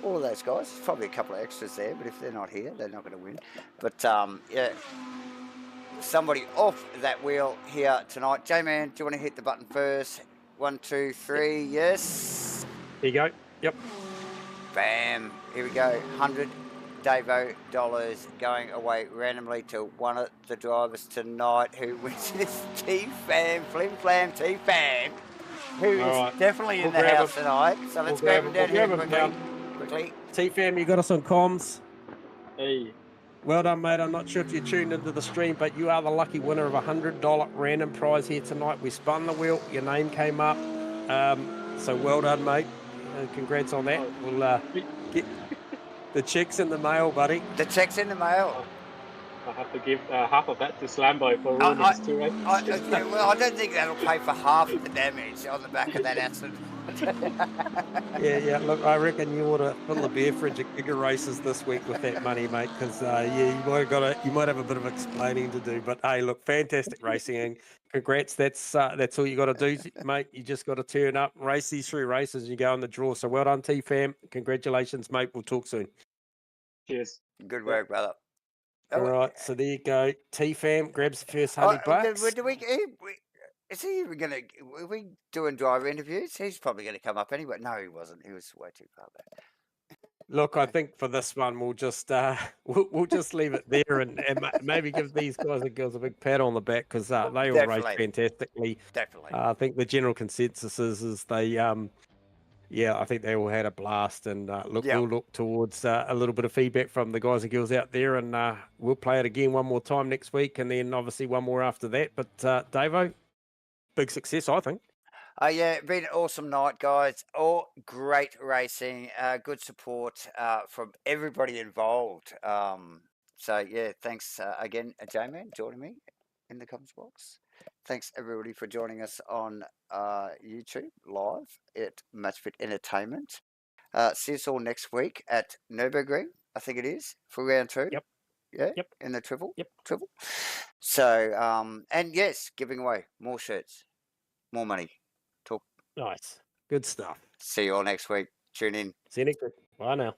all of those guys. There's probably a couple of extras there, but if they're not here, they're not going to win. But yeah, somebody off that wheel here tonight. J-Man, do you want to hit the button first? 1, 2, 3, yes. Here you go. Yep. Bam. Here we go. 100 Davo dollars going away randomly to one of the drivers tonight who wins this T-Fam, Flim Flam T-Fam, who is definitely in the house tonight. So let's grab him down here quickly. T-Fam, you got us on comms. Hey. Well done, mate. I'm not sure if you tuned into the stream, but you are the lucky winner of a $100 random prize here tonight. We spun the wheel, your name came up. So well done, mate. Congrats on that. We'll get the checks in the mail, buddy. The check's in the mail. I have to give half of that to Slambo for ruining his 2 races. Yeah, well, I don't think that'll pay for half of the damage on the back of that accident. Yeah. Look, I reckon you ought to fill the beer fridge at Giga Races this week with that money, mate. Because you might have a bit of explaining to do. But hey, look, fantastic racing, and congrats. That's all you got to do, mate. You just got to turn up, race these 3 races, and you go in the draw. So well done, T-Fam. Congratulations, mate. We'll talk soon. Cheers. Good work, brother. All right, so there you go. T-Fam grabs the first $100. Is he even going to... Are we doing driver interviews? He's probably going to come up anyway. No, he wasn't. He was way too far back. Look, I think for this one, we'll just we'll just leave it there and maybe give these guys and girls a big pat on the back because they all raced fantastically. Definitely. I think the general consensus is they... I think they all had a blast, and we'll look towards a little bit of feedback from the guys and girls out there, and we'll play it again one more time next week, and then obviously one more after that. But Davo, big success, I think. Yeah, been an awesome night, guys. All great racing, good support from everybody involved. So yeah, thanks again, J-Man, joining me in the comments box. Thanks everybody for joining us on YouTube live at Matchfit Entertainment. See us all next week at Nürburgring, I think it is, for round 2. Yep. Yeah. Yep. In the triple. Yep. Triple. So and yes, giving away more shirts, more money. Talk. Nice. Good stuff. See you all next week. Tune in. See you next week. Bye now.